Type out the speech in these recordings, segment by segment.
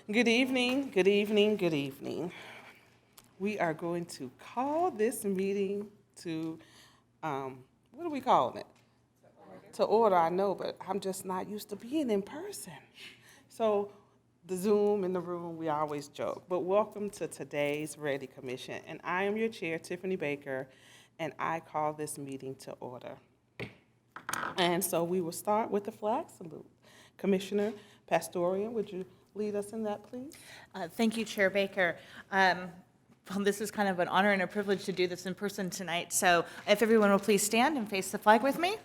Good evening, good evening, good evening. We are going to call this meeting to, what are we calling it? To order, I know, but I'm just not used to being in person. So the Zoom in the room, we always joke. But welcome to today's REDI Commission. And I am your chair, Tiffany Baker, and I call this meeting to order. And so we will start with the flag salute. Commissioner Pastorian, would you lead us in that, please? Thank you, Chair Baker. Well, this is kind of an honor and a privilege to do this in person tonight. So if everyone will please stand and face the flag with me.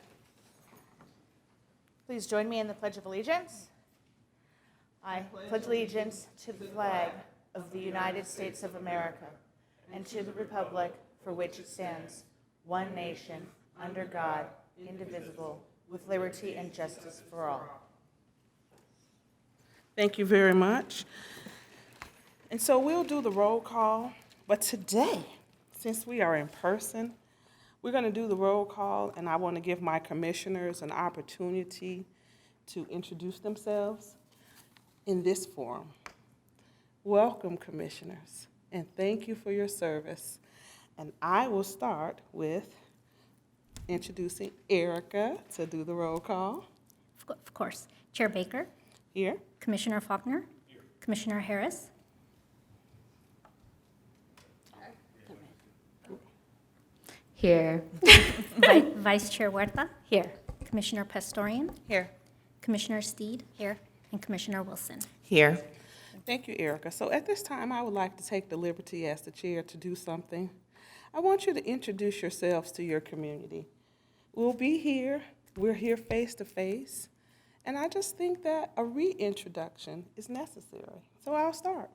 Please join me in the Pledge of Allegiance. I pledge allegiance to the flag of the United States of America and to the republic for which it stands, one nation, under God, indivisible, with liberty and justice for all. Thank you very much. And so we'll do the roll call, but today, since we are in person, we're going to do the roll call, and I want to give my commissioners an opportunity to introduce themselves in this forum. Welcome, commissioners, and thank you for your service. And I will start with introducing Erica to do the roll call. Of course. Chair Baker. Here. Commissioner Faulkner. Here. Commissioner Harris. Here. Vice Chair Huerta. Here. Commissioner Pastorian. Here. Commissioner Steed. Here. And Commissioner Wilson. Here. Thank you, Erica. So at this time, I would like to take the liberty as the chair to do something. I want you to introduce yourselves to your community. We'll be here. We're here face to face. And I just think that a reintroduction is necessary. So I'll start.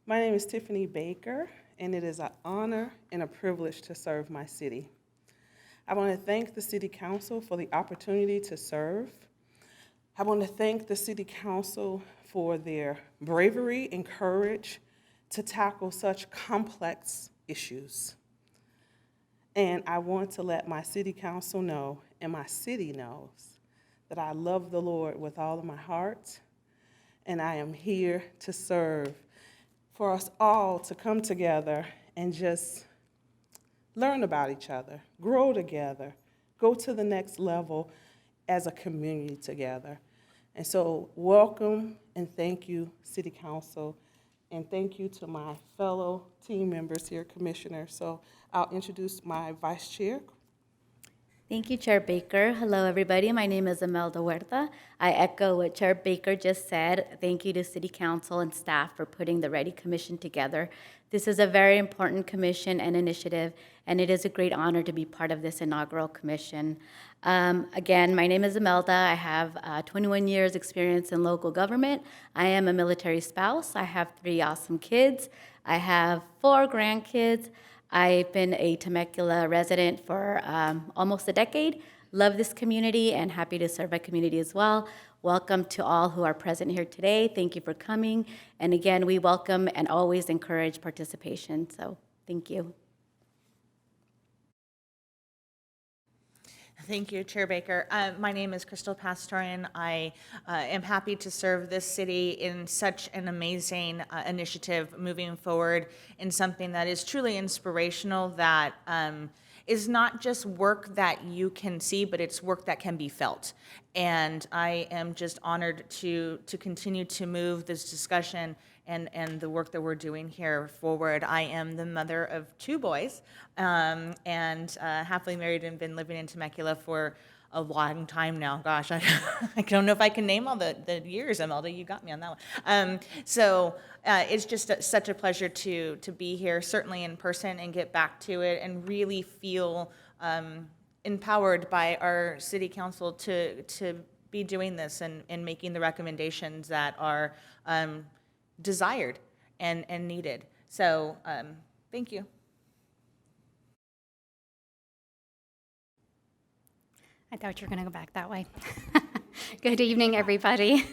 My name is Tiffany Baker, and it is an honor and a privilege to serve my city. I want to thank the City Council for the opportunity to serve. I want to thank the City Council for their bravery and courage to tackle such complex issues. And I want to let my City Council know, and my city knows, that I love the Lord with all of my heart, and I am here to serve, for us all to come together and just learn about each other, grow together, go to the next level as a community together. And so welcome and thank you, City Council, and thank you to my fellow team members here, Commissioner. So I'll introduce my Vice Chair. Thank you, Chair Baker. Hello, everybody. My name is Imelda Huerta. I echo what Chair Baker just said. Thank you to City Council and staff for putting the REDI Commission together. This is a very important commission and initiative, and it is a great honor to be part of this inaugural commission. Again, my name is Imelda. I have 21 years experience in local government. I am a military spouse. I have 3 awesome kids. I have 4 grandkids. I've been a Temecula resident for almost a decade. Love this community and happy to serve my community as well. Welcome to all who are present here today. Thank you for coming. And again, we welcome and always encourage participation. So thank you. Thank you, Chair Baker. My name is Crystal Pastorian. I am happy to serve this city in such an amazing initiative moving forward in something that is truly inspirational, that is not just work that you can see, but it's work that can be felt. And I am just honored to continue to move this discussion and the work that we're doing here forward. I am the mother of 2 boys, and happily married and been living in Temecula for a long time now. Gosh, I don't know if I can name all the years, Imelda. You got me on that one. So it's just such a pleasure to be here, certainly in person, and get back to it and really feel empowered by our city council to be doing this and making the recommendations that are desired and needed. So thank you. I thought you were going to go back that way. Good evening, everybody.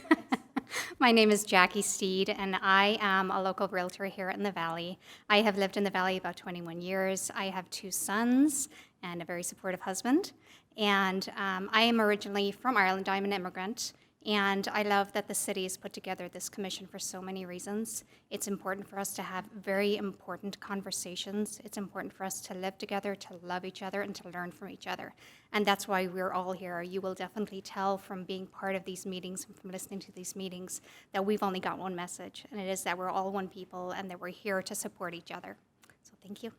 My name is Jackie Steed, and I am a local realtor here in the Valley. I have lived in the Valley about 21 years. I have 2 sons and a very supportive husband. And I am originally from Ireland. I'm an immigrant. And I love that the city has put together this commission for so many reasons. It's important for us to have very important conversations. It's important for us to live together, to love each other, and to learn from each other. And that's why we're all here. You will definitely tell from being part of these meetings and from listening to these meetings that we've only got one message, and it is that we're all one people and that we're here to support each other. So thank you.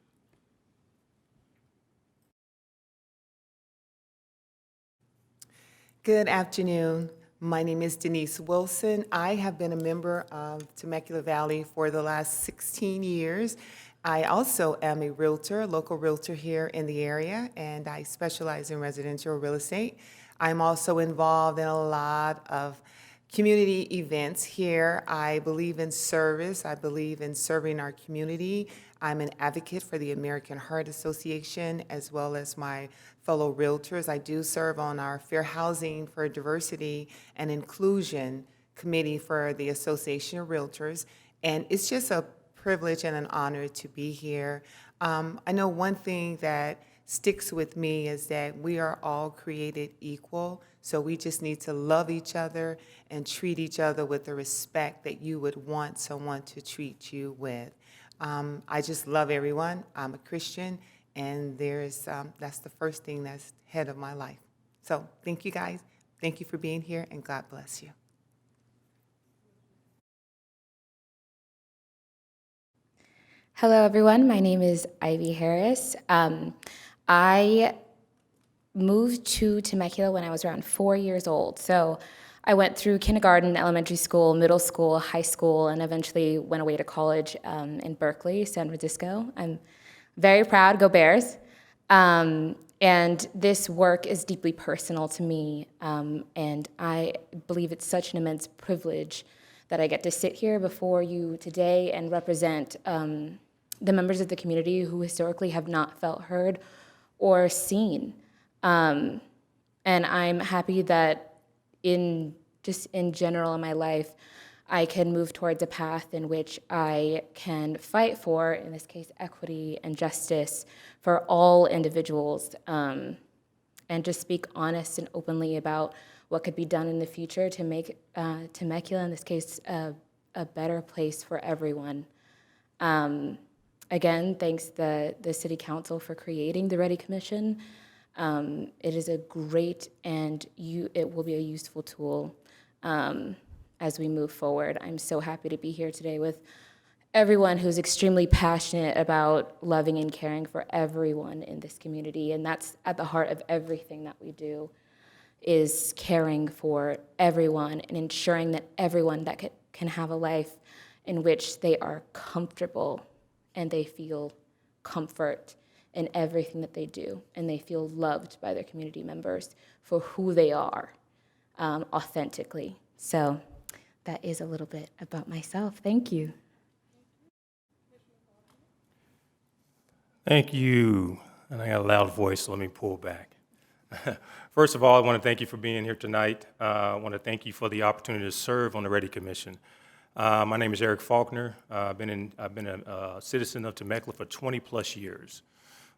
Good afternoon. My name is Denise Wilson. I have been a member of Temecula Valley for the last 16 years. I also am a realtor, local realtor here in the area, and I specialize in residential real estate. I'm also involved in a lot of community events here. I believe in service. I believe in serving our community. I'm an advocate for the American Heart Association as well as my fellow realtors. I do serve on our Fair Housing for Diversity and Inclusion Committee for the Association of Realtors. And it's just a privilege and an honor to be here. I know one thing that sticks with me is that we are all created equal, so we just need to love each other and treat each other with the respect that you would want someone to treat you with. I just love everyone. I'm a Christian, and that's the first thing that's ahead of my life. So thank you guys. Thank you for being here, and God bless you. Hello, everyone. My name is Ivy Harris. I moved to Temecula when I was around 4 years old. So I went through kindergarten, elementary school, middle school, high school, and eventually went away to college in Berkeley, San Francisco. I'm very proud, go Bears. And this work is deeply personal to me, and I believe it's such an immense privilege that I get to sit here before you today and represent the members of the community who historically have not felt heard or seen. And I'm happy that in general in my life, I can move towards a path in which I can fight for, in this case, equity and justice for all individuals, and just speak honest and openly about what could be done in the future to make Temecula, in this case, a better place for everyone. Again, thanks the City Council for creating the REDI Commission. It is a great and it will be a useful tool as we move forward. I'm so happy to be here today with everyone who's extremely passionate about loving and caring for everyone in this community, and that's at the heart of everything that we do, is caring for everyone and ensuring that everyone that can have a life in which they are comfortable and they feel comfort in everything that they do, and they feel loved by their community members for who they are authentically. So that is a little bit about myself. Thank you. Thank you. And I got a loud voice, so let me pull back. First of all, I want to thank you for being here tonight. I want to thank you for the opportunity to serve on the REDI Commission. My name is Eric Faulkner. I've been a citizen of Temecula for 20 plus years.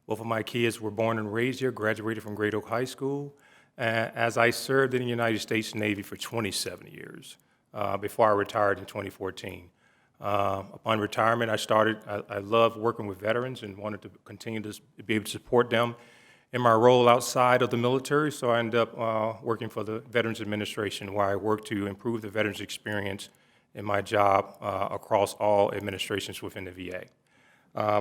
Both of my kids were born and raised here, graduated from Great Oak High School, as I served in the United States Navy for 27 years before I retired in 2014. Upon retirement, I loved working with veterans and wanted to continue to be able to support them in my role outside of the military, so I ended up working for the Veterans Administration, where I worked to improve the veterans' experience in my job across all administrations within the VA.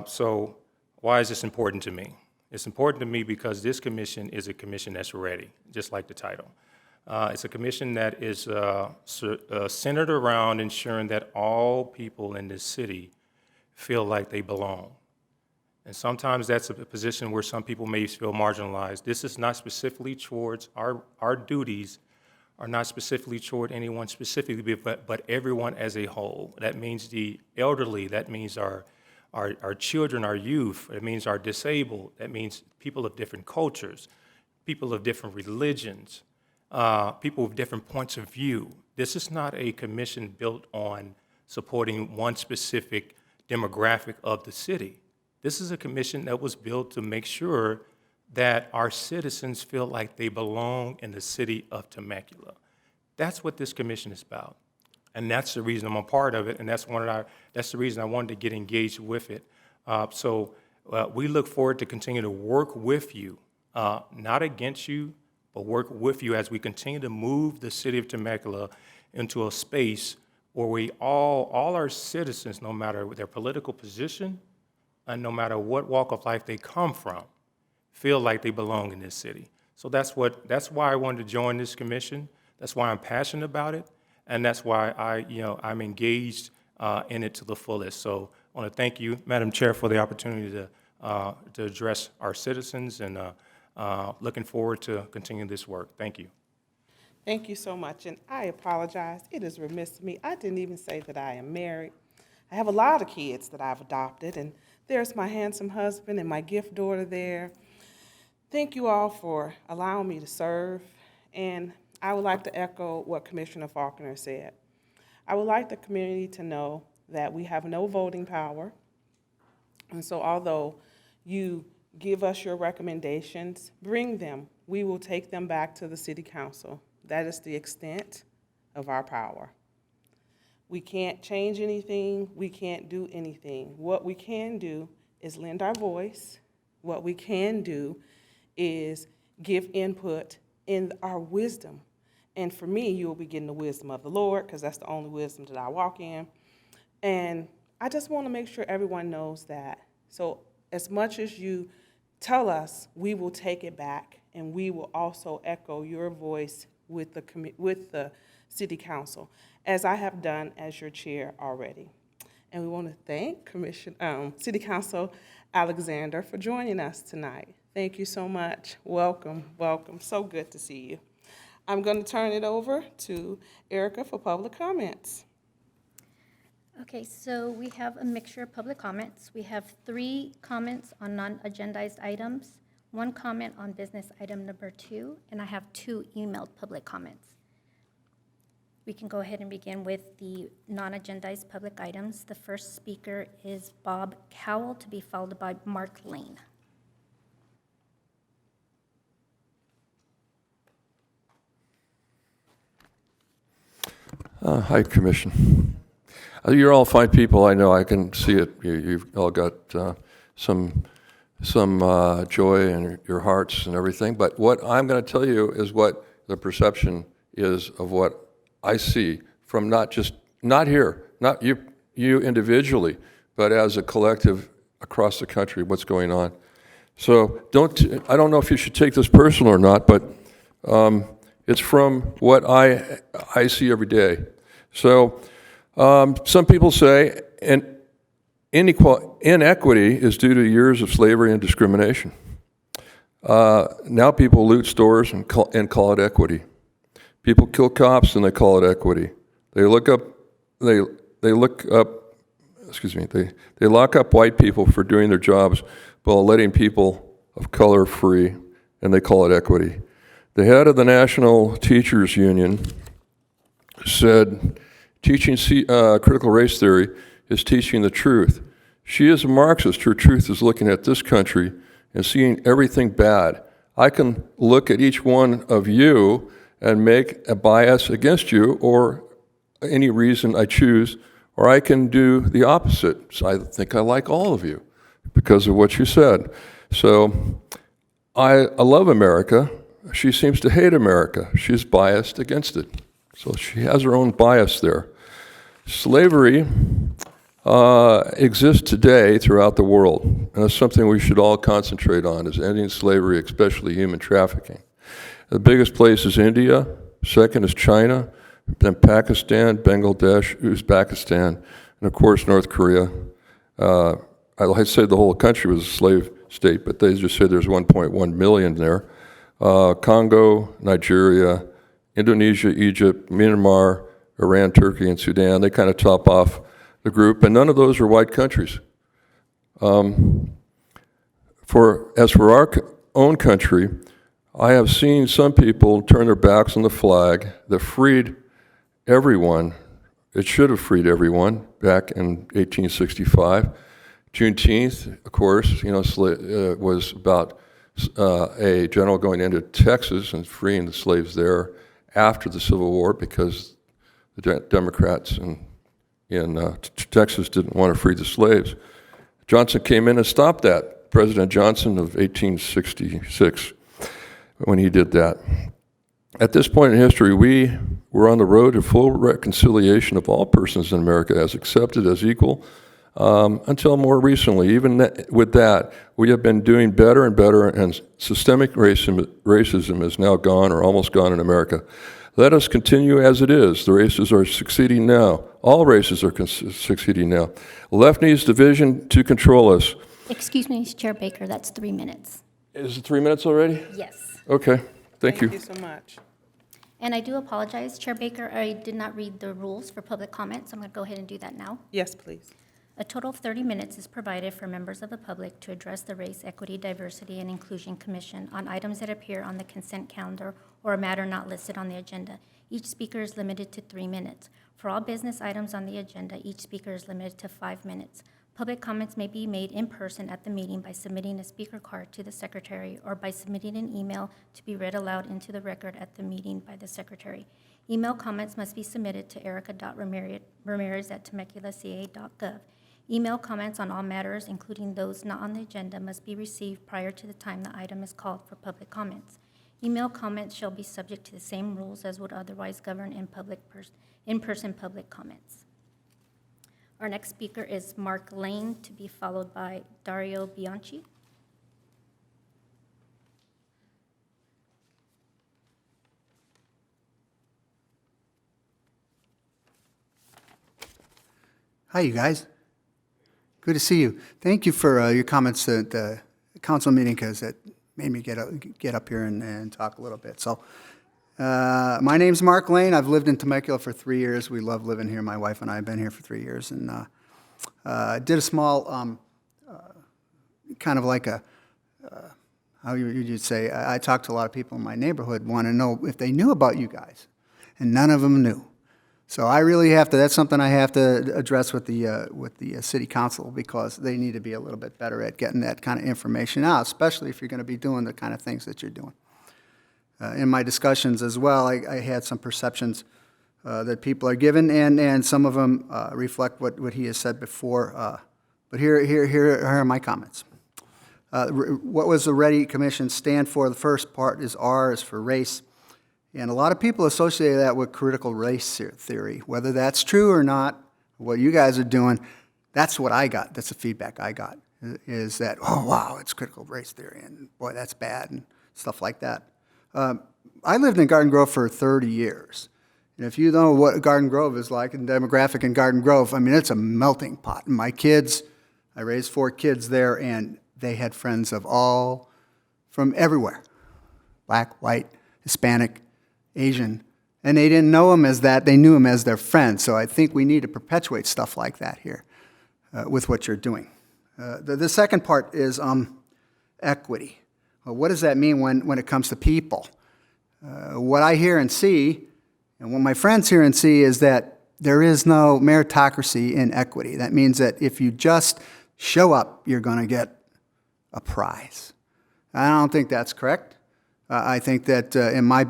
So why is this important to me? It's important to me because this commission is a commission that's ready, just like the title. It's a commission that is centered around ensuring that all people in this city feel like they belong. And sometimes that's a position where some people may feel marginalized. This is not specifically towards our duties are not specifically toward anyone specifically, but everyone as a whole. That means the elderly, that means our children, our youth, it means our disabled, that means people of different cultures, people of different religions, people with different points of view. This is not a commission built on supporting one specific demographic of the city. This is a commission that was built to make sure that our citizens feel like they belong in the city of Temecula. That's what this commission is about. And that's the reason I'm a part of it, and that's the reason I wanted to get engaged with it. So we look forward to continue to work with you, not against you, but work with you as we continue to move the city of Temecula into a space where we all our citizens, no matter their political position and no matter what walk of life they come from, feel like they belong in this city. So that's why I wanted to join this commission. That's why I'm passionate about it, and that's why I'm engaged in it to the fullest. So I want to thank you, Madam Chair, for the opportunity to address our citizens, and looking forward to continuing this work. Thank you. Thank you so much, and I apologize. It is remiss of me. I didn't even say that I am married. I have a lot of kids that I've adopted, and there's my handsome husband and my gift daughter there. Thank you all for allowing me to serve, and I would like to echo what Commissioner Faulkner said. I would like the community to know that we have no voting power, and so although you give us your recommendations, bring them. We will take them back to the City Council. That is the extent of our power. We can't change anything. We can't do anything. What we can do is lend our voice. What we can do is give input in our wisdom. And for me, you will be getting the wisdom of the Lord, because that's the only wisdom that I walk in. And I just want to make sure everyone knows that. So as much as you tell us, we will take it back, and we will also echo your voice with the City Council, as I have done as your chair already. And we want to thank City Council Alexander for joining us tonight. Thank you so much. Welcome, welcome. So good to see you. I'm going to turn it over to Erica for public comments. Okay, so we have a mixture of public comments. We have 3 comments on non-agendized items, 1 comment on business item number 2, and I have 2 emailed public comments. We can go ahead and begin with the non-agendized public items. The first speaker is Bob Cowell, to be followed by Mark Lane. Hi, Commission. You're all fine people. I know. I can see it. You've all got some joy in your hearts and everything. But what I'm going to tell you is what the perception is of what I see from not here, not you individually, but as a collective across the country. What's going on? So I don't know if you should take this personal or not, but it's from what I see every day. So some people say inequity is due to years of slavery and discrimination. Now people loot stores and call it equity. People kill cops and they call it equity. They lock up white people for doing their jobs while letting people of color free, and they call it equity. The head of the National Teachers Union said, teaching critical race theory is teaching the truth. She is a Marxist. Her truth is looking at this country and seeing everything bad. I can look at each one of you and make a bias against you or any reason I choose, or I can do the opposite. So I think I like all of you because of what you said. So I love America. She seems to hate America. She's biased against it. So she has her own bias there. Slavery exists today throughout the world, and that's something we should all concentrate on, is ending slavery, especially human trafficking. The biggest place is India, second is China, then Pakistan, Bangladesh, Uzbekistan, and of course North Korea. I said the whole country was a slave state, but they just said there's 1.1 million there. Congo, Nigeria, Indonesia, Egypt, Myanmar, Iran, Turkey, and Sudan, they kind of top off the group, and none of those are white countries. As for our own country, I have seen some people turn their backs on the flag that freed everyone. It should have freed everyone back in 1865. Juneteenth, of course, was about a general going into Texas and freeing the slaves there. after the Civil War because the Democrats in Texas didn't want to free the slaves. Johnson came in and stopped that, President Johnson of 1866, when he did that. At this point in history, we were on the road to full reconciliation of all persons in America as accepted, as equal, until more recently. Even with that, we have been doing better and better, and systemic racism is now gone or almost gone in America. Let us continue as it is. The races are succeeding now. All races are succeeding now. Left needs division to control us. Excuse me, Chair Baker, that's 3 minutes. Is it 3 minutes already? Yes. Okay, thank you. Thank you so much. And I do apologize, Chair Baker, I did not read the rules for public comments. I'm going to go ahead and do that now. Yes, please. A total of 30 minutes is provided for members of the public to address the Race, Equity, Diversity, and Inclusion Commission on items that appear on the consent calendar or a matter not listed on the agenda. Each speaker is limited to 3 minutes. For all business items on the agenda, each speaker is limited to 5 minutes. Public comments may be made in person at the meeting by submitting a speaker card to the secretary or by submitting an email to be read aloud into the record at the meeting by the secretary. Email comments must be submitted to erica.ramirez@temeculaca.gov. Email comments on all matters, including those not on the agenda, must be received prior to the time the item is called for public comments. Email comments shall be subject to the same rules as would otherwise govern in-person public comments. Our next speaker is Mark Lane, to be followed by Dario Bianchi. Hi, you guys. Good to see you. Thank you for your comments at the council meeting, because it made me get up here and talk a little bit. So, my name's Mark Lane. I've lived in Temecula for 3 years. We love living here. My wife and I have been here for 3 years, and did a small, kind of like a, how you'd say, I talked to a lot of people in my neighborhood, want to know if they knew about you guys, and none of them knew. So I really have to, that's something I have to address with the city council, because they need to be a little bit better at getting that kind of information out, especially if you're going to be doing the kind of things that you're doing. In my discussions as well, I had some perceptions that people are given, and some of them reflect what he has said before. But here are my comments. What was the REDI Commission stand for? The first part is R, is for race. And a lot of people associate that with critical race theory. Whether that's true or not, what you guys are doing, that's what I got. That's the feedback I got, is that, oh, wow, it's critical race theory, and boy, that's bad, and stuff like that. I lived in Garden Grove for 30 years. And if you know what Garden Grove is like, and demographic in Garden Grove, I mean, it's a melting pot. And my kids, I raised 4 kids there, and they had friends of all, from everywhere, black, white, Hispanic, Asian, and they didn't know them as that, they knew them as their friends. So I think we need to perpetuate stuff like that here with what you're doing. The second part is equity. Well, what does that mean when it comes to people? What I hear and see, and what my friends hear and see, is that there is no meritocracy in equity. That means that if you just show up, you're going to get a prize. I don't think that's correct. I think that in my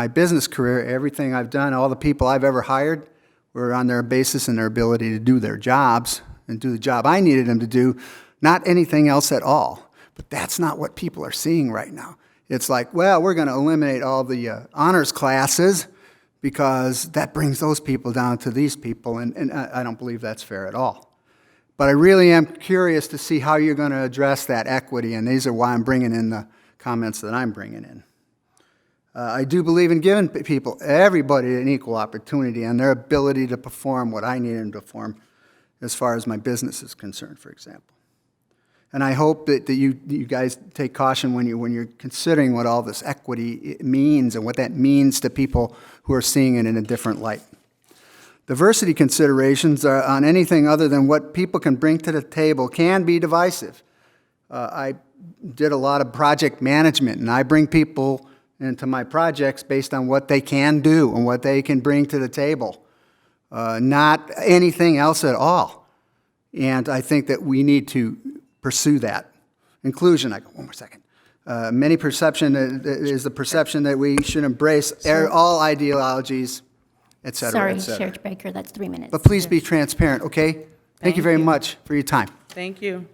business career, everything I've done, all the people I've ever hired, were on their basis and their ability to do their jobs and do the job I needed them to do, not anything else at all. But that's not what people are seeing right now. It's like, well, we're going to eliminate all the honors classes because that brings those people down to these people, and I don't believe that's fair at all. But I really am curious to see how you're going to address that equity, and these are why I'm bringing in the comments that I'm bringing in. I do believe in giving people, everybody, an equal opportunity and their ability to perform what I need them to perform as far as my business is concerned, for example. And I hope that you guys take caution when you're considering what all this equity means and what that means to people who are seeing it in a different light. Diversity considerations are on anything other than what people can bring to the table can be divisive. I did a lot of project management, and I bring people into my projects based on what they can do and what they can bring to the table, not anything else at all. And I think that we need to pursue that. Inclusion, one more second. Many perception is the perception that we should embrace all ideologies, et cetera, Sorry, et cetera. Chair Baker, that's 3 minutes. But please be transparent, okay? Thank you very much for your time. Thank you.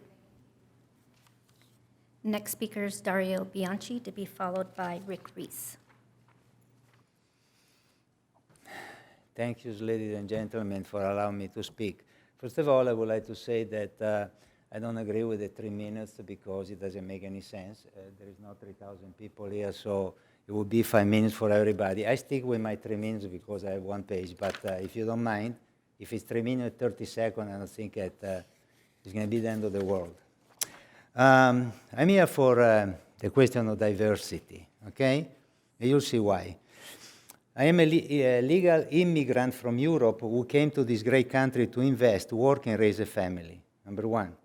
Next speaker is Dario Bianchi, to be followed by Rick Reese. Thank you, ladies and gentlemen, for allowing me to speak. First of all, I would like to say that I don't agree with the 3 minutes because it doesn't make any sense. There is not 3,000 people here, so it would be 5 minutes for everybody. I stick with my 3 minutes because I have 1 page, but if you don't mind, if it's 3 minutes, 30 seconds, I don't think that it's going to be the end of the world. I'm here for the question of diversity, okay? And you'll see why. I am a legal immigrant from Europe who came to this great country to invest, work, and raise a family, number one.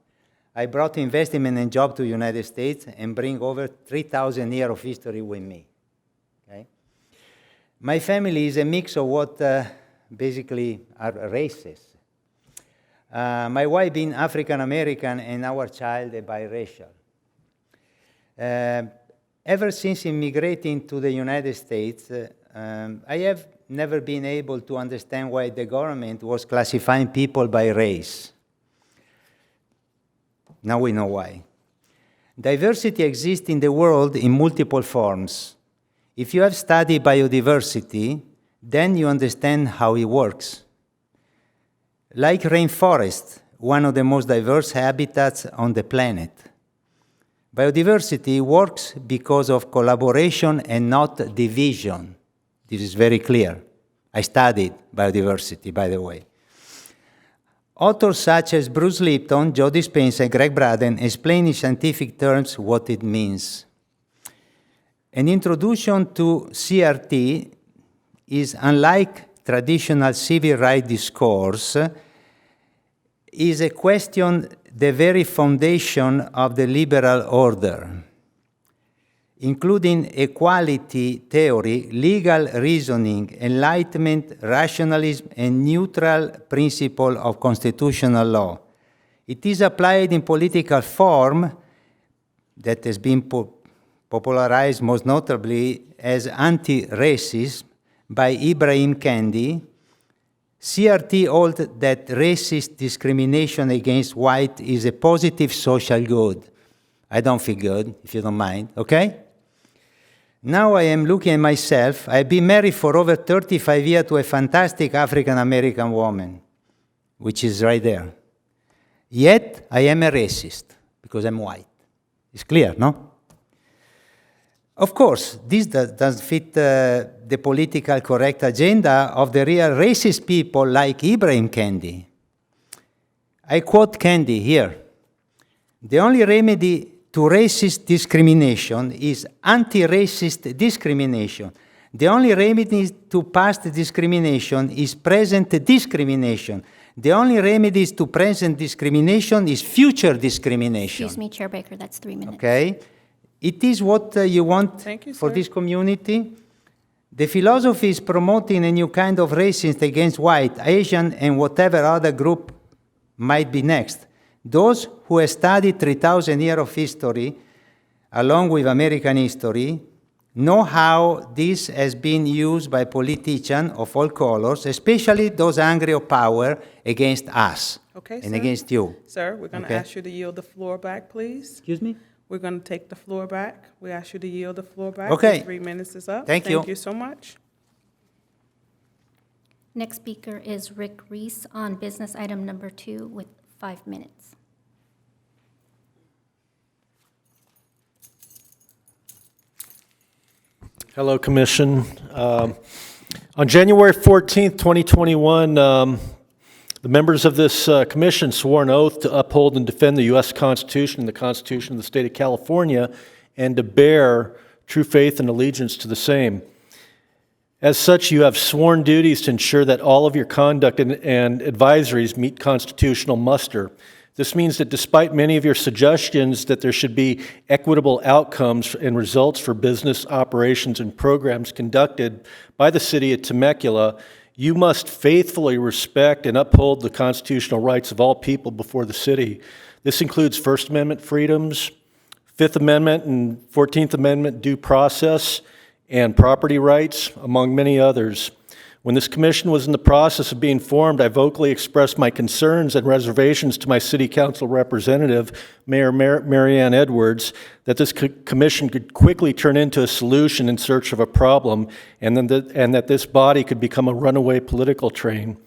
I brought investment and job to the United States and bring over 3,000 years of history with me, okay? My family is a mix of what basically are races. My wife being African-American and our child a biracial. Ever since immigrating to the United States, I have never been able to understand why the government was classifying people by race. Now we know why. Diversity exists in the world in multiple forms. If you have studied biodiversity, then you understand how it works. Like rainforest, one of the most diverse habitats on the planet. Biodiversity works because of collaboration and not division. This is very clear. I studied biodiversity, by the way. Authors such as Bruce Lipton, Joe Dispenza, and Greg Braden explain in scientific terms what it means. An introduction to CRT is unlike traditional civil rights discourse, is a question the very foundation of the liberal order, including equality theory, legal reasoning, enlightenment, rationalism, and neutral principle of constitutional law. It is applied in political form that has been popularized most notably as anti-racism by Ibrahim Kendi. CRT holds that racist discrimination against white is a positive social good. I don't feel good, if you don't mind, okay? Now I am looking at myself. I've been married for over 35 years to a fantastic African-American woman, which is right there. Yet, I am a racist, because I'm white. It's clear, no? Of course, this doesn't fit the political correct agenda of the real racist people like Ibrahim Kendi. I quote Kendi here. The only remedy to racist discrimination is anti-racist discrimination. The only remedy to past discrimination is present discrimination. The only remedy to present discrimination is future discrimination. Excuse me, Chair Baker, that's 3 minutes. Okay? It is what you want for this community. The philosophy is promoting a new kind of racism against white, Asian, and whatever other group might be next. Those who have studied 3,000 years of history, along with American history, know how this has been used by politicians of all colors, especially those angry of power against us and against you. Sir, we're going to ask you to yield the floor back, please. Excuse me? We're going to take the floor back. We ask you to yield the floor back. Okay. Your 3 minutes is up. Thank you. Thank you so much. Next speaker is Rick Reese on business item number 2 with 5 minutes. Hello, Commission. On January 14th, 2021, the members of this commission swore an oath to uphold and defend the U.S. Constitution and the Constitution of the State of California and to bear true faith and allegiance to the same. As such, you have sworn duties to ensure that all of your conduct and advisories meet constitutional muster. This means that despite many of your suggestions that there should be equitable outcomes and results for business operations and programs conducted by the City of Temecula, you must faithfully respect and uphold the constitutional rights of all people before the city. This includes First Amendment freedoms, Fifth Amendment and 14th Amendment due process and property rights, among many others. When this commission was in the process of being formed, I vocally expressed my concerns and reservations to my city council representative, Mayor Marianne Edwards, that this commission could quickly turn into a solution in search of a problem, and that this body could become a runaway political train.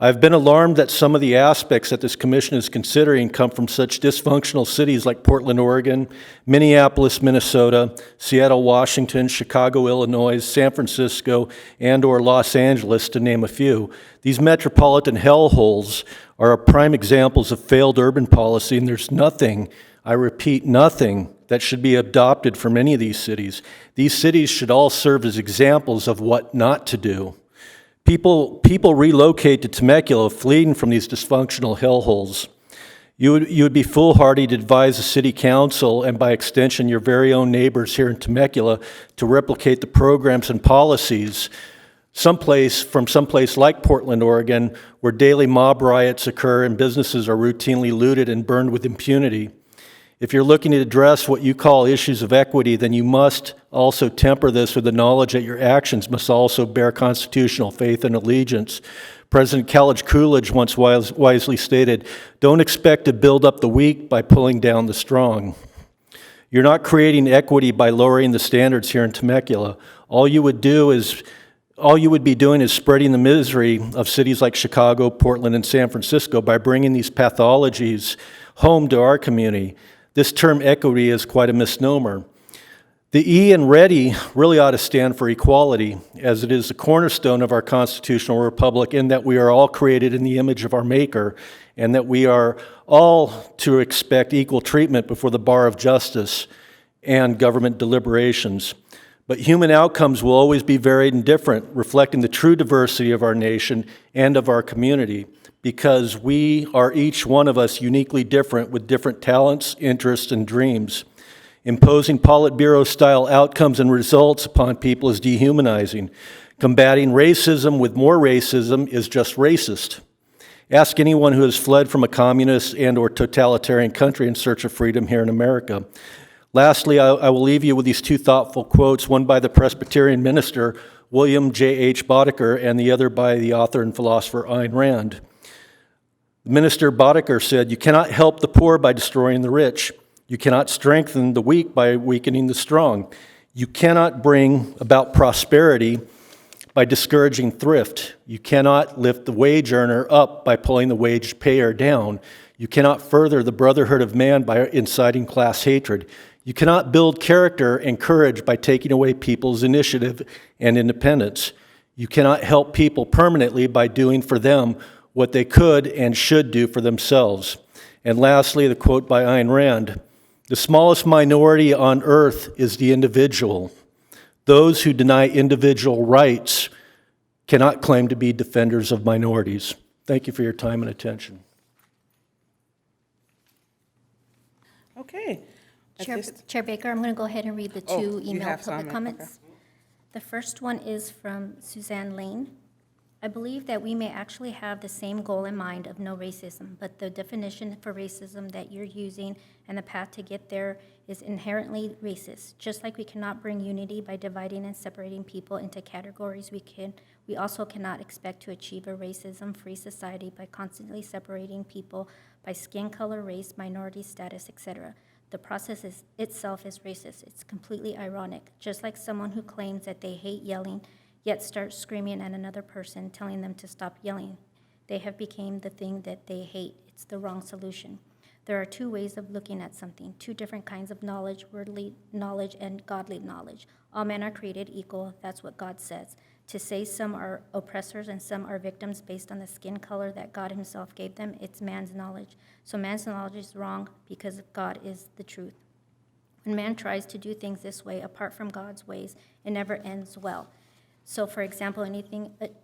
I've been alarmed that some of the aspects that this commission is considering come from such dysfunctional cities like Portland, Oregon, Minneapolis, Minnesota, Seattle, Washington, Chicago, Illinois, San Francisco, and/or Los Angeles, to name a few. These metropolitan hellholes are prime examples of failed urban policy, and there's nothing, I repeat, nothing that should be adopted from any of these cities. These cities should all serve as examples of what not to do. People relocate to Temecula fleeing from these dysfunctional hellholes. You would be foolhardy to advise the city council, and by extension your very own neighbors here in Temecula, to replicate the programs and policies from someplace like Portland, Oregon, where daily mob riots occur and businesses are routinely looted and burned with impunity. If you're looking to address what you call issues of equity, then you must also temper this with the knowledge that your actions must also bear constitutional faith and allegiance. President Calage Coolidge once wisely stated, "Don't expect to build up the weak by pulling down the strong." You're not creating equity by lowering the standards here in Temecula. All you would be doing is spreading the misery of cities like Chicago, Portland, and San Francisco by bringing these pathologies home to our community. This term equity is quite a misnomer. The E in REDI really ought to stand for equality, as it is the cornerstone of our constitutional republic, in that we are all created in the image of our Maker, and that we are all to expect equal treatment before the bar of justice and government deliberations. But human outcomes will always be varied and different, reflecting the true diversity of our nation and of our community, because we are each one of us uniquely different with different talents, interests, and dreams. Imposing Politburo-style outcomes and results upon people is dehumanizing. Combating racism with more racism is just racist. Ask anyone who has fled from a communist and/or totalitarian country in search of freedom here in America. Lastly, I will leave you with these two thoughtful quotes, one by the Presbyterian minister, William J.H. Boddicker, and the other by the author and philosopher Ayn Rand. Minister Boddicker said, "You cannot help the poor by destroying the rich. You cannot strengthen the weak by weakening the strong. You cannot bring about prosperity by discouraging thrift. You cannot lift the wage earner up by pulling the wage payer down. You cannot further the brotherhood of man by inciting class hatred. You cannot build character and courage by taking away people's initiative and independence. You cannot help people permanently by doing for them what they could and should do for themselves." And lastly, the quote by Ayn Rand, "The smallest minority on earth is the individual. Those who deny individual rights cannot claim to be defenders of minorities." Thank you for your time and attention. Okay. At this- Chair Baker, I'm going to go ahead and read the Oh, two you email have some, public okay. comments. The first one is from Suzanne Lane. "I believe that we may actually have the same goal in mind of no racism, but the definition for racism that you're using and the path to get there is inherently racist. Just like we cannot bring unity by dividing and separating people into categories, we also cannot expect to achieve a racism-free society by constantly separating people by skin color, race, minority status, etc. The process itself is racist. It's completely ironic. Just like someone who claims that they hate yelling, yet starts screaming at another person, telling them to stop yelling. They have become the thing that they hate. It's the wrong solution. There are two ways of looking at something, two different kinds of knowledge, worldly knowledge and godly knowledge. All men are created equal. That's what God says. To say some are oppressors and some are victims based on the skin color that God himself gave them, it's man's knowledge. So man's knowledge is wrong because God is the truth. When man tries to do things this way, apart from God's ways, it never ends well. So, for example,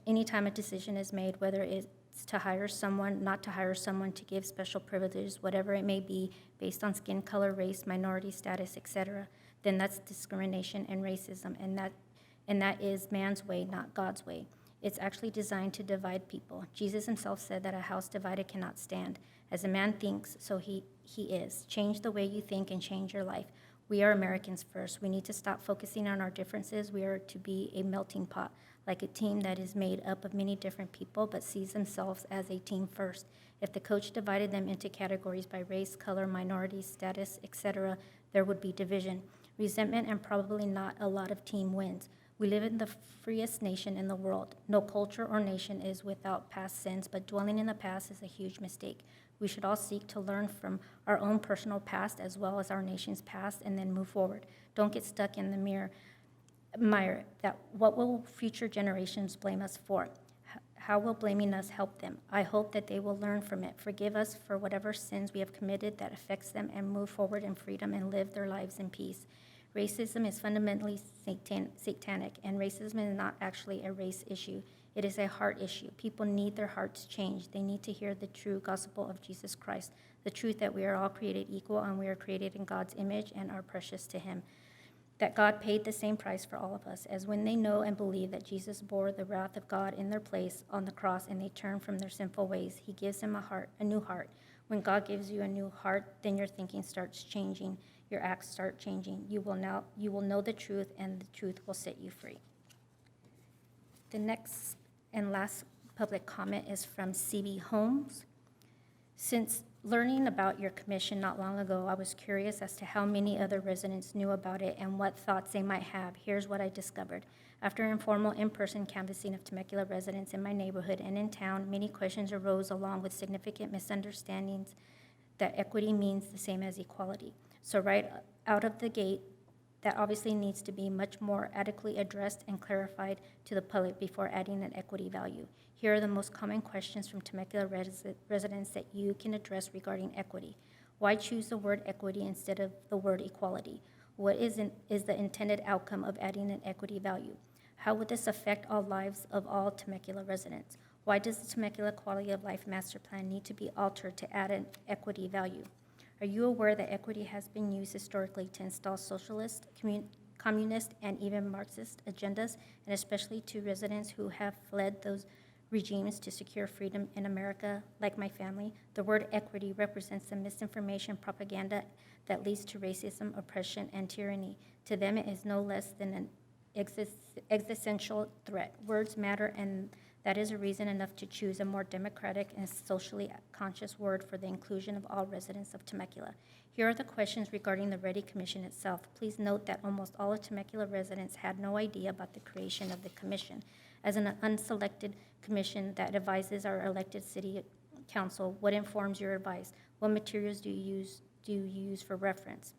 anytime a decision is made, whether it's to hire someone, not to hire someone, to give special privileges, whatever it may be, based on skin color, race, minority status, etc., then that's discrimination and racism, and that is man's way, not God's way. It's actually designed to divide people. Jesus himself said that a house divided cannot stand. As a man thinks, so he is. Change the way you think and change your life. We are Americans first. We need to stop focusing on our differences. We are to be a melting pot, like a team that is made up of many different people but sees themselves as a team first. If the coach divided them into categories by race, color, minority, status, etc., there would be division, resentment, and probably not a lot of team wins. We live in the freest nation in the world. No culture or nation is without past sins, but dwelling in the past is a huge mistake. We should all seek to learn from our own personal past as well as our nation's past and then move forward. Don't get stuck in the mire that what will future generations blame us for? How will blaming us help them? I hope that they will learn from it, forgive us for whatever sins we have committed that affects them, and move forward in freedom and live their lives in peace. Racism is fundamentally satanic, and racism is not actually a race issue. It is a heart issue. People need their hearts changed. They need to hear the true gospel of Jesus Christ, the truth that we are all created equal and we are created in God's image and are precious to Him. That God paid the same price for all of us, as when they know and believe that Jesus bore the wrath of God in their place on the cross and they turn from their sinful ways, He gives them a new heart. When God gives you a new heart, then your thinking starts changing, your acts start changing. You will know the truth, and the truth will set you free. The next and last public comment is from C.B. Holmes. Since learning about your commission not long ago, I was curious as to how many other residents knew about it and what thoughts they might have. Here's what I discovered. After informal in-person canvassing of Temecula residents in my neighborhood and in town, many questions arose along with significant misunderstandings that equity means the same as equality. So right out of the gate, that obviously needs to be much more adequately addressed and clarified to the public before adding an equity value. Here are the most common questions from Temecula residents that you can address regarding equity. Why choose the word equity instead of the word equality? What is the intended outcome of adding an equity value? How would this affect all lives of all Temecula residents? Why does the Temecula Quality of Life Master Plan need to be altered to add an equity value? Are you aware that equity has been used historically to install socialist, communist, and even Marxist agendas, and especially to residents who have fled those regimes to secure freedom in America, like my family? The word equity represents the misinformation propaganda that leads to racism, oppression, and tyranny. To them, it is no less than an existential threat. Words matter, and that is a reason enough to choose a more democratic and socially conscious word for the inclusion of all residents of Temecula. Here are the questions regarding the REDI Commission itself. Please note that almost all of Temecula residents had no idea about the creation of the commission. As an unselected commission that advises our elected city council, what informs your advice? What materials do you use for reference?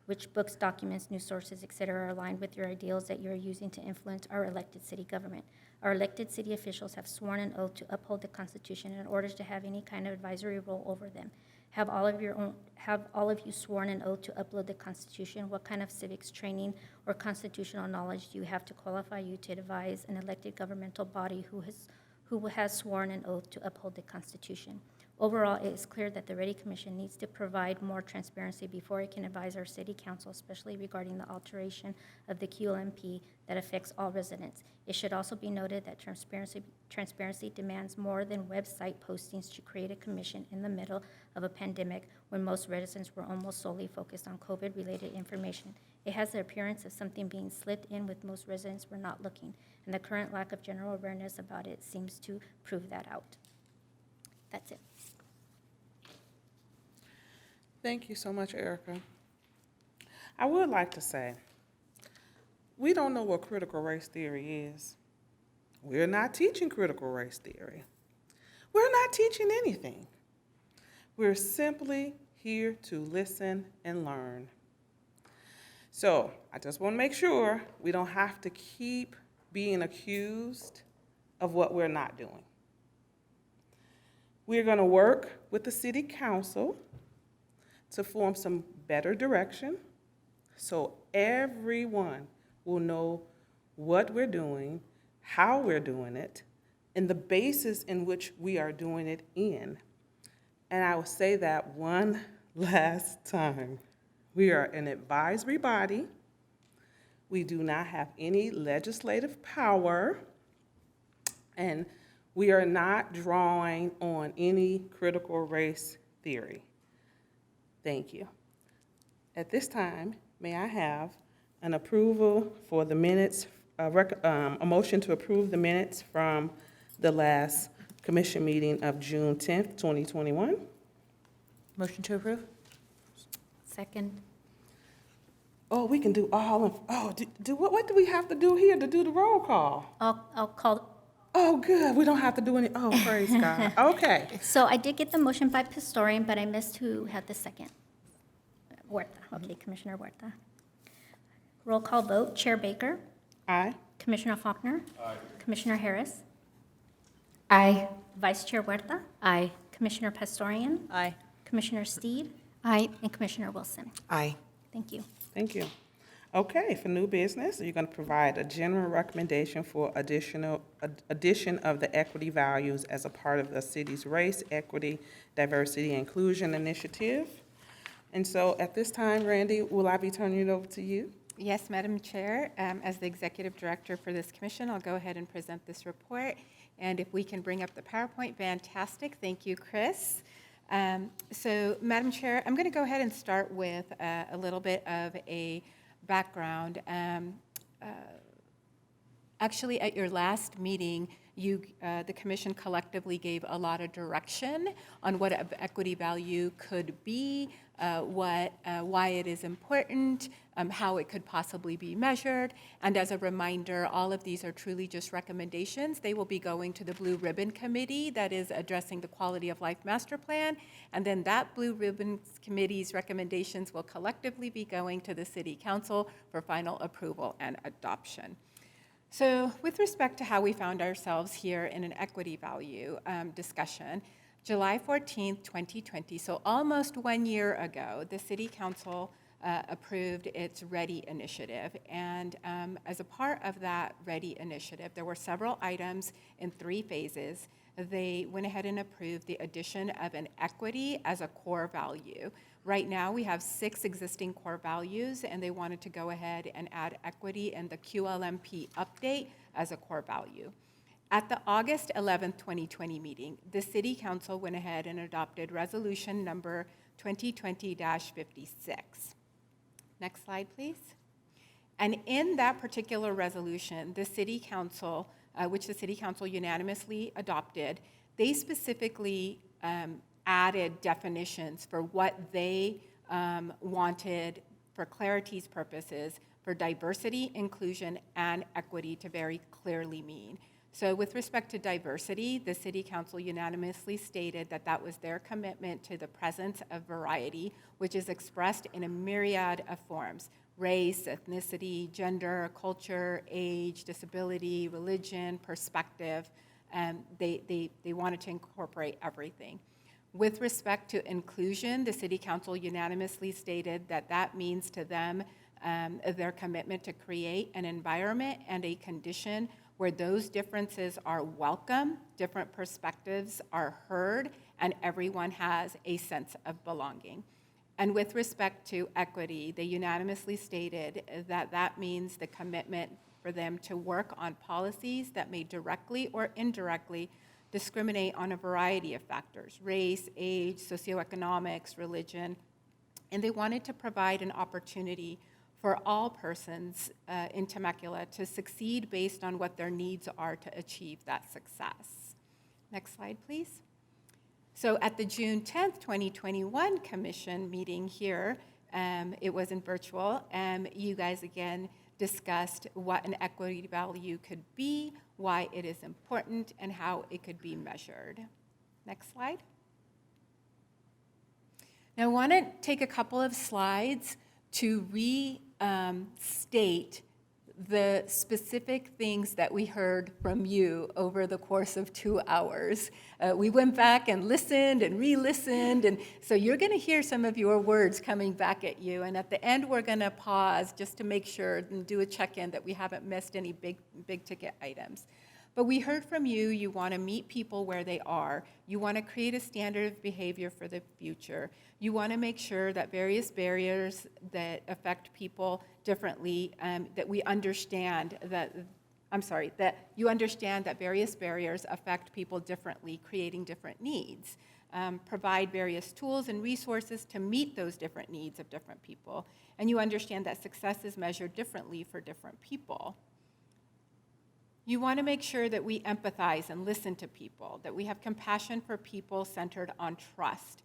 Which books, documents, news sources, etc. are aligned with your ideals that you are using to influence our elected city government? Our elected city officials have sworn an oath to uphold the Constitution in order to have any kind of advisory role over them. Have all of you sworn an oath to uphold the Constitution? What kind of civics training or constitutional knowledge do you have to qualify you to advise an elected governmental body who has sworn an oath to uphold the Constitution? Overall, it is clear that the REDI Commission needs to provide more transparency before it can advise our city council, especially regarding the alteration of the QLMP that affects all residents. It should also be noted that transparency demands more than website postings to create a commission in the middle of a pandemic when most residents were almost solely focused on COVID-related information. It has the appearance of something being slipped in with most residents were not looking, and the current lack of general awareness about it seems to prove that out. That's it. Thank you so much, Erica. I would like to say, we don't know what critical race theory is. We're not teaching critical race theory. We're not teaching anything. We're simply here to listen and learn. So I just want to make sure we don't have to keep being accused of what we're not doing. We're going to work with the city council to form some better direction so everyone will know what we're doing, how we're doing it, and the basis in which we are doing it in. And I will say that one last time. We are an advisory body. We do not have any legislative power, and we are not drawing on any critical race theory. Thank you. At this time, May I have an approval for the minutes, a motion to approve the minutes from the last commission meeting of June 10th, 2021? Motion to approve? Second. Oh, we can do all of, what do we have to do here to do the roll call? I'll call, Oh, good, we don't have to do any, oh, praise God. Okay. so I did get the motion by Pastorian, but I missed who had the second. Huerta, okay, Commissioner Huerta. Roll call vote, Chair Baker, Aye. Commissioner Faulkner. Aye. Commissioner Harris, Aye. Vice Chair Huerta, Aye. Commissioner Pastorian, Aye. Commissioner Steed, Aye. and Commissioner Wilson. Aye. Thank you. Thank you. Okay, for new business, you're going to provide a general recommendation for addition of the equity values as a part of the city's race, equity, diversity, and inclusion initiative. And so at this time, Randy, will I be turning it over to you? Yes, Madam Chair. As the Executive Director for this commission, I'll go ahead and present this report. And if we can bring up the PowerPoint, fantastic. Thank you, Chris. So, Madam Chair, I'm going to go ahead and start with a little bit of a background. Actually, at your last meeting, the commission collectively gave a lot of direction on what equity value could be, why it is important, how it could possibly be measured. And as a reminder, all of these are truly just recommendations. They will be going to the Blue Ribbon Committee that is addressing the Quality of Life Master Plan. And then that Blue Ribbon Committee's recommendations will collectively be going to the City Council for final approval and adoption. So with respect to how we found ourselves here in an equity value discussion, July 14th, 2020, so almost 1 year ago, the City Council approved its REDI initiative. And as a part of that REDI initiative, there were several items in 3 phases. They went ahead and approved the addition of an equity as a core value. Right now, we have 6 existing core values, and they wanted to go ahead and add equity in the QLMP update as a core value. At the August 11th, 2020 meeting, the City Council went ahead and adopted resolution number 2020-56. Next slide, please. And in that particular resolution, the City Council, which the City Council unanimously adopted, they specifically added definitions for what they wanted, for clarity's purposes, for diversity, inclusion, and equity to very clearly mean. So with respect to diversity, the City Council unanimously stated that that was their commitment to the presence of variety, which is expressed in a myriad of forms: race, ethnicity, gender, culture, age, disability, religion, perspective. They wanted to incorporate everything. With respect to inclusion, the City Council unanimously stated that that means to them their commitment to create an environment and a condition where those differences are welcome, different perspectives are heard, and everyone has a sense of belonging. And with respect to equity, they unanimously stated that that means the commitment for them to work on policies that may directly or indirectly discriminate on a variety of factors: race, age, socioeconomics, religion. And they wanted to provide an opportunity for all persons in Temecula to succeed based on what their needs are to achieve that success. Next slide, please. So at the June 10th, 2021 commission meeting here, it wasn't virtual, you guys again discussed what an equity value could be, why it is important, and how it could be measured. Next slide. Now I want to take a couple of slides to restate the specific things that we heard from you over the course of 2 hours. We went back and listened and re-listened, and so you're going to hear some of your words coming back at you, and at the end we're going to pause just to make sure and do a check-in that we haven't missed any big ticket items. But we heard from you, you want to meet people where they are. You want to create a standard of behavior for the future. You want to make sure that various barriers that affect people differently, that we understand that that you understand that various barriers affect people differently, creating different needs. Provide various tools and resources to meet those different needs of different people. And you understand that success is measured differently for different people. You want to make sure that we empathize and listen to people, that we have compassion for people centered on trust.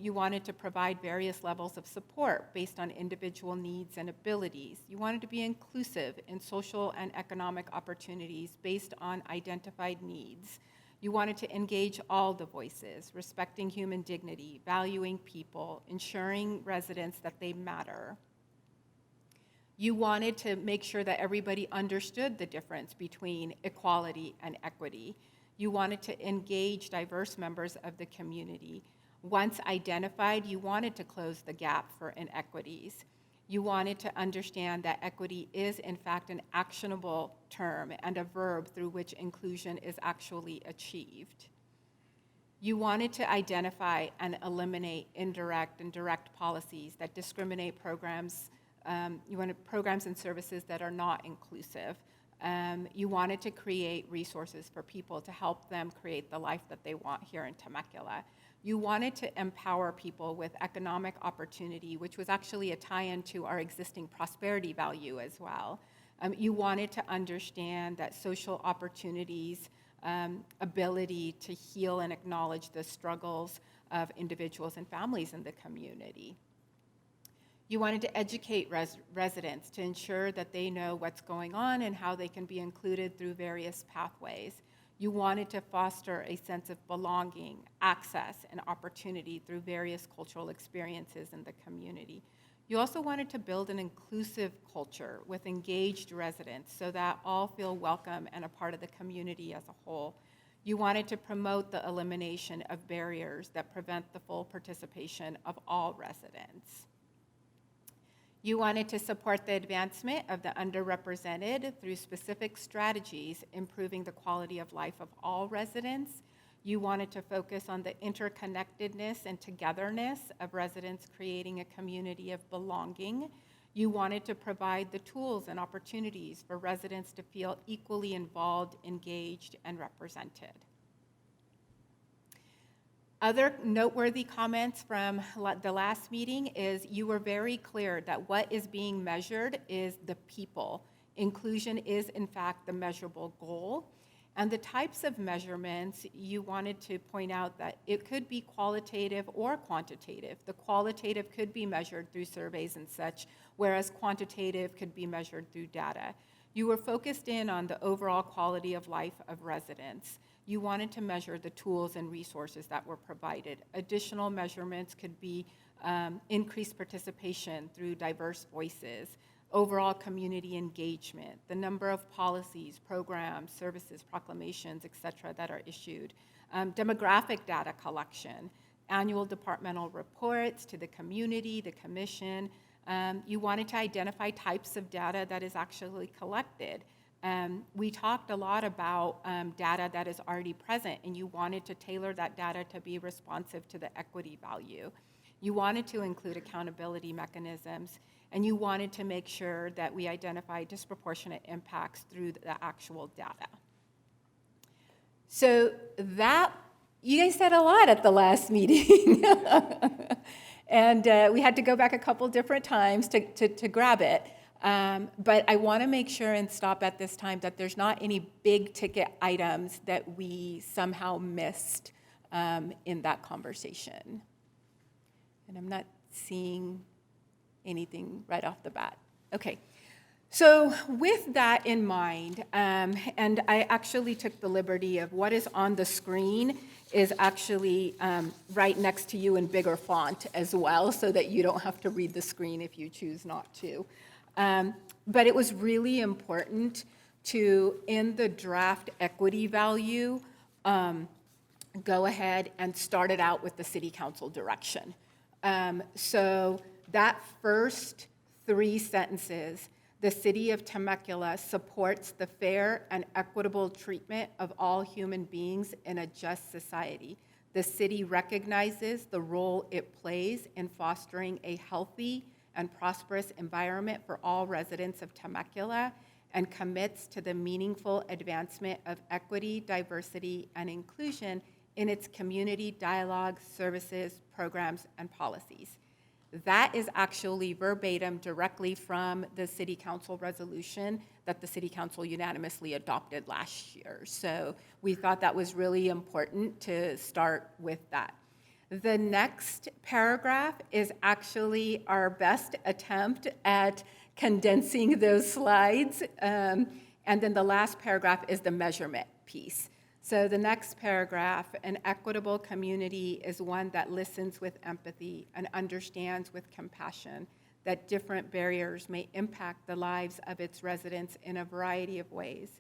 You wanted to provide various levels of support based on individual needs and abilities. You wanted to be inclusive in social and economic opportunities based on identified needs. You wanted to engage all the voices, respecting human dignity, valuing people, ensuring residents that they matter. You wanted to make sure that everybody understood the difference between equality and equity. You wanted to engage diverse members of the community. Once identified, you wanted to close the gap for inequities. You wanted to understand that equity is, in fact, an actionable term and a verb through which inclusion is actually achieved. You wanted to identify and eliminate indirect and direct policies that discriminate programs. You wanted programs and services that are not inclusive. You wanted to create resources for people to help them create the life that they want here in Temecula. You wanted to empower people with economic opportunity, which was actually a tie-in to our existing prosperity value as well. You wanted to understand that social opportunities, ability to heal and acknowledge the struggles of individuals and families in the community. You wanted to educate residents to ensure that they know what's going on and how they can be included through various pathways. You wanted to foster a sense of belonging, access, and opportunity through various cultural experiences in the community. You also wanted to build an inclusive culture with engaged residents so that all feel welcome and a part of the community as a whole. You wanted to promote the elimination of barriers that prevent the full participation of all residents. You wanted to support the advancement of the underrepresented through specific strategies, improving the quality of life of all residents. You wanted to focus on the interconnectedness and togetherness of residents, creating a community of belonging. You wanted to provide the tools and opportunities for residents to feel equally involved, engaged, and represented. Other noteworthy comments from the last meeting is you were very clear that what is being measured is the people. Inclusion is, in fact, the measurable goal. And the types of measurements, you wanted to point out that it could be qualitative or quantitative. The qualitative could be measured through surveys and such, whereas quantitative could be measured through data. You were focused in on the overall quality of life of residents. You wanted to measure the tools and resources that were provided. Additional measurements could be increased participation through diverse voices, overall community engagement, the number of policies, programs, services, proclamations, et cetera, that are issued, demographic data collection, annual departmental reports to the community, the commission. You wanted to identify types of data that is actually collected. We talked a lot about data that is already present, and you wanted to tailor that data to be responsive to the equity value. You wanted to include accountability mechanisms, and you wanted to make sure that we identify disproportionate impacts through the actual data. So that, you guys said a lot at the last meeting. And we had to go back a couple different times to grab it. But I want to make sure and stop at this time that there's not any big ticket items that we somehow missed in that conversation. And I'm not seeing anything right off the bat. Okay. So with that in mind, and I actually took the liberty of what is on the screen is actually right next to you in bigger font as well, so that you don't have to read the screen if you choose not to. But it was really important to, in the draft equity value, go ahead and start it out with the city council direction. So that first 3 sentences, the city of Temecula supports the fair and equitable treatment of all human beings in a just society. The city recognizes the role it plays in fostering a healthy and prosperous environment for all residents of Temecula and commits to the meaningful advancement of equity, diversity, and inclusion in its community dialogue, services, programs, and policies. That is actually verbatim directly from the City Council resolution that the City Council unanimously adopted last year. So we thought that was really important to start with that. The next paragraph is actually our best attempt at condensing those slides. And then the last paragraph is the measurement piece. So the next paragraph, an equitable community is one that listens with empathy and understands with compassion that different barriers may impact the lives of its residents in a variety of ways.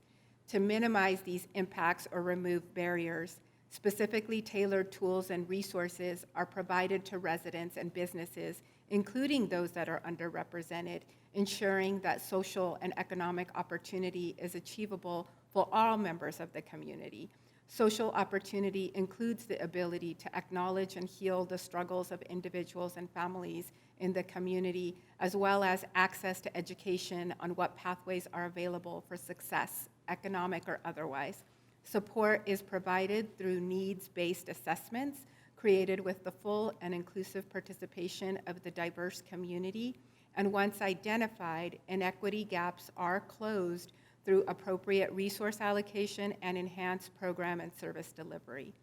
To minimize these impacts or remove barriers, specifically tailored tools and resources are provided to residents and businesses, including those that are underrepresented, ensuring that social and economic opportunity is achievable for all members of the community. Social opportunity includes the ability to acknowledge and heal the struggles of individuals and families in the community, as well as access to education on what pathways are available for success, economic or otherwise. Support is provided through needs-based assessments created with the full and inclusive participation of the diverse community, and once identified, inequity gaps are closed through appropriate resource allocation and enhanced program and service delivery.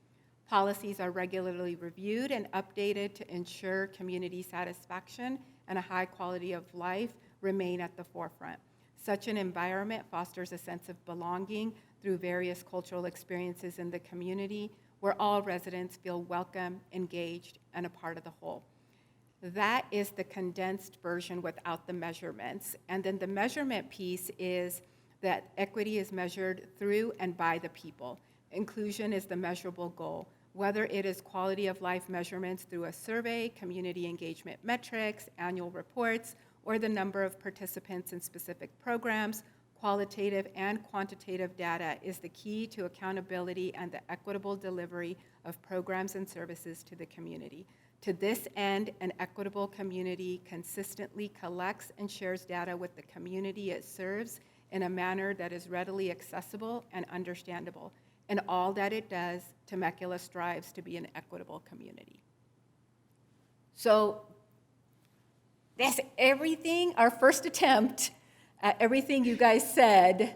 Policies are regularly reviewed and updated to ensure community satisfaction and a high quality of life remain at the forefront. Such an environment fosters a sense of belonging through various cultural experiences in the community where all residents feel welcome, engaged, and a part of the whole. That is the condensed version without the measurements. And then the measurement piece is that equity is measured through and by the people. Inclusion is the measurable goal, whether it is quality of life measurements through a survey, community engagement metrics, annual reports, or the number of participants in specific programs. Qualitative and quantitative data is the key to accountability and the equitable delivery of programs and services to the community. To this end, an equitable community consistently collects and shares data with the community it serves in a manner that is readily accessible and understandable. In all that it does, Temecula strives to be an equitable community. So that's everything, our first attempt at everything you guys said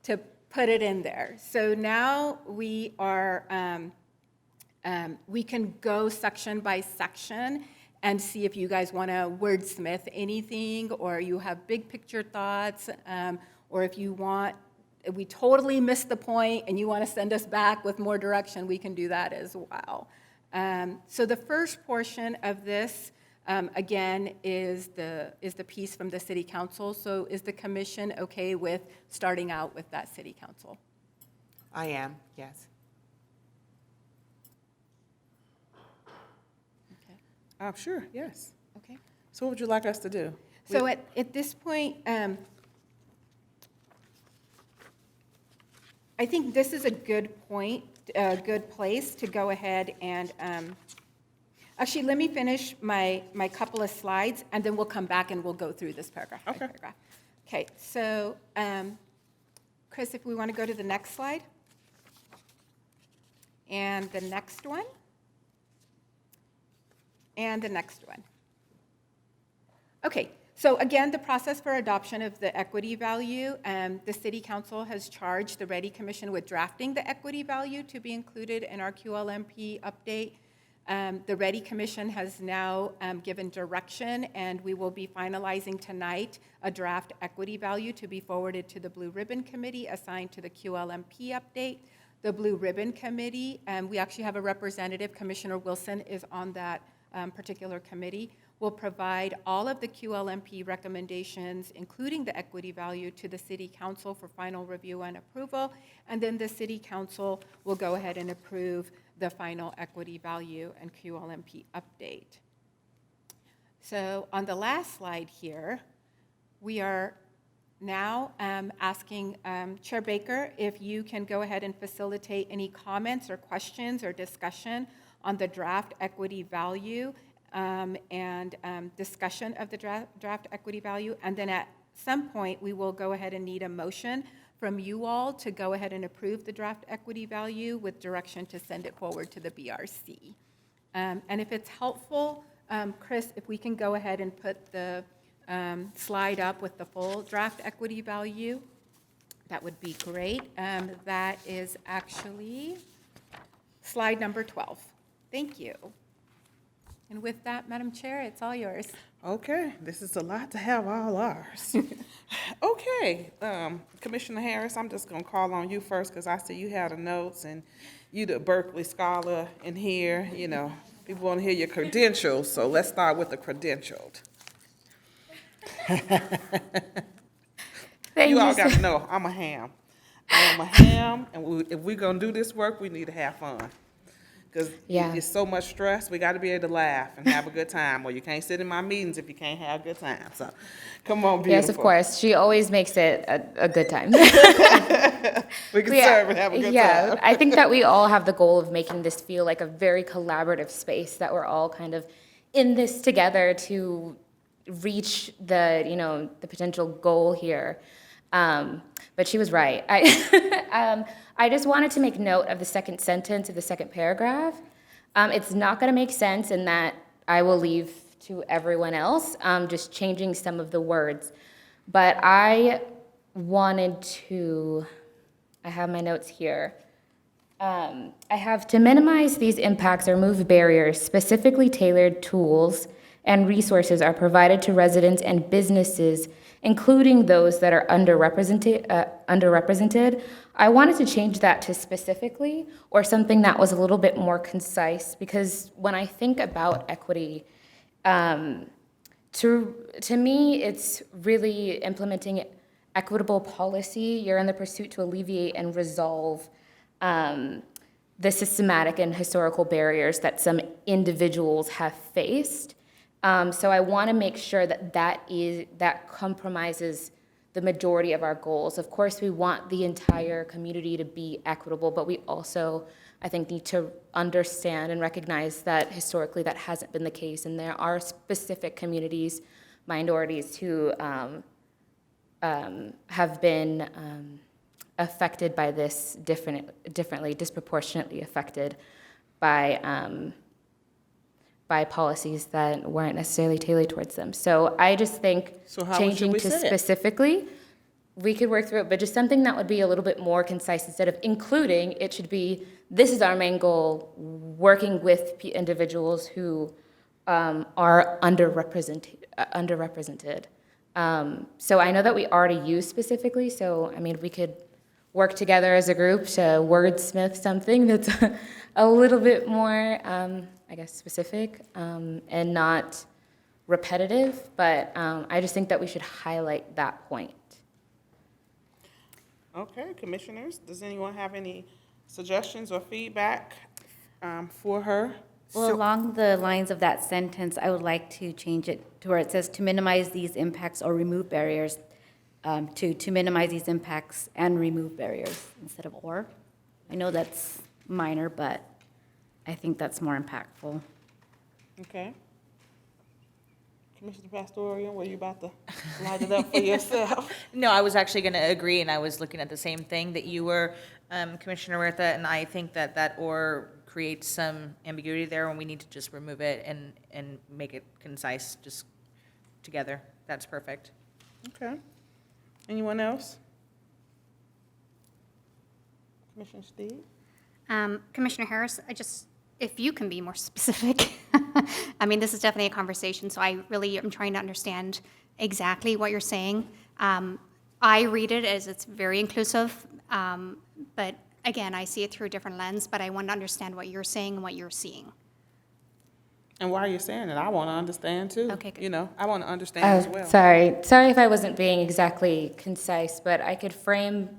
to put it in there. So now we are, we can go section by section and see if you guys want to wordsmith anything, or you have big picture thoughts, or if you want, if we totally missed the point and you want to send us back with more direction, we can do that as well. So the first portion of this, again, is the piece from the City Council. So is the commission okay with starting out with that City Council? I am, yes. Okay. Sure, yes. Okay. So what would you like us to do? So at this point, I think this is a good point, a good place to go ahead and, actually, let me finish my couple of slides, and then we'll come back and we'll go through this paragraph by paragraph. Okay, so, Chris, if we want to go to the next slide. And the next one. And the next one. Okay, so again, the process for adoption of the equity value, the City Council has charged the REDI Commission with drafting the equity value to be included in our QLMP update. The REDI Commission has now given direction, and we will be finalizing tonight a draft equity value to be forwarded to the Blue Ribbon Committee assigned to the QLMP update. The Blue Ribbon Committee, we actually have a representative, Commissioner Wilson is on that particular committee, will provide all of the QLMP recommendations, including the equity value, to the City Council for final review and approval, and then the City Council will go ahead and approve the final equity value and QLMP update. So on the last slide here, we are now asking Chair Baker if you can go ahead and facilitate any comments or questions or discussion on the draft equity value and discussion of the draft equity value. And then at some point, we will go ahead and need a motion from you all to go ahead and approve the draft equity value with direction to send it forward to the BRC. And if it's helpful, Chris, if we can go ahead and put the slide up with the full draft equity value, that would be great. That is actually slide number 12. Thank you. And with that, Madam Chair, it's all yours. Okay, this is a lot to have all ours. Okay, Commissioner Harris, I'm just gonna call on you first because I see you have the notes and you the Berkeley scholar in here, you know. People want to hear your credentials, so let's start with the credentialed. You all got to know, I'm a ham. I am a ham, and if we're gonna do this work, we need to have fun. Because it's so much stress, we got to be able to laugh and have a good time, or you can't sit in my meetings if you can't have a good time. So, come on, beautiful. Yes, of course. She always makes it a good time. We can serve and have a good time. I think that we all have the goal of making this feel like a very collaborative space, that we're all kind of in this together to reach the potential goal here. But she was right. I just wanted to make note of the second sentence of the second paragraph. It's not going to make sense, and that I will leave to everyone else, just changing some of the words. But I wanted to, I have my notes here. I have to minimize these impacts or remove barriers, specifically tailored tools and resources are provided to residents and businesses, including those that are underrepresented. I wanted to change that to specifically, or something that was a little bit more concise, because when I think about equity, to me, it's really implementing equitable policy. You're in the pursuit to alleviate and resolve the systematic and historical barriers that some individuals have faced. So I want to make sure that compromises the majority of our goals. Of course, we want the entire community to be equitable, but we also, I think, need to understand and recognize that historically that hasn't been the case, and there are specific communities, minorities who have been affected by this differently, disproportionately affected by policies that weren't necessarily tailored towards them. So I just think changing to specifically, we could work through it, but just something that would be a little bit more concise. Instead of including, it should be, this is our main goal, working with individuals who are underrepresented. So I know that we already use specifically, so I mean, we could work together as a group to wordsmith something that's a little bit more, I guess, specific and not repetitive, but I just think that we should highlight that point. Okay, commissioners, does anyone have any suggestions or feedback for her? Well, along the lines of that sentence, I would like to change it to where it says to minimize these impacts or remove barriers, to minimize these impacts and remove barriers instead of or. I know that's minor, but I think that's more impactful. Okay. Commissioner Pastorian, were you about to light it up for yourself? No, I was actually going to agree, and I was looking at the same thing that you were, Commissioner Huerta, and I think that or creates some ambiguity there, and we need to just remove it and make it concise, just together. That's perfect. Okay. Anyone else? Commissioner Steed? Commissioner Harris, if you can be more specific. I mean, this is definitely a conversation, so I really am trying to understand exactly what you're saying. I read it as it's very inclusive, but again, I see it through a different lens, but I want to understand what you're saying and what you're seeing. And while you're saying it, I want to understand too. Okay, good. You know, I want to understand as well. Sorry if I wasn't being exactly concise, but I could frame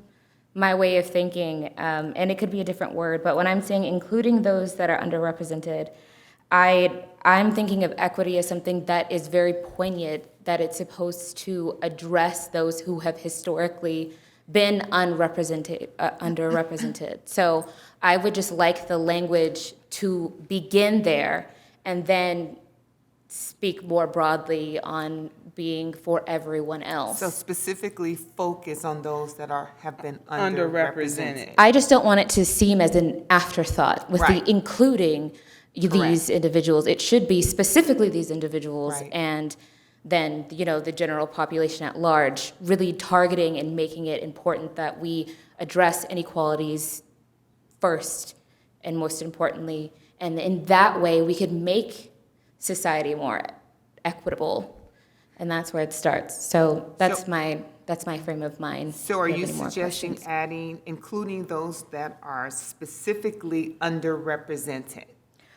my way of thinking, and it could be a different word, but when I'm saying including those that are underrepresented, I'm thinking of equity as something that is very poignant, that it's supposed to address those who have historically been underrepresented. So I would just like the language to begin there and then speak more broadly on being for everyone else. So specifically focus on those that have been Underrepresented. underrepresented. I just don't want it to seem as an afterthought with Right. the including these individuals. It should be specifically these individuals Right. and then, the general population at large, really targeting and making it important that we address inequalities first and most importantly. And in that way, we could make society more equitable. And that's where it starts. So that's my frame of mind. So are If you you have any more suggesting questions. including those that are specifically underrepresented?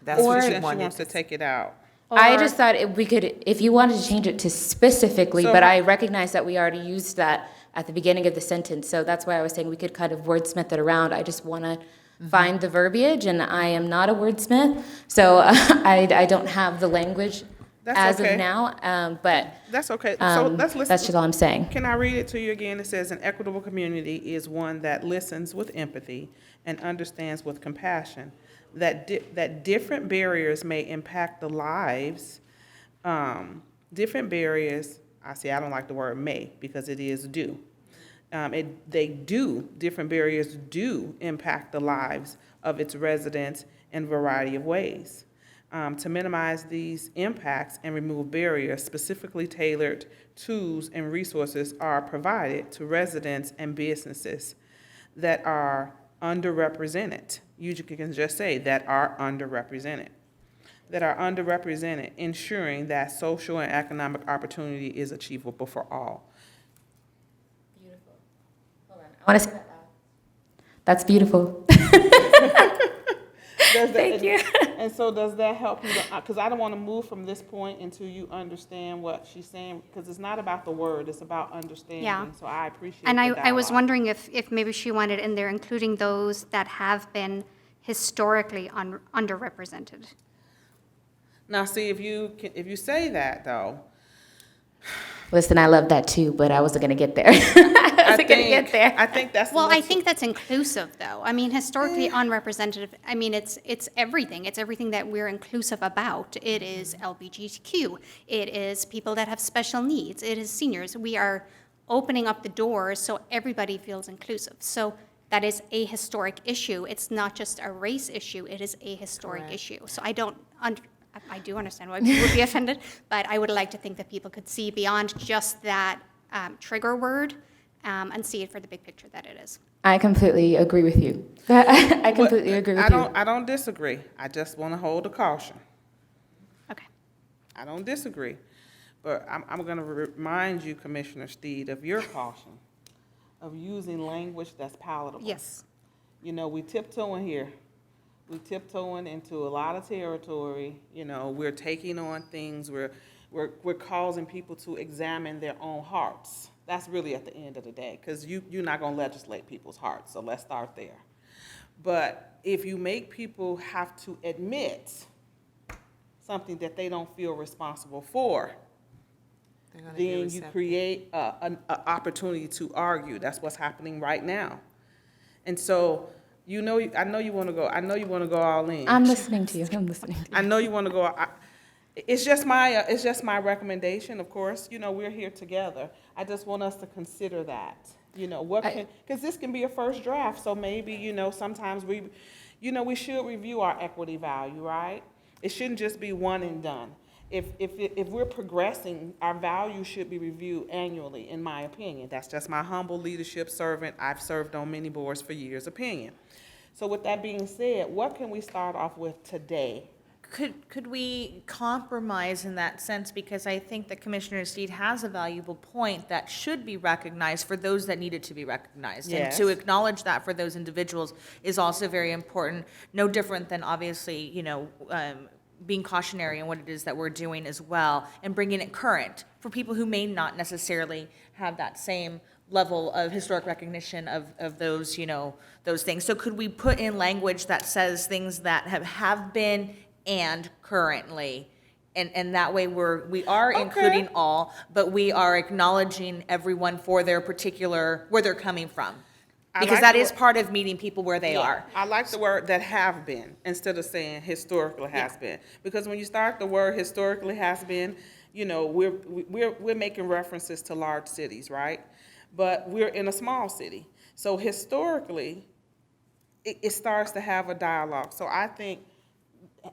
That's She what said you she wanted wants to take it out. I just thought we could, if you wanted to change it to specifically, So- but I recognize that we already used that at the beginning of the sentence, so that's why I was saying we could kind of wordsmith it around. I just want to find the verbiage, and I am not a wordsmith, so I don't have the language That's as okay. of now, but That's okay. So let's listen. that's just all I'm saying. Can I read it to you again? It says, an equitable community is one that listens with empathy and understands with compassion, that different barriers may impact the lives. Different barriers, I don't like the word may because it is do. Different barriers do impact the lives of its residents in a variety of ways. To minimize these impacts and remove barriers, specifically tailored tools and resources are provided to residents and businesses that are underrepresented. You can just say that are underrepresented. Ensuring that social and economic opportunity is achievable for all. I want to say that loud. That's beautiful. Thank you. And so does that help you? Because I don't want to move from this point until you understand what she's saying, because it's not about the word, it's about understanding. Yeah. So I appreciate And the I was dialogue. wondering if maybe she wanted in there, including those that have been historically underrepresented. Now, see, if you say that, though, Listen, I love that too, but I wasn't going to get there. I wasn't going to get there. I think that's. Well, I think that's inclusive, though. I mean, historically unrepresentative, I mean, it's everything. It's everything that we're inclusive about. It is LGBTQ. It is people that have special needs. It is seniors. We are opening up the doors so everybody feels inclusive. So that is a historic issue. It's not just a race issue. It is a historic issue. So I do understand why people would be offended, but I would like to think that people could see beyond just that trigger word and see it for the big picture that it is. I completely agree with you. I completely agree with you. I don't disagree. I just want to hold a caution. Okay. I don't disagree. But I'm going to remind you, Commissioner Steed, of your caution of using language that's palatable. Yes. You know, we tiptoeing here. We tiptoeing into a lot of territory. You know, we're taking on things. We're causing people to examine their own hearts. That's really at the end of the day, because you're not going to legislate people's hearts. So let's start there. But if you make people have to admit something that they don't feel responsible for, then you create an opportunity to argue. That's what's happening right now. And so, I know you want to go all in. I'm listening to you. I know you want to go. It's just my recommendation. Of course, we're here together. I just want us to consider that. Because this can be a first draft. So maybe sometimes we should review our equity value, right? It shouldn't just be one and done. If we're progressing, our value should be reviewed annually, in my opinion. That's just my humble leadership servant. I've served on many boards for years opinion. So with that being said, what can we start off with today? Could we compromise in that sense? Because I think that Commissioner Steed has a valuable point that should be recognized for those that need it to be recognized. Yes. And to acknowledge that for those individuals is also very important. No different than obviously, being cautionary in what it is that we're doing as well, and bringing it current for people who may not necessarily have that same level of historic recognition of those, those things. So could we put in language that says things that have been and currently, and that way we are including all, but we are acknowledging everyone for their particular, where they're coming from. Because like that the is word- part of meeting people where they are. I like the word that have been instead of saying historically has been. Because when you start the word historically has been, you know, we're making references to large cities, right? But we're in a small city. So historically, it starts to have a dialogue. So I think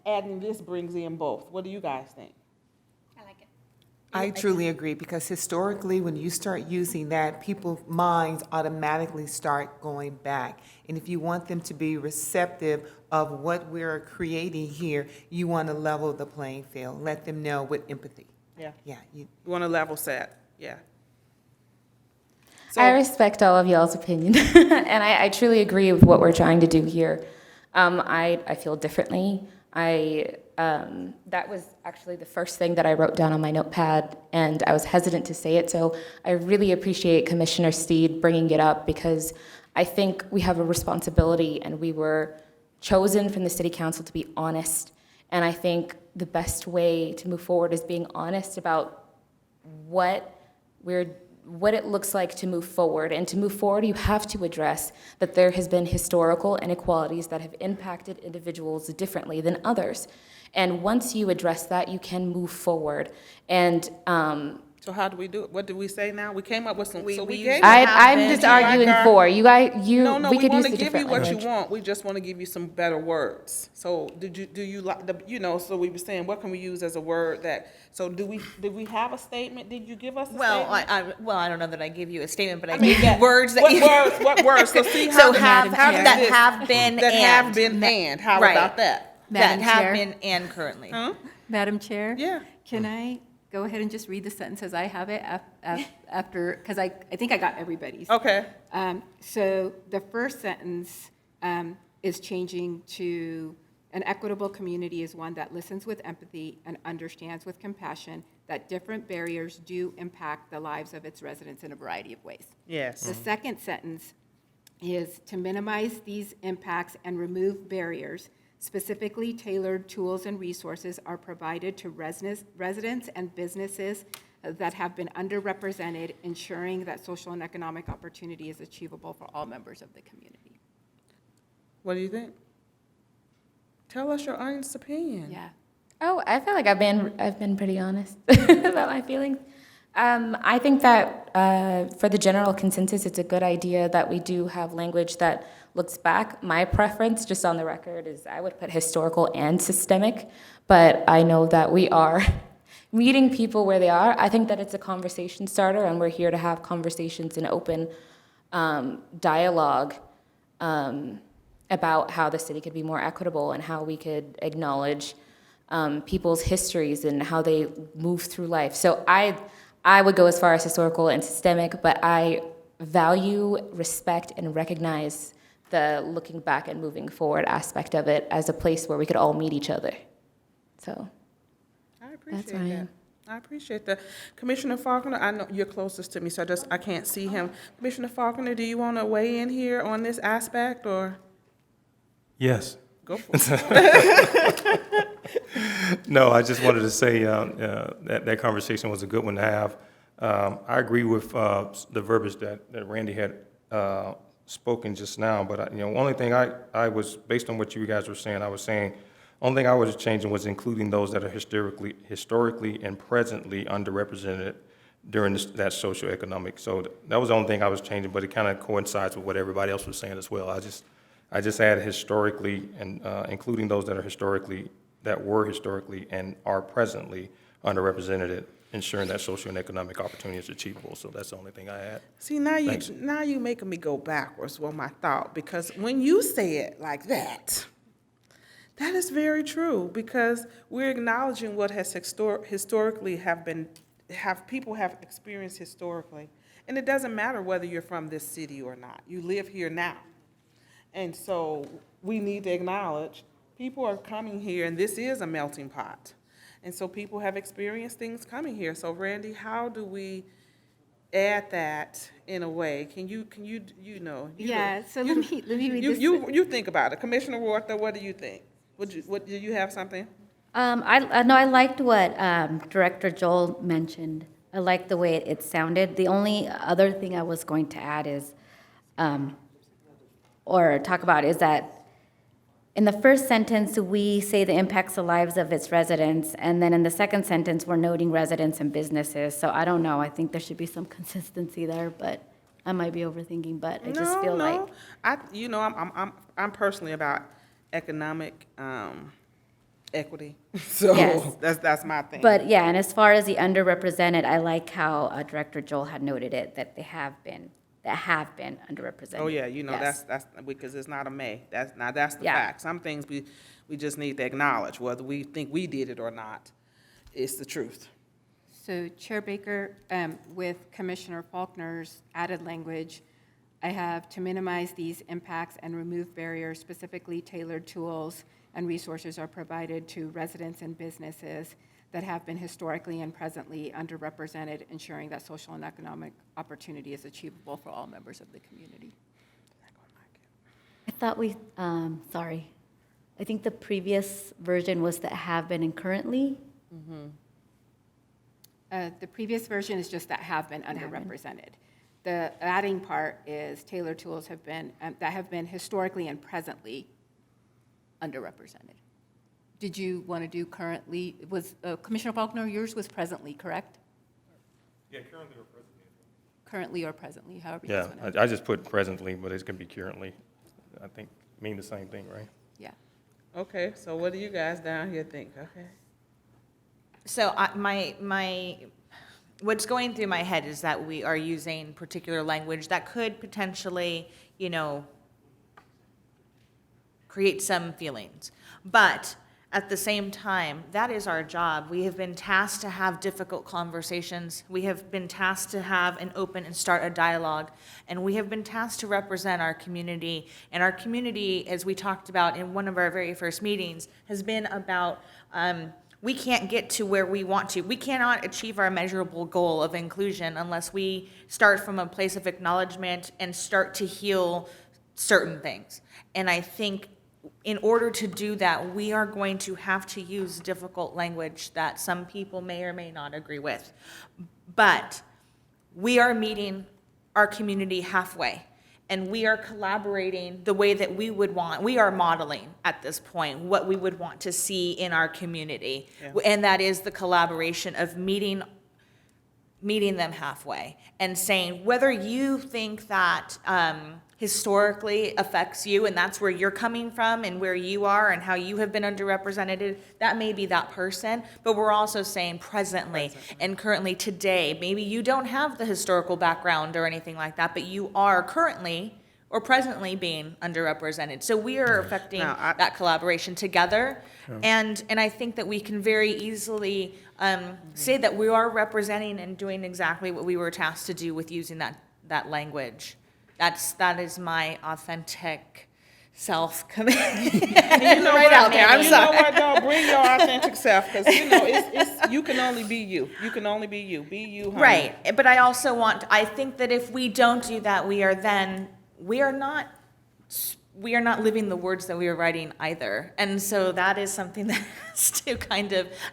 adding this brings in both. What do you guys think? I truly agree, because historically, when you start using that, people's minds automatically start going back. And if you want them to be receptive of what we're creating here, you want to level the playing field, let them know with empathy. Yeah. Yeah, you, You want to level set, yeah. I respect all of y'all's opinion, and I truly agree with what we're trying to do here. I feel differently. That was actually the first thing that I wrote down on my notepad, and I was hesitant to say it, so I really appreciate Commissioner Steed bringing it up, because I think we have a responsibility, and we were chosen from the City Council to be honest, and I think the best way to move forward is being honest about what it looks like to move forward. And to move forward, you have to address that there has been historical inequalities that have impacted individuals differently than others. And once you address that, you can move forward. And So how do we do it? What did we say now? We came up with some, so we use gave. that. I'm just arguing for you guys. No, We we could want use to a give you different what you language. want. We just want to give you some better words. So do you like the, you know, so we were saying, what can we use as a word that, so did we have a statement? Did you give us a Well, statement? I don't know that I give you a statement, but I mean, gave you words that What you. words, what words? So see So how have, how does that this- have been That and. have been and, how Right. about that? That Madam have Chair? been and currently. Huh? Madam Chair? Yeah. Can I go ahead and just read the sentence as I have it after, because I think I got everybody's. Okay. So the first sentence is changing to, an equitable community is one that listens with empathy and understands with compassion that different barriers do impact the lives of its residents in a variety of ways. Yes. The second sentence is to minimize these impacts and remove barriers. Specifically tailored tools and resources are provided to residents and businesses that have been underrepresented, ensuring that social and economic opportunity is achievable for all members of the community. What do you think? Tell us your honest opinion. Yeah. Oh, I feel like I've been pretty honest about my feelings. I think that for the general consensus, it's a good idea that we do have language that looks back. My preference, just on the record, is I would put historical and systemic, but I know that we are meeting people where they are. I think that it's a conversation starter, and we're here to have conversations and open dialogue about how the city could be more equitable and how we could acknowledge people's histories and how they move through life. So I would go as far as historical and systemic, but I value, respect, and recognize the looking back and moving forward aspect of it as a place where we could all meet each other. So I appreciate that's where I that. am. I appreciate that. Commissioner Faulkner, I know you're closest to me, so I can't see him. Commissioner Faulkner, do you want to weigh in here on this aspect, or? Yes. Go for it. No, I just wanted to say that conversation was a good one to have. I agree with the verbiage that Randy had spoken just now, but only thing I was, based on what you guys were saying, I was saying, only thing I was changing was including those that are historically and presently underrepresented during that socioeconomic. So that was the only thing I was changing, but it kind of coincides with what everybody else was saying as well. I just added historically and including those that were historically and are presently underrepresented, ensuring that social and economic opportunity is achievable. So that's the only thing I add. See, now Thanks. you making me go backwards with my thought, because when you say it like that is very true, because we're acknowledging what has historically people have experienced historically. And it doesn't matter whether you're from this city or not. You live here now. And so we need to acknowledge people are coming here, and this is a melting pot. And so people have experienced things coming here. So Randy, how do we add that in a way? Can you know? Yeah, so let me read this. You think about it. Commissioner Rortha, what do you think? Do you have something? I liked what Director Joel mentioned. I liked the way it sounded. The only other thing I was going to add is or talk about is that in the first sentence, we say the impacts the lives of its residents, and then in the second sentence, we're noting residents and businesses. So I don't know, I think there should be some consistency there, but I might be overthinking, but I just feel like. I'm personally about economic equity, so Yes. that's my thing. But yeah, and as far as the underrepresented, I like how Director Joel had noted it, that have been underrepresented. Oh, yeah, Yes. that's, because it's not a may, that's the Yeah. fact. Some things we just need to acknowledge, whether we think we did it or not, it's the truth. So Chair Baker, with Commissioner Faulkner's added language, I have to minimize these impacts and remove barriers, specifically tailored tools and resources are provided to residents and businesses that have been historically and presently underrepresented, ensuring that social and economic opportunity is achievable for all members of the community. I thought sorry, I think the previous version was that have been and currently. The previous version is just that have been underrepresented. The adding part is tailored tools that have been historically and presently underrepresented. Did you want to do currently? Was Commissioner Faulkner, yours was presently, correct? Yeah, currently or presently. Currently or presently, however you guys Yeah, want to. I just put presently, but it's going to be currently. I think mean the same thing, right? Yeah. Okay, so what do you guys down here think? Okay. So what's going through my head is that we are using particular language that could potentially, create some feelings. But at the same time, that is our job. We have been tasked to have difficult conversations. We have been tasked to have an open and start a dialogue. And we have been tasked to represent our community. And our community, as we talked about in one of our very first meetings, has been about we can't get to where we want to. We cannot achieve our measurable goal of inclusion unless we start from a place of acknowledgement and start to heal certain things. And I think in order to do that, we are going to have to use difficult language that some people may or may not agree with. But we are meeting our community halfway, and we are collaborating the way that we would want. We are modeling at this point what we would want to see in our community. Yeah. And that is the collaboration of meeting them halfway and saying whether you think that historically affects you and that's where you're coming from and where you are and how you have been underrepresented, that may be that person, but we're also saying presently and currently today. Maybe you don't have the historical background or anything like that, but you are currently or presently being underrepresented. So we are affecting that collaboration together. And I think that we can very easily say that we are representing and doing exactly what we were tasked to do with using that language. That is my authentic self coming right out there. I'm sorry. You know what, though? Bring your authentic self, because it's you can only be you. You can only be you. Be you, honey. Right, but I also I think that if we don't do that, we are not living the words that we are writing either. And so that is something that has to I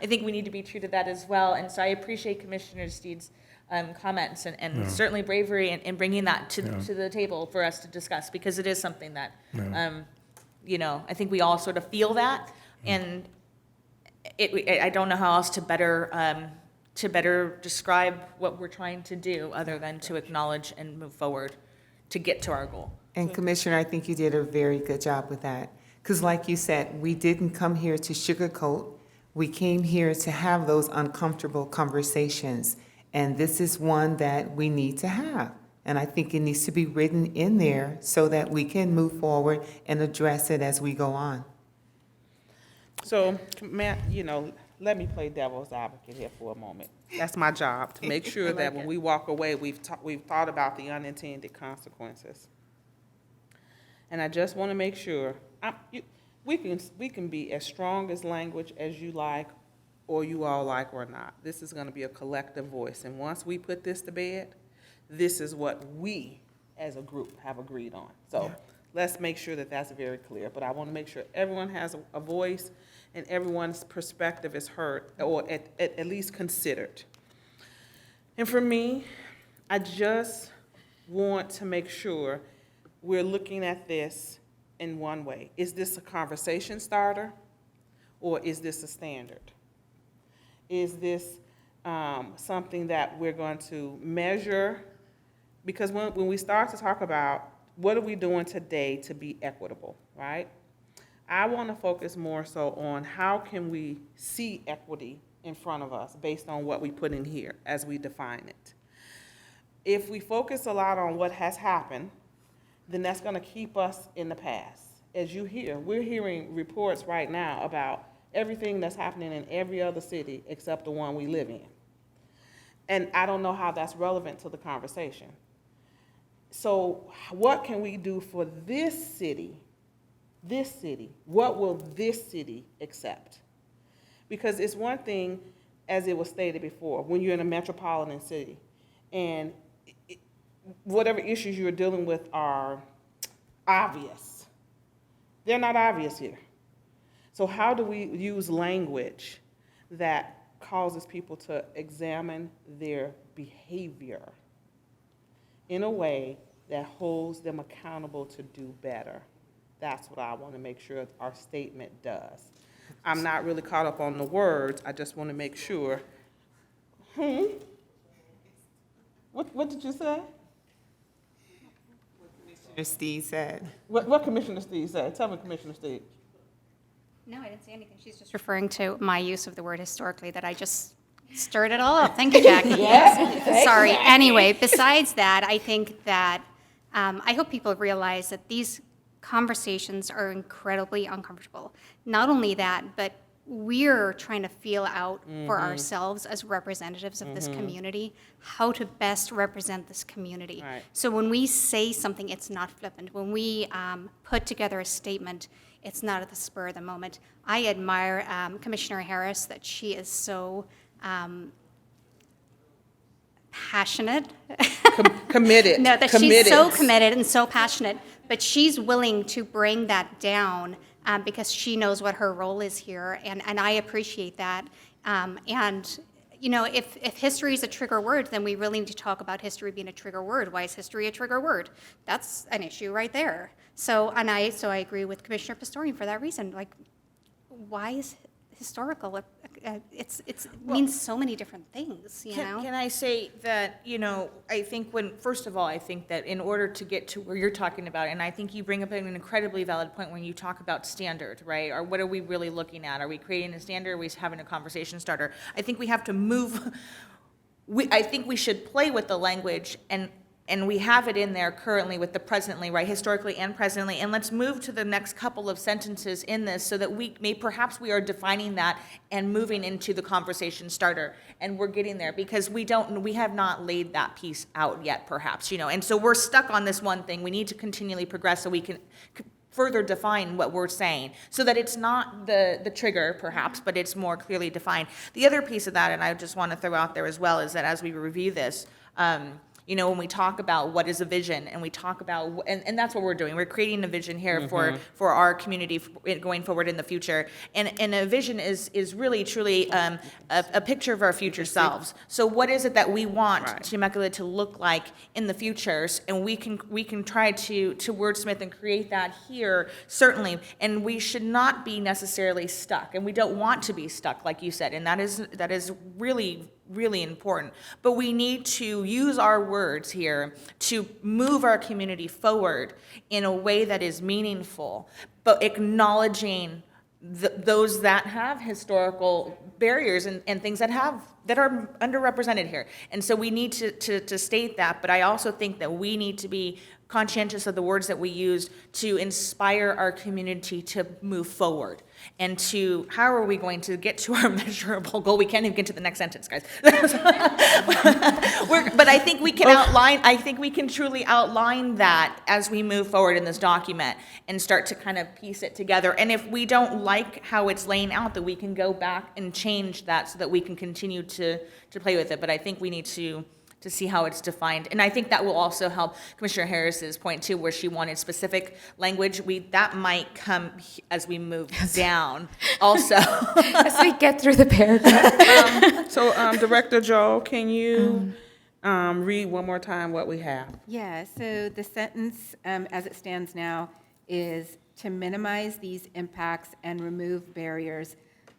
think we need to be true to that as well. And so I appreciate Commissioner Steed's comments and certainly bravery in bringing that to the table for us to discuss, because it is something that, I think we all sort of feel that. And I don't know how else to better describe what we're trying to do other than to acknowledge and move forward to get to our goal. And Commissioner, I think you did a very good job with that. Because like you said, we didn't come here to sugarcoat. We came here to have those uncomfortable conversations. And this is one that we need to have. And I think it needs to be written in there so that we can move forward and address it as we go on. So, Matt, let me play devil's advocate here for a moment. That's my job, to make sure that when we walk away, we've thought about the unintended consequences. And I just want to make sure, we can be as strong as language as you like, or you all like or not. This is going to be a collective voice. And once we put this to bed, this is what we as a group have agreed on. So let's make sure that that's very clear. But I want to make sure everyone has a voice and everyone's perspective is heard, or at least considered. And for me, I just want to make sure we're looking at this in one way. Is this a conversation starter, or is this a standard? Is this something that we're going to measure? Because when we start to talk about what are we doing today to be equitable, right? I want to focus more so on how can we see equity in front of us based on what we put in here as we define it. If we focus a lot on what has happened, then that's going to keep us in the past. As you hear, we're hearing reports right now about everything that's happening in every other city except the one we live in. And I don't know how that's relevant to the conversation. So what can we do for this city? This city, what will this city accept? Because it's one thing, as it was stated before, when you're in a metropolitan city and whatever issues you're dealing with are obvious. They're not obvious here. So how do we use language that causes people to examine their behavior in a way that holds them accountable to do better? That's what I want to make sure our statement does. I'm not really caught up on the words. I just want to make sure. What did you say? Commissioner Steve said. What Commissioner Steve said? Tell me, Commissioner Steve. No, I didn't say anything. She's just referring to my use of the word historically, that I just stirred it all up. Thank you, Jackie. Yes. Sorry. Anyway, besides that, I think that I hope people realize that these conversations are incredibly uncomfortable. Not only that, but we're trying to feel out for ourselves as representatives of this community, how to best represent this community. Right. So when we say something, it's not flippant. When we put together a statement, it's not at the spur of the moment. I admire Commissioner Harris, that she is so passionate. Committed. No, that committed. she's so committed and so passionate, but she's willing to bring that down because she knows what her role is here, and I appreciate that. And you know, if history is a trigger word, then we really need to talk about history being a trigger word. Why is history a trigger word? That's an issue right there. So I agree with Commissioner Pastorian for that reason. Like, why is historical? It means so many different things, you know? Can I say that, you know, I think first of all, I think that in order to get to where you're talking about, and I think you bring up an incredibly valid point when you talk about standard, right? Or what are we really looking at? Are we creating a standard? Or are we having a conversation starter? I think we have to move, I think we should play with the language, and we have it in there currently with the presently, right, historically and presently, and let's move to the next couple of sentences in this so that perhaps we are defining that and moving into the conversation starter, and we're getting there because we have not laid that piece out yet, perhaps, you know, and so we're stuck on this one thing. We need to continually progress so we can further define what we're saying so that it's not the trigger, perhaps, but it's more clearly defined. The other piece of that, and I just want to throw out there as well, is that as we review this, you know, when we talk about what is a vision, and we talk about, and that's what we're doing. We're creating a vision here for our community going forward in the future. And a vision is really, truly a picture of our future selves. So what is it that we want Temecula to look like in the futures? And we can try to wordsmith and create that here, certainly. And we should not be necessarily stuck. And we don't want to be stuck, like you said. And that is really, really important. But we need to use our words here to move our community forward in a way that is meaningful, but acknowledging those that have historical barriers and things that are underrepresented here. And so we need to state that, but I also think that we need to be conscientious of the words that we use to inspire our community to move forward. And how are we going to get to our measurable goal? We can't even get to the next sentence, guys. But I think we can truly outline that as we move forward in this document and start to kind of piece it together. And if we don't like how it's laying out, that we can go back and change that so that we can continue to play with it. But I think we need to see how it's defined. And I think that will also help Commissioner Harris's point too, where she wanted specific language. That might come as we move down also. As we get through the paragraph. So Director Joe, can you read one more time what we have. Yeah, so the sentence, as it stands now, is to minimize these impacts and remove barriers.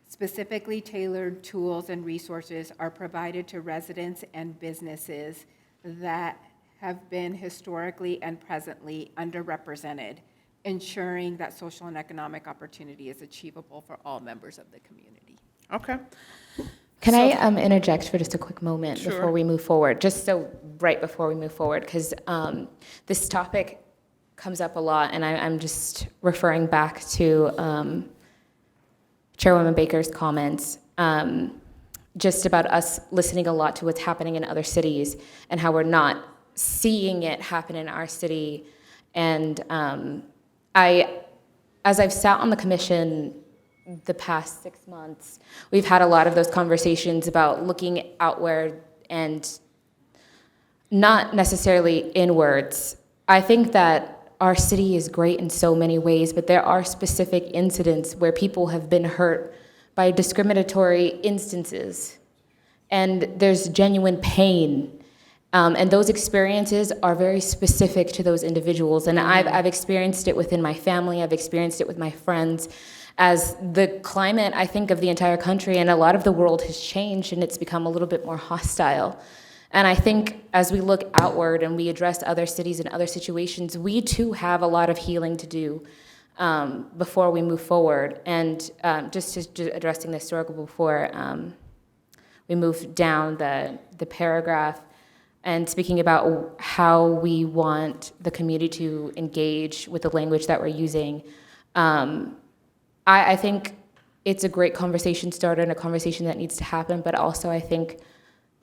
Specifically tailored tools and resources are provided to residents and businesses that have been historically and presently underrepresented, ensuring that social and economic opportunity is achievable for all members of the community. Okay. Can I interject for just a quick moment Sure. before we move forward? Just so right before we move forward, because this topic comes up a lot, and I'm just referring back to Chairwoman Baker's comments, just about us listening a lot to what's happening in other cities and how we're not seeing it happen in our city. And as I've sat on the commission the past 6 months, we've had a lot of those conversations about looking outward and not necessarily inwards. I think that our city is great in so many ways, but there are specific incidents where people have been hurt by discriminatory instances, and there's genuine pain. And those experiences are very specific to those individuals. And I've experienced it within my family, I've experienced it with my friends, as the climate, I think, of the entire country and a lot of the world has changed, and it's become a little bit more hostile. And I think as we look outward and we address other cities and other situations, we too have a lot of healing to do before we move forward. And just addressing the historical before we move down the paragraph and speaking about how we want the community to engage with the language that we're using. I think it's a great conversation starter and a conversation that needs to happen, but also I think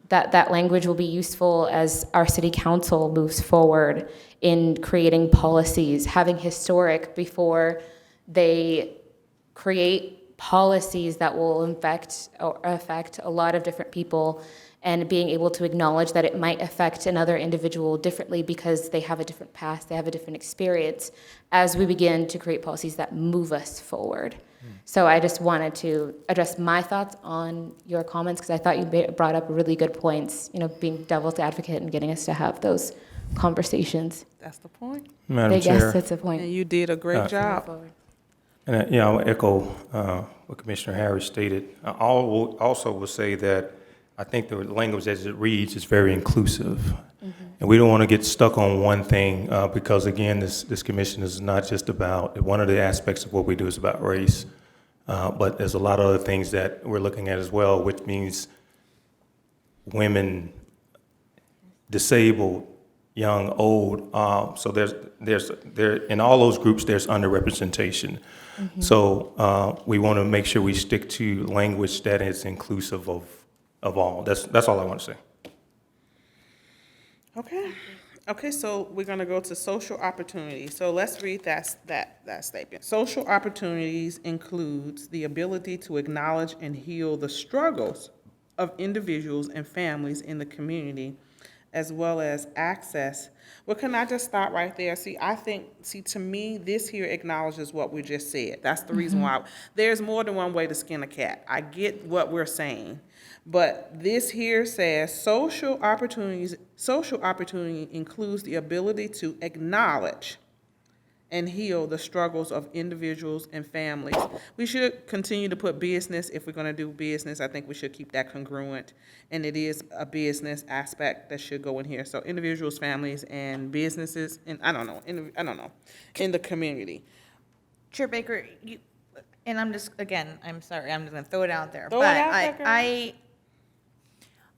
that language will be useful as our city council moves forward in creating policies, having historic before they create policies that will affect a lot of different people, and being able to acknowledge that it might affect another individual differently because they have a different past, they have a different experience, as we begin to create policies that move us forward. So I just wanted to address my thoughts on your comments, because I thought you brought up really good points, being devil's advocate and getting us to have those conversations. That's the point. Madam I Chair. guess that's the point. And you did a great job. And I'll echo what Commissioner Harris stated. I also will say that I think the language as it reads is very inclusive. And we don't want to get stuck on one thing because, again, this commission is not just about, one of the aspects of what we do is about race, but there's a lot of other things that we're looking at as well, which means women, disabled, young, old. So there in all those groups, there's underrepresentation. So we want to make sure we stick to language that is inclusive of all. That's all I want to say. Okay, so we're gonna go to social opportunities. So let's read that statement. Social opportunities includes the ability to acknowledge and heal the struggles of individuals and families in the community, as well as access. Well, can I just stop right there? See, to me, this here acknowledges what we just said. That's the reason why. There's more than one way to skin a cat. I get what we're saying. But this here says social opportunity includes the ability to acknowledge and heal the struggles of individuals and families. We should continue to put business, if we're gonna do business, I think we should keep that congruent. And it is a business aspect that should go in here. So individuals, families, and businesses, and in the community. Chair Baker, I'm sorry, I'm just gonna throw it out there. Throw it out there, girl.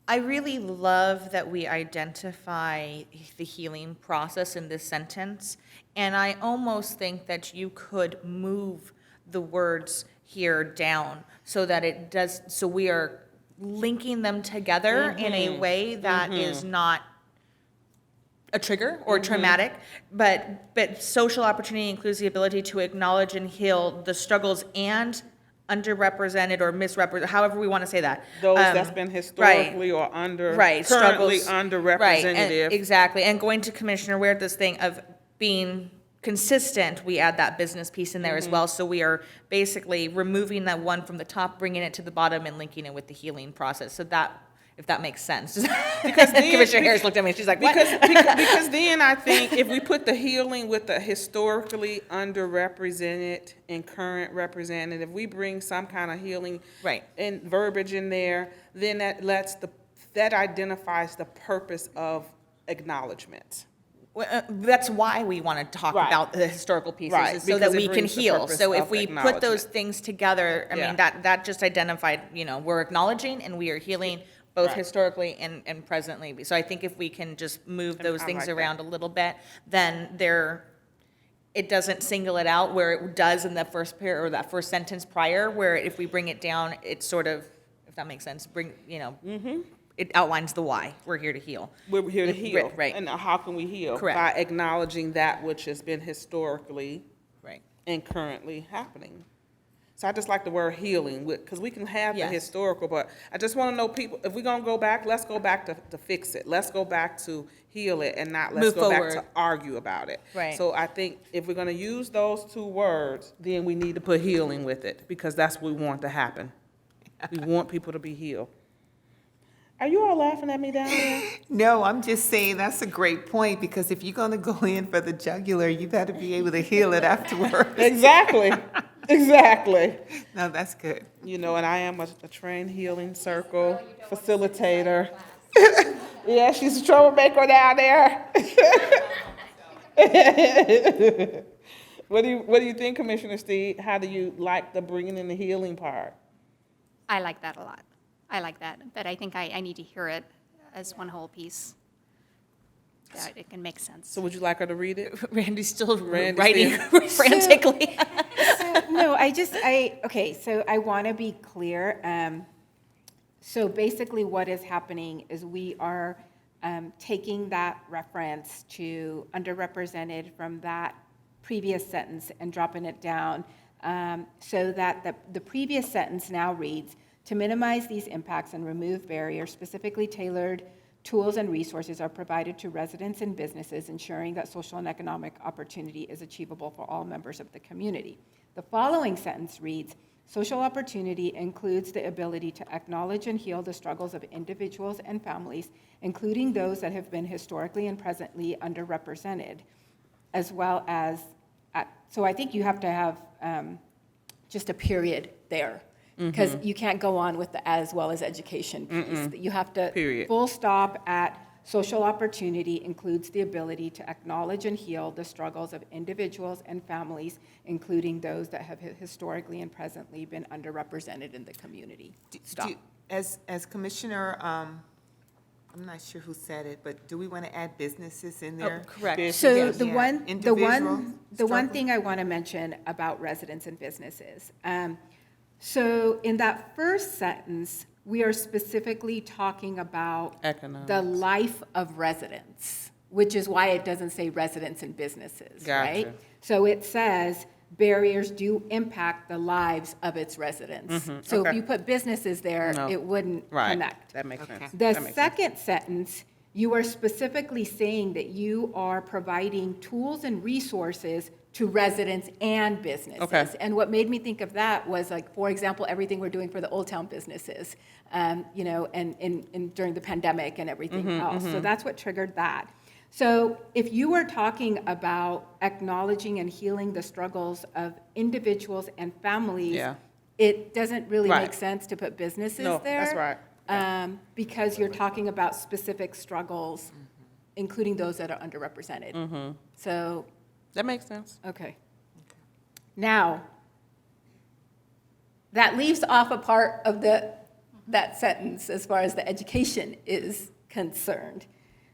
I really love that we identify the healing process in this sentence, and I almost think that you could move the words here down so that so we are linking them together in a way that is not a trigger or traumatic, but social opportunity includes the ability to acknowledge and heal the struggles and underrepresented or misrepresented, however we want to say that. Those that's been historically or currently underrepresented. Right, exactly. And going to Commissioner Ware, this thing of being consistent, we add that business piece in there as well. So we are basically removing that one from the top, bringing it to the bottom, and linking it with the healing process. So that if that makes sense. Because then- Commissioner Harris looked at me, and she's like, what? Because then I think if we put the healing with the historically underrepresented and current represented, if we bring some kind of healing Right. and verbiage in there, then that identifies the purpose of acknowledgement. That's why we want to talk Right. about the historical pieces, Right, is so that because it we can brings the heal. purpose So if of we put those acknowledgement. things together, I Yeah. mean, that just identified, we're acknowledging and we are healing both Right. historically and presently. So I think if we can just move those I things like that. around a little bit, then it doesn't single it out where it does in the first pair or that first sentence prior, where if we bring it down, it's sort of, if that makes sense, it outlines the why. We're here to heal. We're here to heal. Right. And how can we heal? Correct. By acknowledging that which has been historically Right. and currently happening. So I just like the word healing, because we can have the Yes. historical, but I just want to know people, if we're going to go back, let's go back to fix it. Let's go back to heal it and not let's Move go back forward. to argue about it. Right. So I think if we're going to use those two words, then we need to put healing with it, because that's what we want to happen. We want people to be healed. Are you all laughing at me down there? No, I'm just saying that's a great point, because if you're going to go in for the jugular, you better be able to heal it afterwards. Exactly. Exactly. No, that's good. And I am a trained healing circle facilitator. Yeah, she's a troublemaker down there. What do you think, Commissioner Steed? How do you like the bringing in the healing part? I like that a lot. I like that, but I think I need to hear it as one whole piece. That it can make sense. So would you like her to read it? Randy's still Randy's writing there. frantically. No, okay, so I want to be clear. So basically what is happening is we are taking that reference to underrepresented from that previous sentence and dropping it down so that the previous sentence now reads, to minimize these impacts and remove barriers, specifically tailored tools and resources are provided to residents and businesses, ensuring that social and economic opportunity is achievable for all members of the community. The following sentence reads, social opportunity includes the ability to acknowledge and heal the struggles of individuals and families, including those that have been historically and presently underrepresented, as well as, so I think you have to have just a period there. Because you can't go on with the as well as education piece. You have to Period. full stop at social opportunity includes the ability to acknowledge and heal the struggles of individuals and families, including those that have historically and presently been underrepresented in the community. Stop. As Commissioner, I'm not sure who said it, but do we want to add businesses in there? Correct. So Yes. the one Individual thing I want to mention about residents and businesses. So in that first sentence, we are specifically talking about Economics. the life of residents, which is why it doesn't say residents and businesses, right? Gotcha. So it says barriers do impact the lives of its residents. So if okay. you put businesses there, No. it wouldn't Right. connect. That makes sense. The That makes sense. second sentence, you are specifically saying that you are providing tools and resources to residents and businesses. Okay. And what made me think of that was, like, for example, everything we're doing for the Old Town businesses, and during the pandemic and everything else. So that's what triggered that. So if you are talking about acknowledging and healing the struggles of individuals and families, Yeah. it doesn't really Right. make sense to put businesses No, there. that's right. Because you're talking about specific struggles, including those that are underrepresented. So, That makes sense. okay. Now, that leaves off a part of that sentence as far as the education is concerned.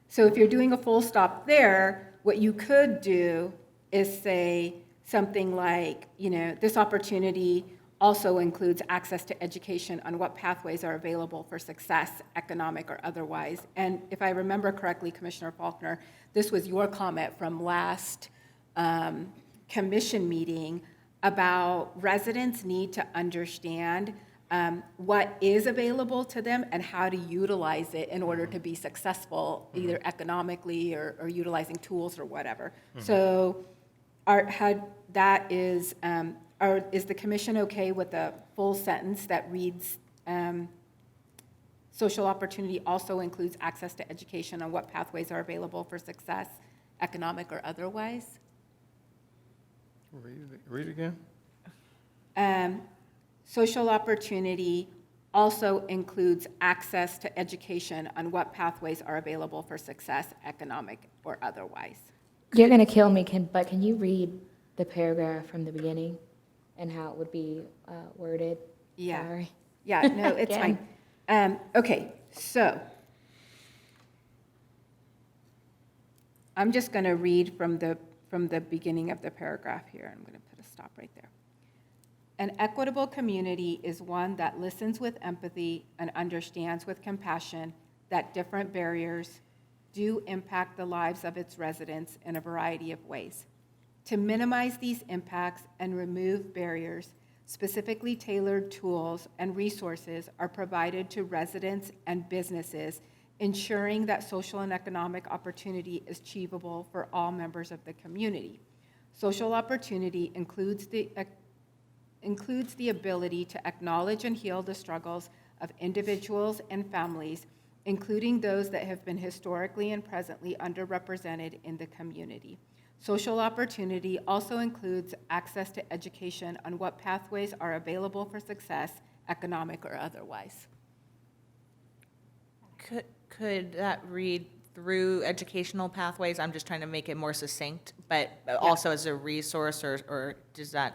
So if you're doing a full stop there, what you could do is say something like, this opportunity also includes access to education on what pathways are available for success, economic or otherwise. And if I remember correctly, Commissioner Faulkner, this was your comment from last commission meeting about residents need to understand what is available to them and how to utilize it in order to be successful, either economically or utilizing tools or whatever. So is the commission okay with a full sentence that reads, Social opportunity also includes access to education on what pathways are available for success, economic or otherwise. Read it again. Social opportunity also includes access to education on what pathways are available for success, economic or otherwise. You're going to kill me, but can you read the paragraph from the beginning and how it would be worded? Yeah. Sorry. Yeah, no, it's Again. fine. Okay, so I'm just going to read from the beginning of the paragraph here. I'm going to put a stop right there. An equitable community is one that listens with empathy and understands with compassion that different barriers do impact the lives of its residents in a variety of ways. To minimize these impacts and remove barriers, specifically tailored tools and resources are provided to residents and businesses, ensuring that social and economic opportunity is achievable for all members of the community. Social opportunity includes the ability to acknowledge and heal the struggles of individuals and families, including those that have been historically and presently underrepresented in the community. Social opportunity also includes access to education on what pathways are available for success, economic or otherwise. Could that read through educational pathways? I'm just trying to make it more succinct, but also as a resource, or does that?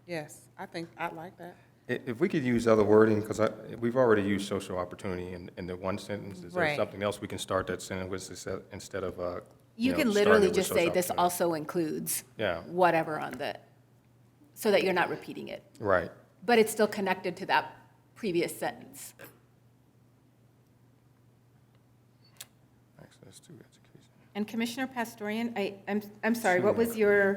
Yes, I think I like that. If we could use other wording, because we've already used social opportunity in the one sentence. Is there Right. something else we can start that sentence with instead of, You can starting literally with just social say this opportunity? also includes Yeah. whatever on the, so that you're not repeating it. Right. But it's still connected to that previous sentence. Access to education. And Commissioner Pastorian, I'm sorry, what was your?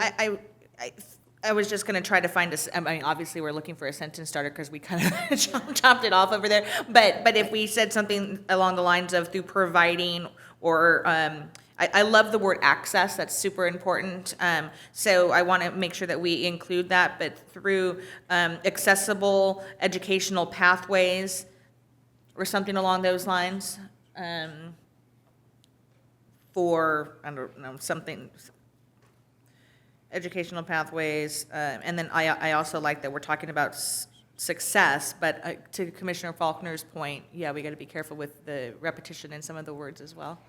I was just going to try to find I mean, obviously, we're looking for a sentence starter because we kind of chopped it off over there. But if we said something along the lines of through providing, or I love the word access. That's super important. So I want to make sure that we include that. But through accessible educational pathways, or something along those lines, for I don't know, something. Educational pathways, and then I also like that we're talking about success, but to Commissioner Faulkner's point, yeah, we got to be careful with the repetition in some of the words as well.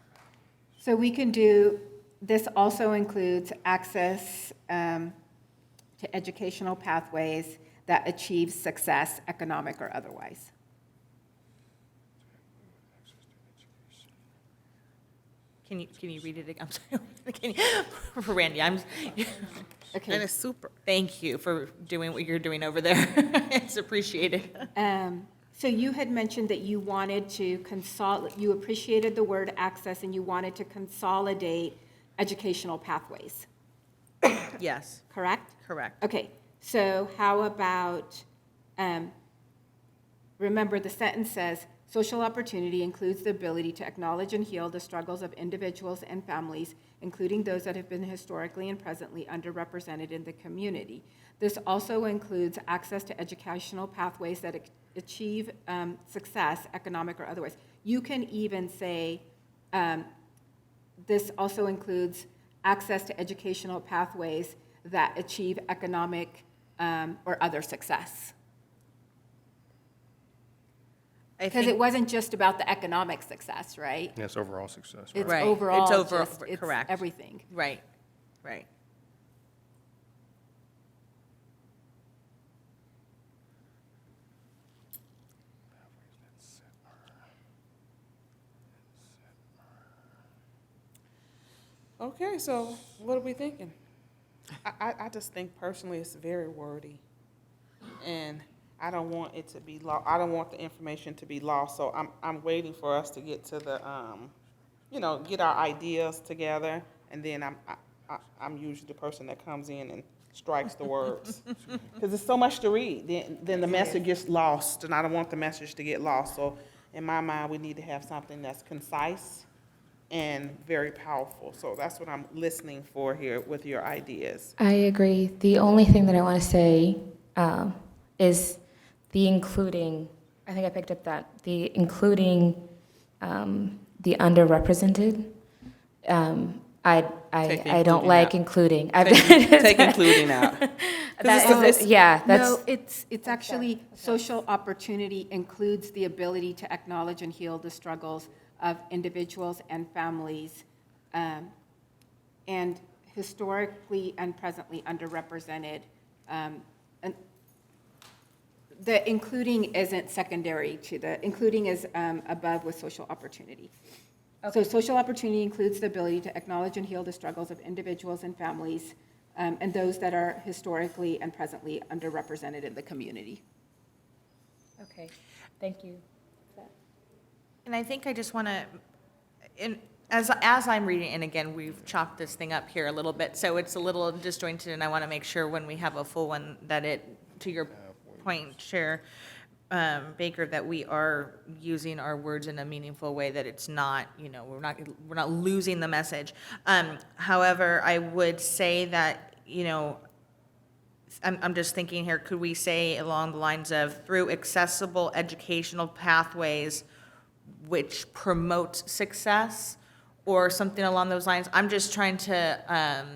So we can do, this also includes access to educational pathways that achieve success, economic or otherwise. Can you read it again? I'm sorry. Randy, Okay. And it's super. thank you for doing what you're doing over there. It's appreciated. So you had mentioned that you wanted to you appreciated the word access and you wanted to consolidate educational pathways, Yes, correct? correct. Okay, so how about, remember the sentence says, social opportunity includes the ability to acknowledge and heal the struggles of individuals and families, including those that have been historically and presently underrepresented in the community. This also includes access to educational pathways that achieve success, economic or otherwise. You can even say, this also includes access to educational pathways that achieve economic or other success. Because it wasn't just about the economic success, right? Yes, overall success. It's Right. overall, It's overall, it's correct. everything. Right, right. Okay, so what are we thinking? I just think personally it's very wordy. And I don't want it to be I don't want the information to be lost, so I'm waiting for us to get to the, get our ideas together, and then I'm usually the person that comes in and strikes the words. Because there's so much to read, then the message gets lost, and I don't want the message to get lost. So in my mind, we need to have something that's concise and very powerful. So that's what I'm listening for here with your ideas. I agree. The only thing that I want to say is the including, I think I picked up that, the including the underrepresented. I don't like including. Take including out. No, it's actually social opportunity includes the ability to acknowledge and heal the struggles of individuals and families, and historically and presently underrepresented. And the including isn't secondary to the, including is above with social opportunity. So social opportunity includes the ability to acknowledge and heal the struggles of individuals and families, and those that are historically and presently underrepresented in the community. Okay, thank you. And I think I just want to, as I'm reading, and again, we've chopped this thing up here a little bit, so it's a little disjointed, and I want to make sure when we have a full one that it, to your point, Chair Baker, that we are using our words in a meaningful way, that it's not, we're not losing the message. However, I would say that, I'm just thinking here, could we say along the lines of through accessible educational pathways which promote success, or something along those lines? I'm just trying to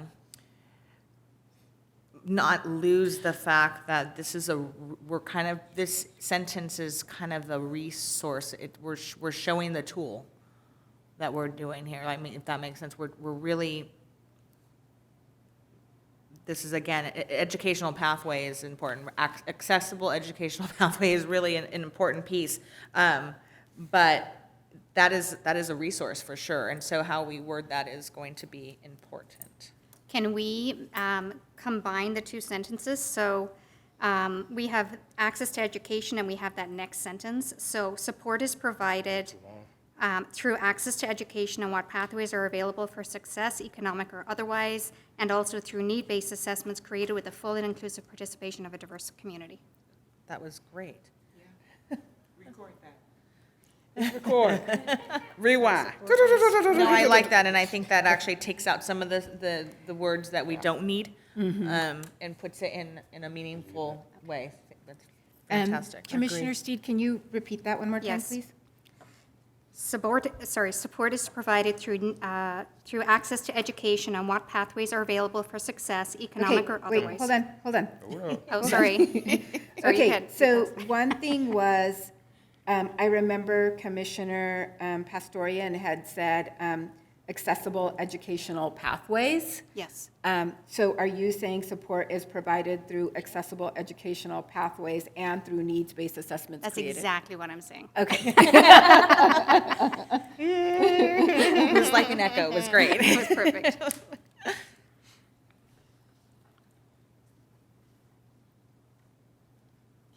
not lose the fact that this is this sentence is kind of a resource. We're showing the tool that we're doing here. I mean, if that makes sense, we're really, this is, again, educational pathway is important. Accessible educational pathway is really an important piece. But that is a resource for sure. And so how we word that is going to be important. Can we combine the two sentences? So we have access to education and we have that next sentence. So support is provided through access to education and what pathways are available for success, economic or otherwise, and also through need-based assessments created with the full and inclusive participation of a diverse community. That was great. Record that. Record. Rewind. No, I like that, and I think that actually takes out some of the words that we don't need, and puts it in a meaningful way. That's fantastic. Commissioner Steed, can you repeat that one more time, Yes. please? Support is provided through access to education on what pathways are available for success, economic or Wait, otherwise. hold on. Oh, sorry. Sorry, you Okay, had- so one thing was, I remember Commissioner Pastorian had said accessible educational pathways. Yes. So are you saying support is provided through accessible educational pathways and through needs-based assessments That's created? exactly what I'm saying. Okay. It was like an echo. It was great. It was perfect.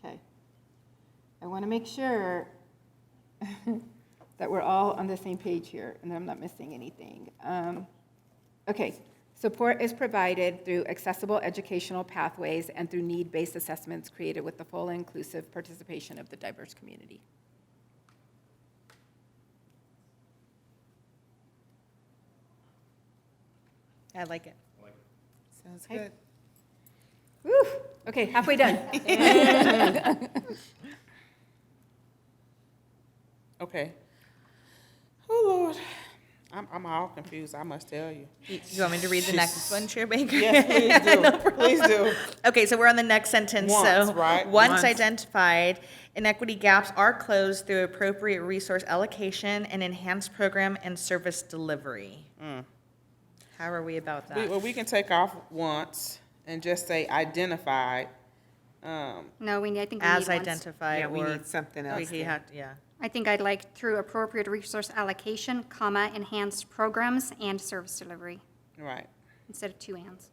Okay. I want to make sure that we're all on the same page here and that I'm not missing anything. Okay. Support is provided through accessible educational pathways and through need-based assessments created with the full and inclusive participation of the diverse community. I like it. Sounds good. Woo! Okay, halfway done. Okay. Oh, Lord. I'm all confused, I must tell you. You want me to read the next one, Chair Baker? Yes, please do. Please do. Okay, so we're on the next sentence. Once, So right? once Once. identified, inequity gaps are closed through appropriate resource allocation and enhanced program and service delivery. How are we about that? Well, we can take off once and just say identified. No, I think we need As ones. identified, Yeah, we or need something else. we have, yeah. I think I'd like through appropriate resource allocation, comma, enhanced programs and service delivery, Right. instead of two ands.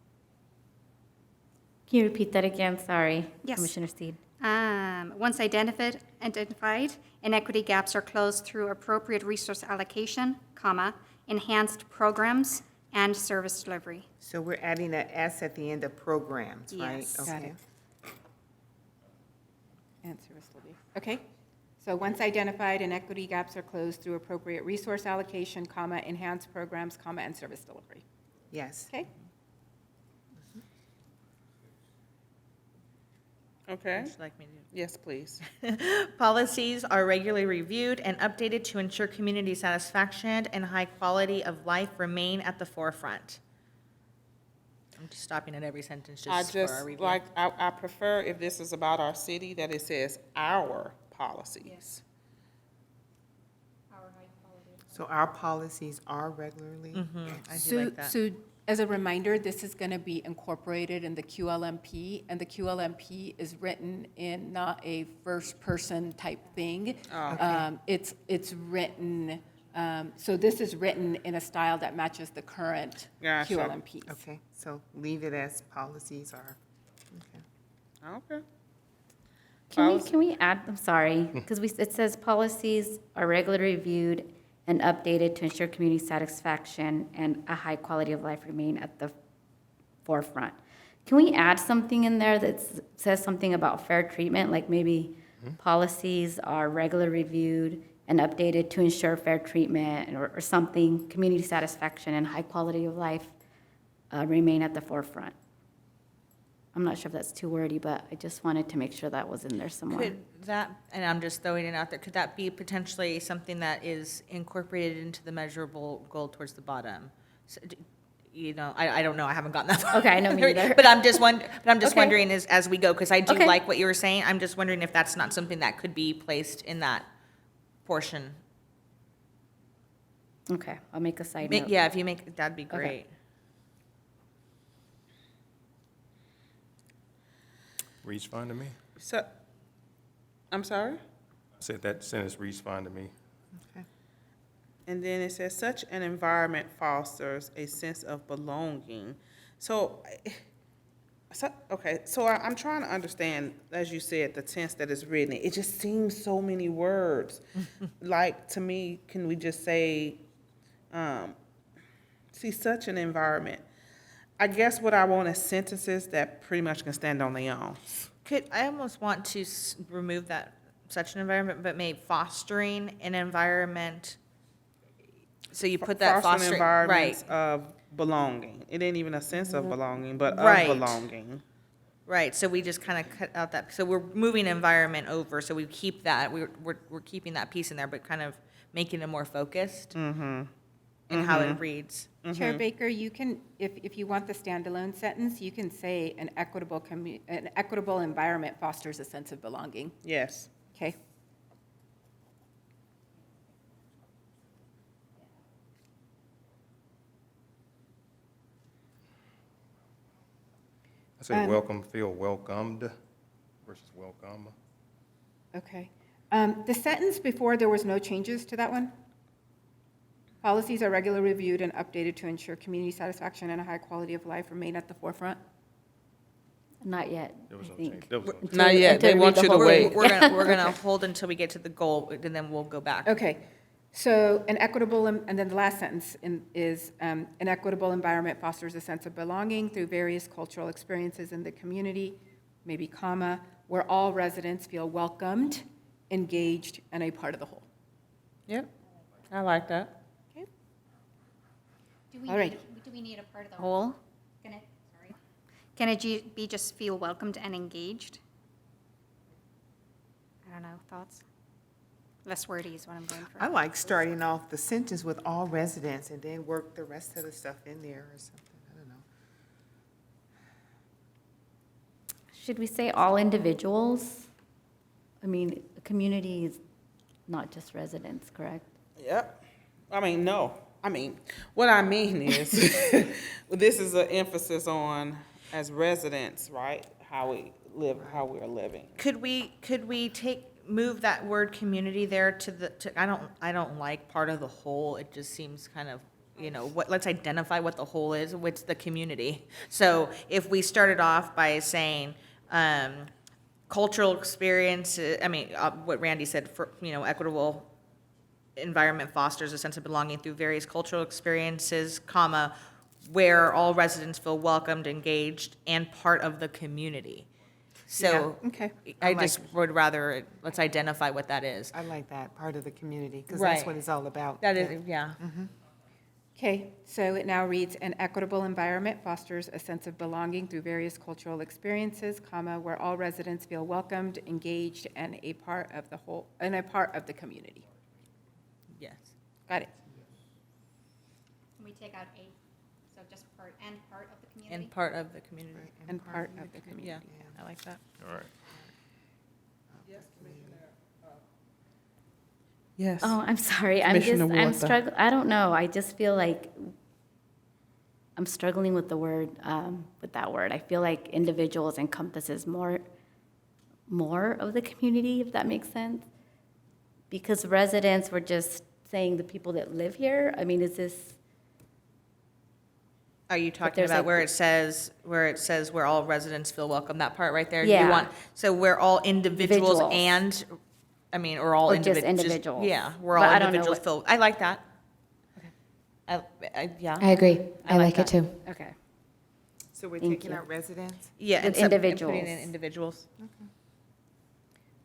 Can you repeat that again? Sorry, Yes. Commissioner Steed. Once identified, inequity gaps are closed through appropriate resource allocation, comma, enhanced programs and service delivery. So we're adding an S at the end of programs, right? Yes. Got Okay. it. And service delivery. Okay. So once identified, inequity gaps are closed through appropriate resource allocation, comma, enhanced programs, comma, and service delivery. Yes. Okay? Okay? Would you like me to? Yes, please. Policies are regularly reviewed and updated to ensure community satisfaction and high quality of life remain at the forefront. I'm just stopping at every sentence I just for our just review. like, I prefer if this is about our city, that it says our policies. So our policies are regularly, I do like that. So as a reminder, this is going to be incorporated in the QLMP, and the QLMP is written in not a first-person type thing. It's written, so this is written in a style that matches the current Gotcha. QLMPs. okay, so leave it as policies are, okay. Okay. Can we add, I'm sorry, because it says policies are regularly reviewed and updated to ensure community satisfaction and a high quality of life remain at the forefront. Can we add something in there that says something about fair treatment, like maybe policies are regularly reviewed and updated to ensure fair treatment, or something, community satisfaction and high quality of life remain at the forefront? I'm not sure if that's too wordy, but I just wanted to make sure that was in there somewhere. Could that, and I'm just throwing it out there, could that be potentially something that is incorporated into the measurable goal towards the bottom? So, you know, I don't know, I haven't gotten that far. Okay, I know me either. But I'm just Okay. wondering as we go, because I do Okay. like what you were saying, I'm just wondering if that's not something that could be placed in that portion. Okay, I'll make a side note. Yeah, if you make, that'd be great. Reads fine to me. So, I'm sorry? I said that sentence reads fine to me. And then it says, such an environment fosters a sense of belonging. So, okay, so I'm trying to understand, as you said, the tense that is written. It just seems so many words. Like, to me, can we just say, see, such an environment. I guess what I want is sentences that pretty much can stand on their own. I almost want to remove that such an environment, but maybe fostering an environment. So you put that fostering, environments right, of belonging. It ain't even a sense of belonging, but Right. of belonging. right. So we just kind of cut out that, so we're moving environment over, so we keep that, we're keeping that piece in there, but kind of making it more focused in how it reads. Chair Baker, you can, if you want the standalone sentence, you can say an equitable environment fosters a sense of belonging. Yes. Okay? I say welcome, feel welcomed versus welcome. Okay. The sentence before, there was no changes to that one? Policies are regularly reviewed and updated to ensure community satisfaction and a high quality of life remain at the forefront? Not yet, There was I no think. change. There was no change. Not yet. Until They we want read you the to whole wait. thing. We're gonna hold until we get to the goal, and then we'll go back. Okay. So an equitable, and then the last sentence is, an equitable environment fosters a sense of belonging through various cultural experiences in the community, maybe comma, where all residents feel welcomed, engaged, and a part of the whole. Yep. I like that. All right. Do we need a part of the whole? Can it be just feel welcomed and engaged? I don't know, thoughts? Less wordy is what I'm going for. I like starting off the sentence with all residents and then work the rest of the stuff in there or something, I don't know. Should we say all individuals? I mean, a community is not just residents, correct? Yep. I mean, no. I mean, what I mean is, this is an emphasis on as residents, right? How we live, how we're living. Could we move that word community there I don't like part of the whole, it just seems kind of, let's identify what the whole is, what's the community. So if we started off by saying, cultural experience, what Randy said, equitable environment fosters a sense of belonging through various cultural experiences, comma, where all residents feel welcomed, engaged, and part of the community. So Yeah, okay. I just would rather, let's identify what that is. I like that, part of the community, because that's Right. what it's all about. That is, yeah. Okay, so it now reads, an equitable environment fosters a sense of belonging through various cultural experiences, comma, where all residents feel welcomed, engaged, and a part of the community. Yes. Got it. Can we take out A? So just part and part of the community? And part of the community. And part of the community. Yeah, I like that. All right. Yes. Oh, I'm sorry. I'm Commissioner struggling. I don't know. I just feel like I'm struggling with the word, with that word. I feel like individuals encompasses more of the community, if that makes sense. Because residents, were just saying the people that live here. I mean, is this? Are you talking there's about like- where it says where all residents feel welcome, that part right there? Yeah. You want, so we're all individuals Individuals. and, I mean, or all Or just individuals? individuals. Yeah, we're But all I don't know individuals what- feel, I like that. Yeah. I agree. I like that. it too. Okay. So we're Thank taking you. out residents? Yeah, With and putting in individuals. individuals.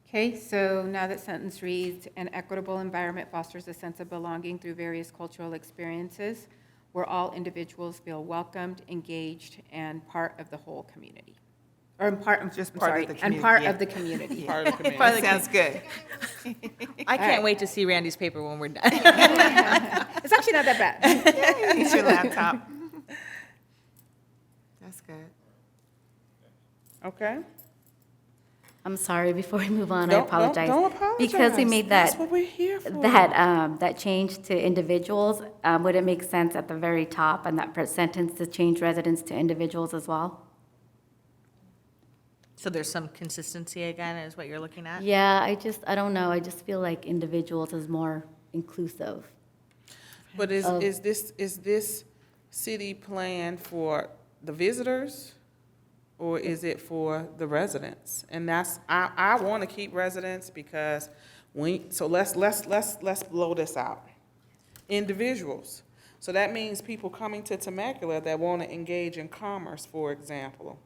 Okay, so now that sentence reads, an equitable environment fosters a sense of belonging through various cultural experiences, where all individuals feel welcomed, engaged, and part of the whole community. Or in part, Just I'm part of sorry, the and community, part yeah. of the community. Part of the community. Part of the Sounds good. I can't wait to see Randy's paper when we're done. It's actually not that bad. Use your laptop. That's good. Okay. I'm sorry, before we move on, I Don't apologize. apologize. Because we made That's that, what we're here for. that change to individuals, would it make sense at the very top and that first sentence to change residents to individuals as well? So there's some consistency again, is what you're looking at? Yeah, I don't know, I just feel like individuals is more inclusive. But is this city plan for the visitors, or is it for the residents? And that's, I want to keep residents because let's blow this out. Individuals. So that means people coming to Temecula that want to engage in commerce, for example.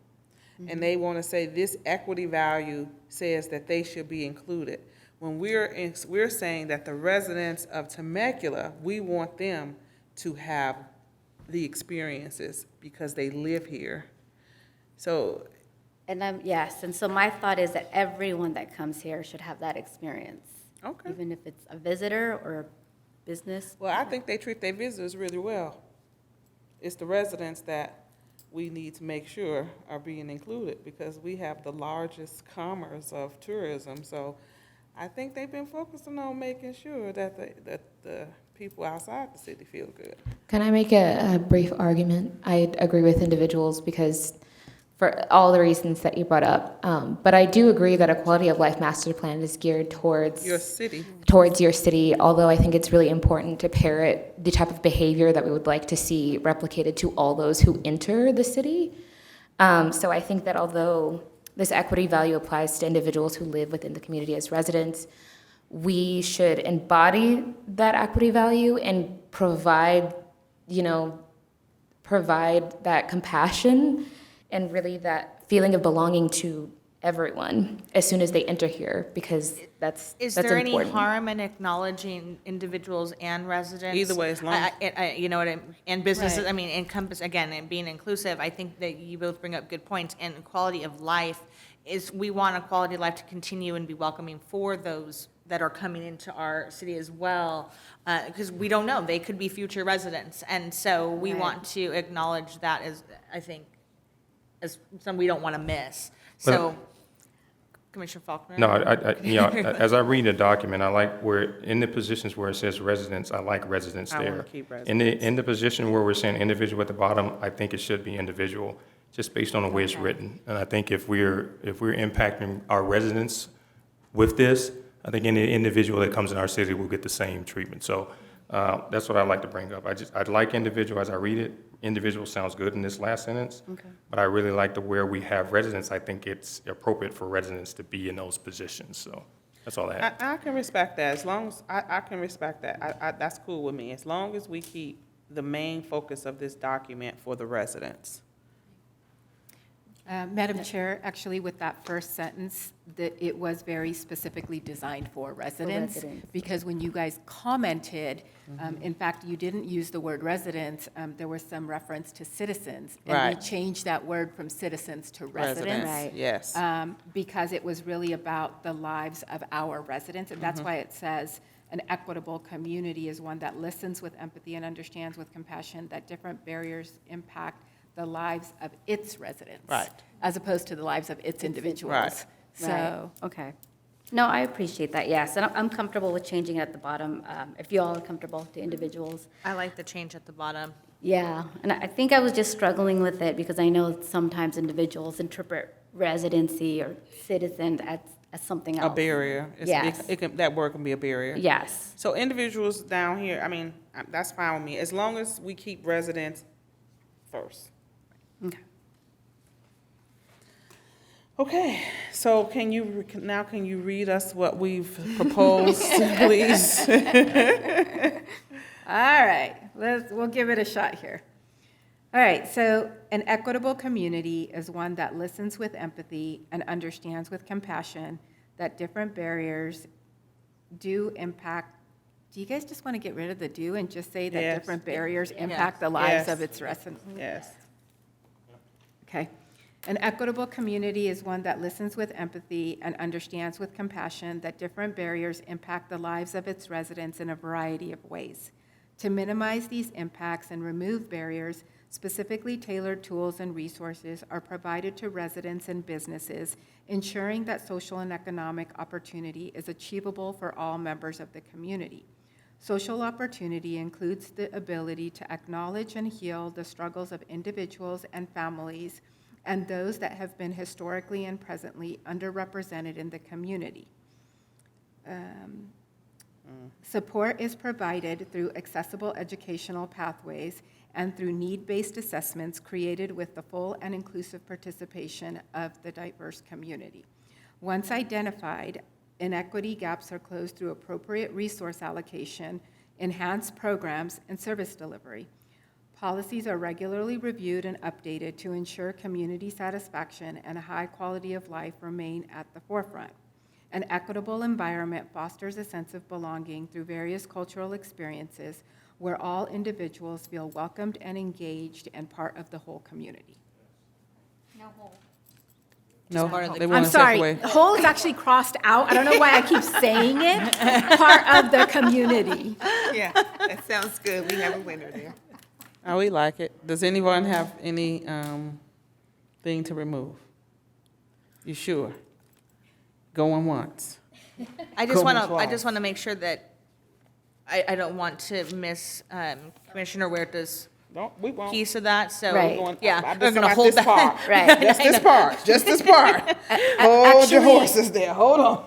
And they want to say this equity value says that they should be included. When we're saying that the residents of Temecula, we want them to have the experiences because they live here. So, And yes, and so my thought is that everyone that comes here should have that experience. okay. Even if it's a visitor or a business. Well, I think they treat their visitors really well. It's the residents that we need to make sure are being included because we have the largest commerce of tourism. So I think they've been focusing on making sure that the people outside the city feel good. Can I make a brief argument? I agree with individuals because for all the reasons that you brought up. But I do agree that a quality of life master plan is geared towards Your city. towards your city, although I think it's really important to parrot the type of behavior that we would like to see replicated to all those who enter the city. So I think that although this equity value applies to individuals who live within the community as residents, we should embody that equity value and provide that compassion and really that feeling of belonging to everyone as soon as they enter here, because that's Is that's there important. any harm in acknowledging individuals and residents? Either way, as long as- You know what I mean, and businesses, Right. I mean, encompass, again, and being inclusive, I think that you both bring up good points, and quality of life is, we want a quality of life to continue and be welcoming for those that are coming into our city as well, because we don't know, they could be future residents, and so we Right. want to acknowledge that as, I think, as something we don't want to miss. But- So, Commissioner Faulkner? No, as I read the document, I like where, in the positions where it says residents, I like residents I there. wanna keep In the position where we're saying individual at the bottom, I think it should be individual, just based on the way it's written. And I think if we're impacting our residents with this, I think any individual that comes in our city will get the same treatment. So that's what I'd like to bring up. I'd like individual as I read it. Individual sounds good in this last sentence. Okay. But I really like the where we have residents. I think it's appropriate for residents to be in those positions. So that's all I have. I can respect that, as long as, I can respect that. That's cool with me, as long as we keep the main focus of this document for the residents. Madam Chair, actually, with that first sentence, that it was very specifically designed for residents. Because when you guys commented, in fact, you didn't use the word residents, there was some reference to citizens. And Right. we changed that word from citizens to residents. Right. Yes. Because it was really about the lives of our residents. And that's why it says an equitable community is one that listens with empathy and understands with compassion that different barriers impact the lives of its residents. Right. As opposed to the lives of its individuals. Right. So, Right. Okay. No, I appreciate that, yes, and I'm comfortable with changing it at the bottom, if you all are comfortable, to individuals. I like the change at the bottom. Yeah, and I think I was just struggling with it because I know sometimes individuals interpret residency or citizen as something else. A barrier. Yes. That word can be a barrier. Yes. So individuals down here, I mean, that's fine with me, as long as we keep residents first. Okay. Okay, so can you read us what we've proposed, please? all right, we'll give it a shot here. All right, so an equitable community is one that listens with empathy and understands with compassion that different barriers do impact. Do you guys just want to get rid of the do and just say that Yes. different barriers impact the lives Yes. of its residents? Yes. Okay. An equitable community is one that listens with empathy and understands with compassion that different barriers impact the lives of its residents in a variety of ways. To minimize these impacts and remove barriers, specifically tailored tools and resources are provided to residents and businesses, ensuring that social and economic opportunity is achievable for all members of the community. Social opportunity includes the ability to acknowledge and heal the struggles of individuals and families and those that have been historically and presently underrepresented in the community. Support is provided through accessible educational pathways and through need-based assessments created with the full and inclusive participation of the diverse community. Once identified, inequity gaps are closed through appropriate resource allocation, enhanced programs, and service delivery. Policies are regularly reviewed and updated to ensure community satisfaction and a high quality of life remain at the forefront. An equitable environment fosters a sense of belonging through various cultural experiences where all individuals feel welcomed and engaged and part of the whole community. No, they I'm want to take sorry, away. whole is actually crossed out. I don't know why I keep saying it. Part of the community. Yeah, that sounds good. We have a winner there. Oh, we like it. Does anyone have any thing to remove? You sure? Going once. I just want twice. to make sure that I don't want to miss Commissioner Huerta's No, we won't. piece of that, so, Right. yeah, I'm we're just going to about hold this part. back. Right. Just this part, just this part. Hold your Actually- horses there, hold on.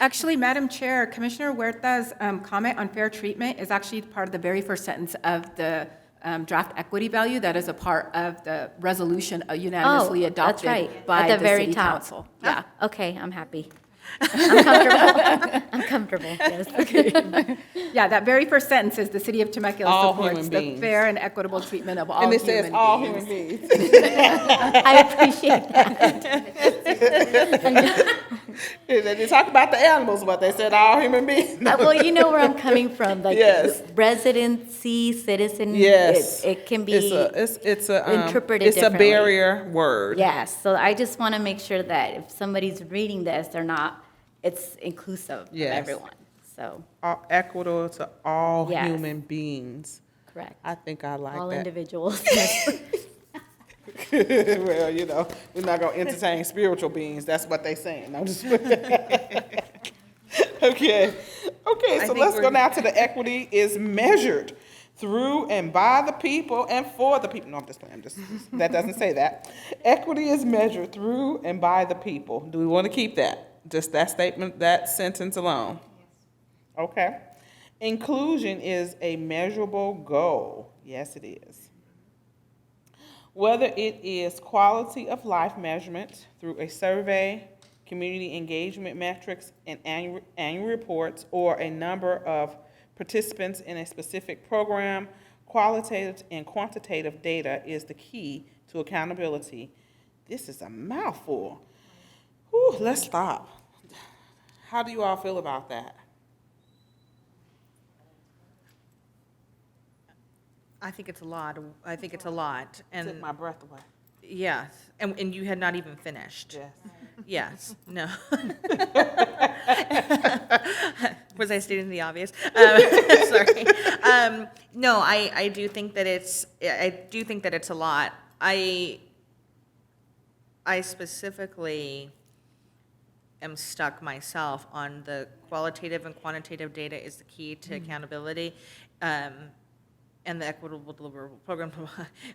Actually, Madam Chair, Commissioner Huerta's comment on fair treatment is actually part of the very first sentence of the draft equity value that is a part of the resolution unanimously Oh, that's adopted right, by at the the very city top. council. Yeah. Okay, I'm happy. I'm comfortable. I'm comfortable, yes. Yeah, that very first sentence is the city of Temecula All supports human the beings. fair and equitable treatment of all And human it beings. says all human beings. I appreciate that. They talk about the animals, but they said all human beings. Well, you know where I'm coming from, like Yes. residency, citizen. Yes. It can be. It's a interpreted it's a differently. barrier word. Yes, so I just want to make sure that if somebody's reading this, it's inclusive of Yes. everyone, so, Equitable to all Yes. human beings. correct. I think I like All that. individuals. Well, you know, we're not gonna entertain spiritual beings. That's what they saying. I'm just. Okay, so let's go now to the equity is measured through and by the people and for the people. No, I'm just playing. That doesn't say that. Equity is measured through and by the people. Do we want to keep that? Just that statement, that sentence alone? Okay. Inclusion is a measurable goal. Yes, it is. Whether it is quality of life measurement through a survey, community engagement metrics, and annual reports, or a number of participants in a specific program, qualitative and quantitative data is the key to accountability. This is a mouthful. Whew, let's stop. How do you all feel about that? I think it's a lot. I think it's a lot. Took And my breath away. yes, and you had not even finished. Yes. Yes, no. Was I stating the obvious? Sorry. No, I do think that it's a lot. I specifically am stuck myself on the qualitative and quantitative data is the key to accountability. And the equitable deliverable program,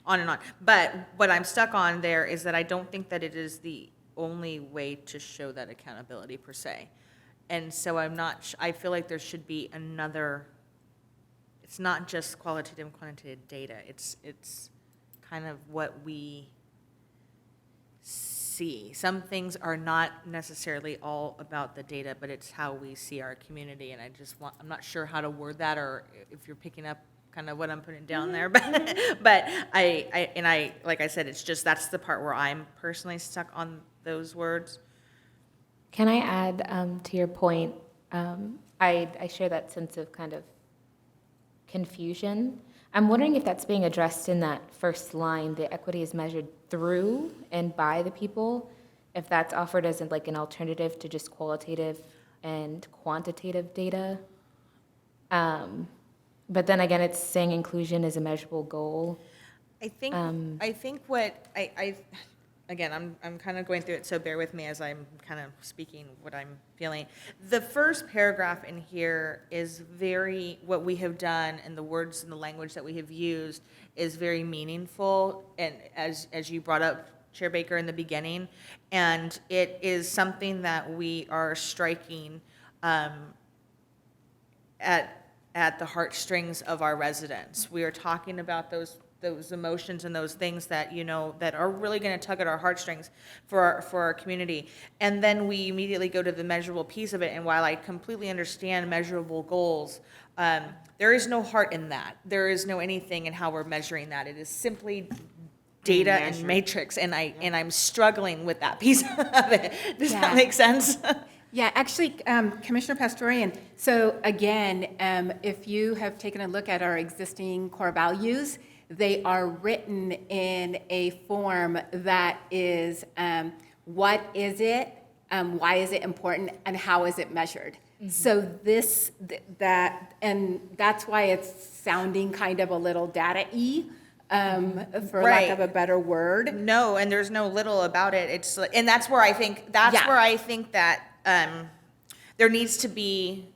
on and on. But what I'm stuck on there is that I don't think that it is the only way to show that accountability per se. And so I feel like there should be another, it's not just qualitative and quantitative data, it's kind of what we see. Some things are not necessarily all about the data, but it's how we see our community, and I'm not sure how to word that, or if you're picking up kind of what I'm putting down there, but I like I said, it's just, that's the part where I'm personally stuck on those words. Can I add to your point? I share that sense of kind of confusion. I'm wondering if that's being addressed in that first line, the equity is measured through and by the people, if that's offered as like an alternative to just qualitative and quantitative data. But then again, it's saying inclusion is a measurable goal. I think what again, I'm kind of going through it, so bear with me as I'm kind of speaking what I'm feeling. The first paragraph in here is what we have done, and the words and the language that we have used is very meaningful, and as you brought up, Chair Baker, in the beginning, and it is something that we are striking at the heartstrings of our residents. We are talking about those emotions and those things that, that are really going to tug at our heartstrings for our community. And then we immediately go to the measurable piece of it. And while I completely understand measurable goals, there is no heart in that. There is no anything in how we're measuring that. It is simply data and matrix. And I'm struggling with that piece of it. Does that make sense? Yeah, actually, Commissioner Pastorian, so again, if you have taken a look at our existing core values, they are written in a form that is what is it, why is it important, and how is it measured? Mm-hmm. So and that's why it's sounding kind of a little data-y, for lack of a better word. No, and there's no little about it. And that's where I think that there needs to be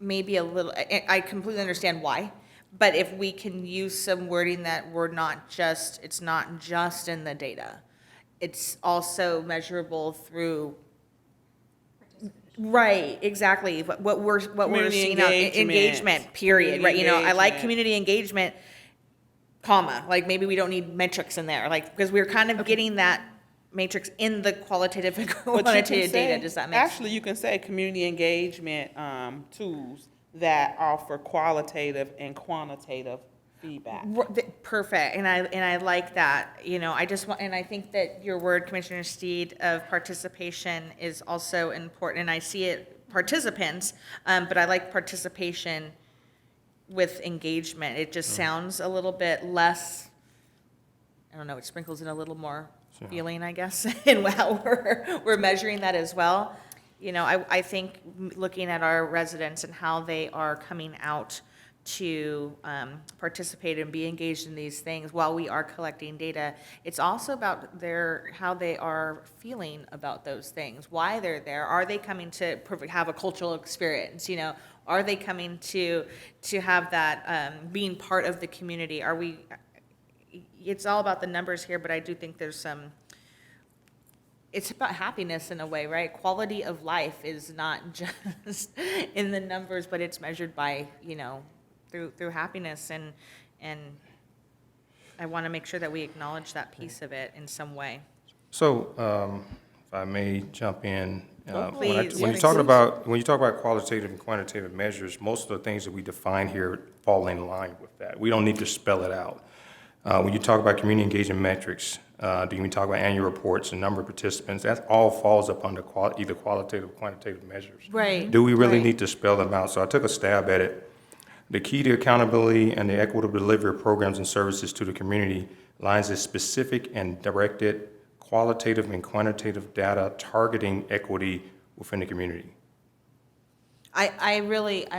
maybe a little, I completely understand why, but if we can use some wording that it's not just in the data, it's also measurable through, right, exactly, what we're seeing out, engagement, period, right, I like community engagement, comma, like maybe we don't need metrics in there, like, because we're kind of getting that matrix in the qualitative and quantitative data. Does that make sense? Actually, you can say community engagement tools that offer qualitative and quantitative feedback. Perfect, and I like that. I think that your word, Commissioner Steed, of participation is also important. And I see it participants, but I like participation with engagement. It just sounds a little bit less. I don't know. It sprinkles in a little more feeling, I guess, and how we're measuring that as well. I think looking at our residents and how they are coming out to participate and be engaged in these things while we are collecting data, it's also about how they are feeling about those things, why they're there. Are they coming to have a cultural experience? Are they coming to have that being part of the community? It's all about the numbers here, but I do think there's it's about happiness in a way, right? Quality of life is not just in the numbers, but it's measured by, through happiness, and I want to make sure that we acknowledge that piece of it in some way. So, if I may jump in, Please. When you talk about qualitative and quantitative measures, most of the things that we define here fall in line with that. We don't need to spell it out. When you talk about community engagement metrics, when you talk about annual reports and number of participants, that all falls up under either qualitative or quantitative measures. Right. Do we really right. need to spell them out? So I took a stab at it. The key to accountability and the equitable delivery of programs and services to the community lies in specific and directed qualitative and quantitative data targeting equity within the community. I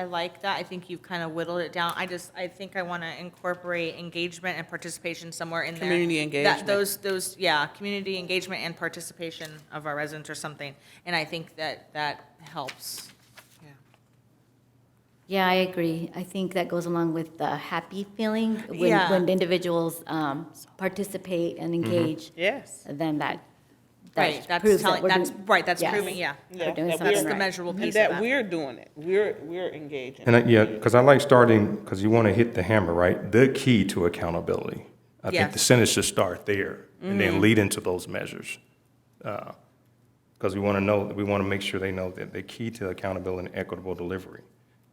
like that. I think you've kind of whittled it down. I think I want to incorporate engagement and participation somewhere in there. Community engagement. Community engagement and participation of our residents or something. And I think that helps. Yeah, I agree. I think that goes along with the happy feeling Yeah. when individuals participate and engage. Yes. Then that Right, that's proves that telling, we're that's, doing. right, that's Yes. proving, yeah. We're doing that something That's the right. measurable And piece of that that. we're doing it. We're engaging. And because I like starting, because you want to hit the hammer, right? The key to accountability. I think the Yes. sentence should start there and then lead into those measures. Because we want to make sure they know that the key to accountability and equitable delivery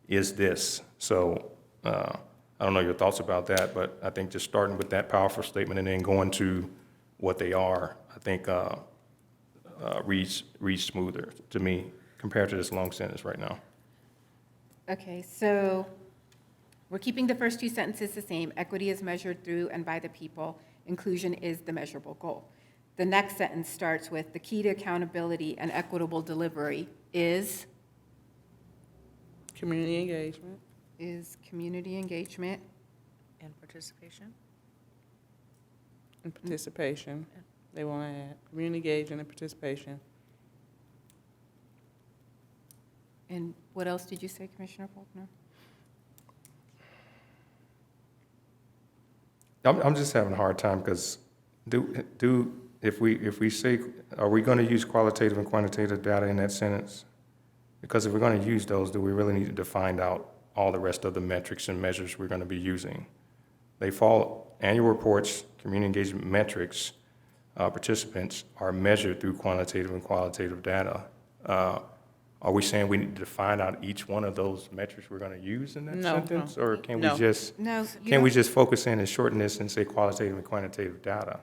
is this. So I don't know your thoughts about that, but I think just starting with that powerful statement and then going to what they are, I think reads smoother to me compared to this long sentence right now. Okay, so we're keeping the first two sentences the same. Equity is measured through and by the people. Inclusion is the measurable goal. The next sentence starts with, the key to accountability and equitable delivery is Community engagement. community engagement. And participation? And participation. They want to add community engagement and participation. And what else did you say, Commissioner Faulkner? I'm just having a hard time because if we say, are we going to use qualitative and quantitative data in that sentence? Because if we're going to use those, do we really need to define out all the rest of the metrics and measures we're going to be using? They fall, annual reports, community engagement metrics, participants are measured through quantitative and qualitative data. Are we saying we need to define out each one of those metrics we're going to use in that No, sentence? no. Or can No. we just, No, you can we don't- just focus in and shorten this and say qualitative and quantitative data?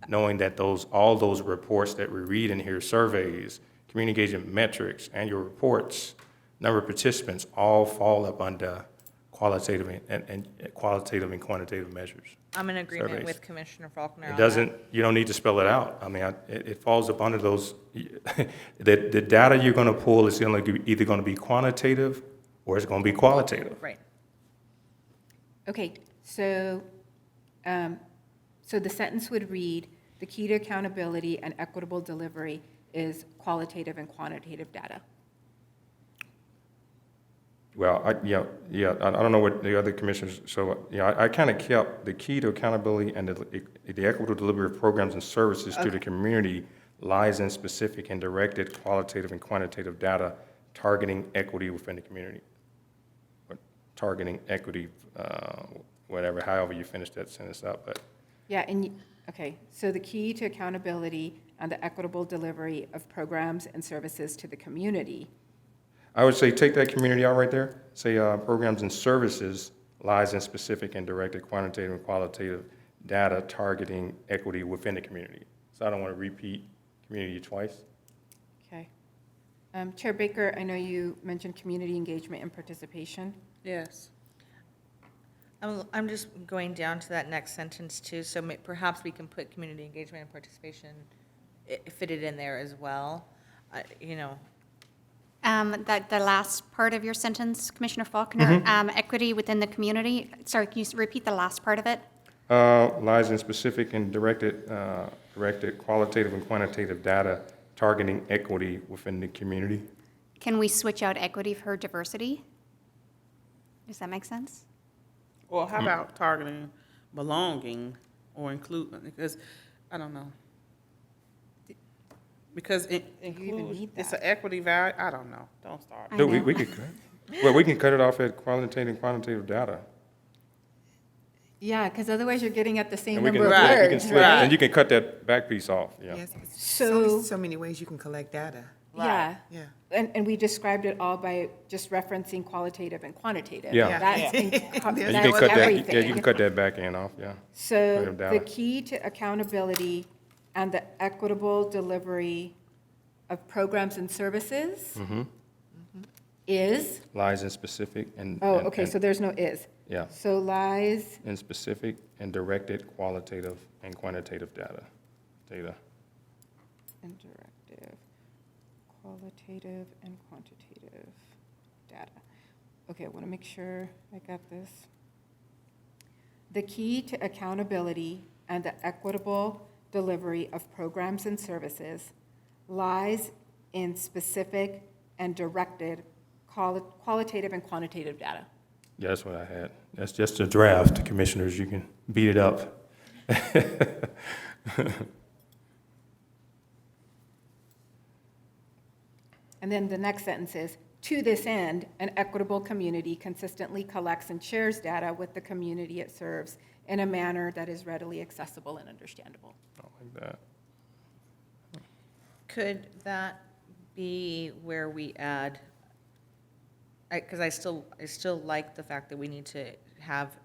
Knowing that all those reports that we read in here, surveys, community engagement metrics, annual reports, number of participants, all fall up under qualitative and quantitative measures. I'm in agreement Surveys. with Commissioner Faulkner on It that. doesn't, you don't need to spell it out. I mean, it falls up under those, the data you're going to pull is either going to be quantitative or it's going to be qualitative. Right. Okay, so the sentence would read, the key to accountability and equitable delivery is qualitative and quantitative data. Well, I don't know what the other commissioners, so, I kind of kept the key to accountability and the equitable delivery of programs and services to the community lies in specific and directed qualitative and quantitative data targeting equity within the community. Or targeting equity, however you finish that sentence up, but. Yeah, okay, so the key to accountability and the equitable delivery of programs and services to the community. I would say take that community out right there. Say programs and services lies in specific and directed quantitative and qualitative data targeting equity within the community. So I don't want to repeat community twice. Okay. Chair Baker, I know you mentioned community engagement and participation. Yes. I'm just going down to that next sentence too, so perhaps we can put community engagement and participation, fit it in there as well, The last part of your sentence, Commissioner Faulkner, equity within the community. Sorry, can you repeat the last part of it? Lies in specific and directed qualitative and quantitative data targeting equity within the community. Can we switch out equity for diversity? Does that make sense? Or how about targeting belonging or include, because, I don't know. Because include, need it's that? an equity value, I don't know, don't start. I No, know. we could we can cut it off at qualitative and quantitative data. Yeah, because otherwise you're getting at the same And we number can, of we can words, split, right? and you can cut that back piece off, yeah. Yes, So- so many ways you can collect data. Yeah. Yeah. And we described it all by just referencing qualitative and quantitative. Yeah. That's, Yeah, you that's can cut that, everything. yeah, you can cut that back end off, yeah. So Quantitative the data. key to accountability and the equitable delivery of programs and services is, Lies in specific and. oh, and- okay, and- so there's no is. Yeah. So lies In specific and directed qualitative and quantitative data. and directive, qualitative and quantitative data. Okay, I want to make sure I got this. The key to accountability and the equitable delivery of programs and services lies in specific and directed qualitative and quantitative data. Yeah, that's what I had. That's just a draft, commissioners, you can beat it up. And then the next sentence is, to this end, an equitable community consistently collects and shares data with the community it serves in a manner that is readily accessible and understandable. I like that. Could that be where we add, because I still like the fact that we need to have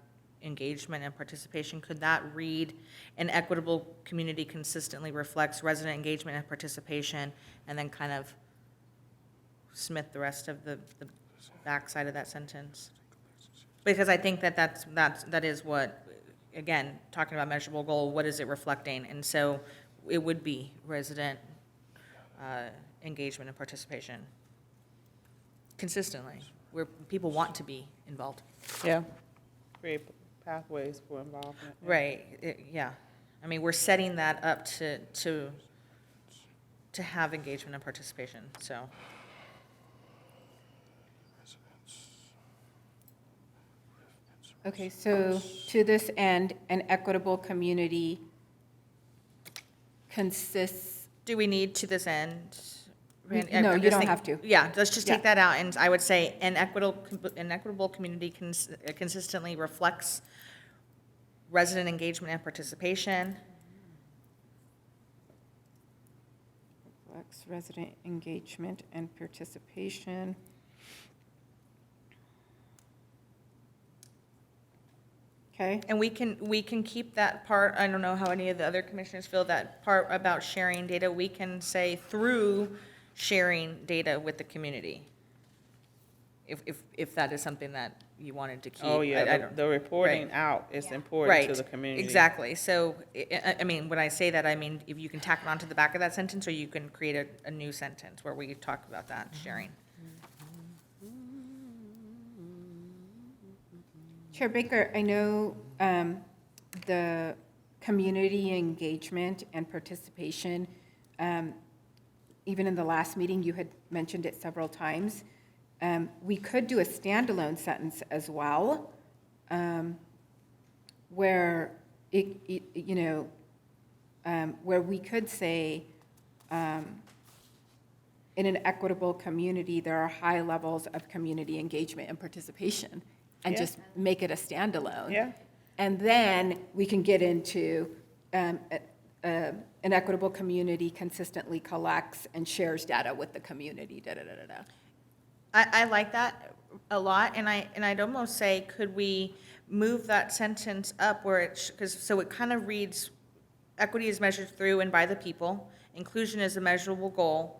engagement and participation. Could that read, an equitable community consistently reflects resident engagement and participation, and then kind of Smith the rest of the backside of that sentence? Because I think that is what, again, talking about measurable goal, what is it reflecting? And so it would be resident engagement and participation consistently, where people want to be involved. Yeah. Create pathways for involvement. Right, yeah. I mean, we're setting that up to have engagement and participation, so. Okay, so to this end, an equitable community consists, Do we need to this end? Randy? No, I'm you just don't think- have to. Yeah, let's just take Yeah. that out, and I would say an equitable community consistently reflects resident engagement and participation. reflects resident engagement and participation. Okay, And we can keep that part, I don't know how any of the other commissioners feel, that part about sharing data, we can say through sharing data with the community. If that is something that you wanted to keep. Oh, I yeah, don't- the reporting right. out is important to Right, the community. exactly. So, I mean, when I say that, I mean, if you can tack it onto the back of that sentence, or you can create a new sentence where we talk about that, sharing. Chair Baker, I know the community engagement and participation, even in the last meeting, you had mentioned it several times. We could do a standalone sentence as well, where where we could say, in an equitable community, there are high levels of community engagement and participation, and Yeah. just make it a standalone. Yeah. And then we can get into an equitable community consistently collects and shares data with the community, da-da-da-da-da. I like that a lot, and I'd almost say, could we move that sentence up where so it kind of reads, equity is measured through and by the people, inclusion is a measurable goal,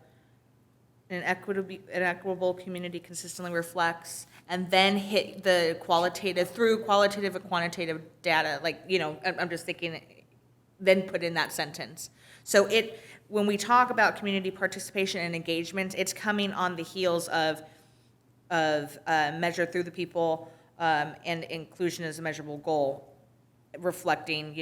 an equitable community consistently reflects, and then hit the qualitative, through qualitative and quantitative data, like, I'm just thinking, then put in that sentence. So when we talk about community participation and engagement, it's coming on the heels of measure through the people, and inclusion is a measurable goal, reflecting,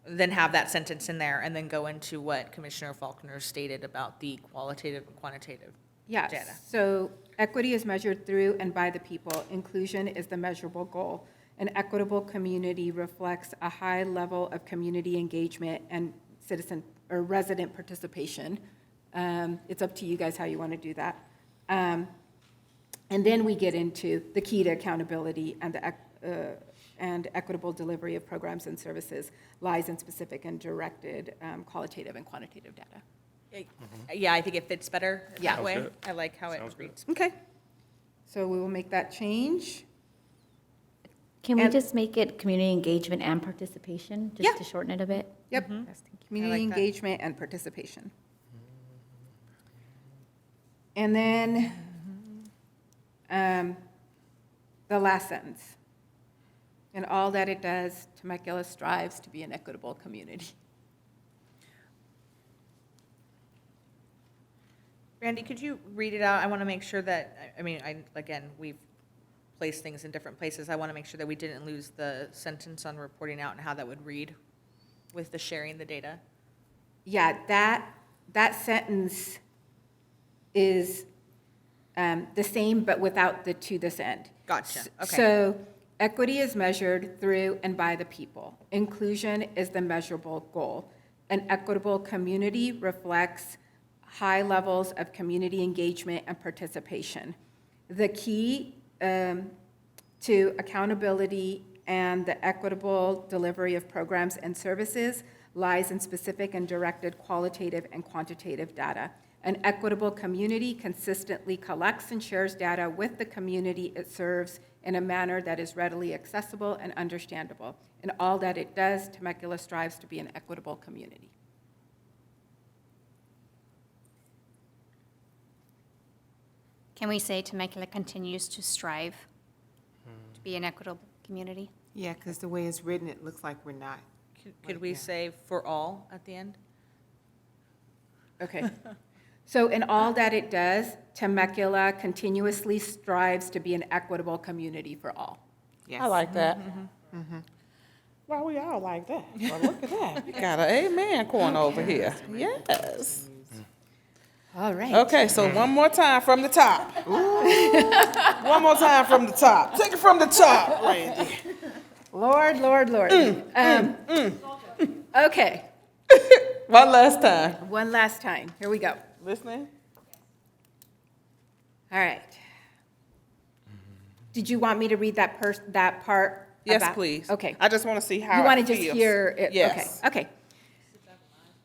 then have that sentence in there, and then go into what Commissioner Faulkner stated about the qualitative and quantitative Yes, data. so equity is measured through and by the people. Inclusion is the measurable goal. An equitable community reflects a high level of community engagement and citizen or resident participation. It's up to you guys how you want to do that. And then we get into the key to accountability and equitable delivery of programs and services lies in specific and directed qualitative and quantitative data. Yeah, I think it fits better Yeah. that way. good. I like how it Sounds good. reads. Okay. So we will make that change. Can we And- just make it community engagement and participation, Yeah. just to shorten it a bit? Yep. Community I like that. engagement and participation. And then the last sentence. In all that it does, Temecula strives to be an equitable community. Randy, could you read it out? I want to make sure that, I mean, again, we've placed things in different places. I want to make sure that we didn't lose the sentence on reporting out and how that would read with the sharing the data. Yeah, that sentence is the same, but without the to this end. Gotcha, okay. So equity is measured through and by the people. Inclusion is the measurable goal. An equitable community reflects high levels of community engagement and participation. The key to accountability and the equitable delivery of programs and services lies in specific and directed qualitative and quantitative data. An equitable community consistently collects and shares data with the community it serves in a manner that is readily accessible and understandable. In all that it does, Temecula strives to be an equitable community. Can we say Temecula continues to strive to be an equitable community? Yeah, because the way it's written, it looks like we're not. Could we say for all at the end? Okay. So in all that it does, Temecula continuously strives to be an equitable community for all. Yes. I like that. Well, we all like that. Well, look at that. You got an amen corner over here. Yes. All right. Okay, so one more time from the top. One more time from the top. Take it from the top, Randy. Lord. Okay, One last time. one last time. Here we go. Listening? All right. Did you want me to read that part? Yes, about- please. Okay. I just want to see how You it want to just feels. hear it? Yes. Okay.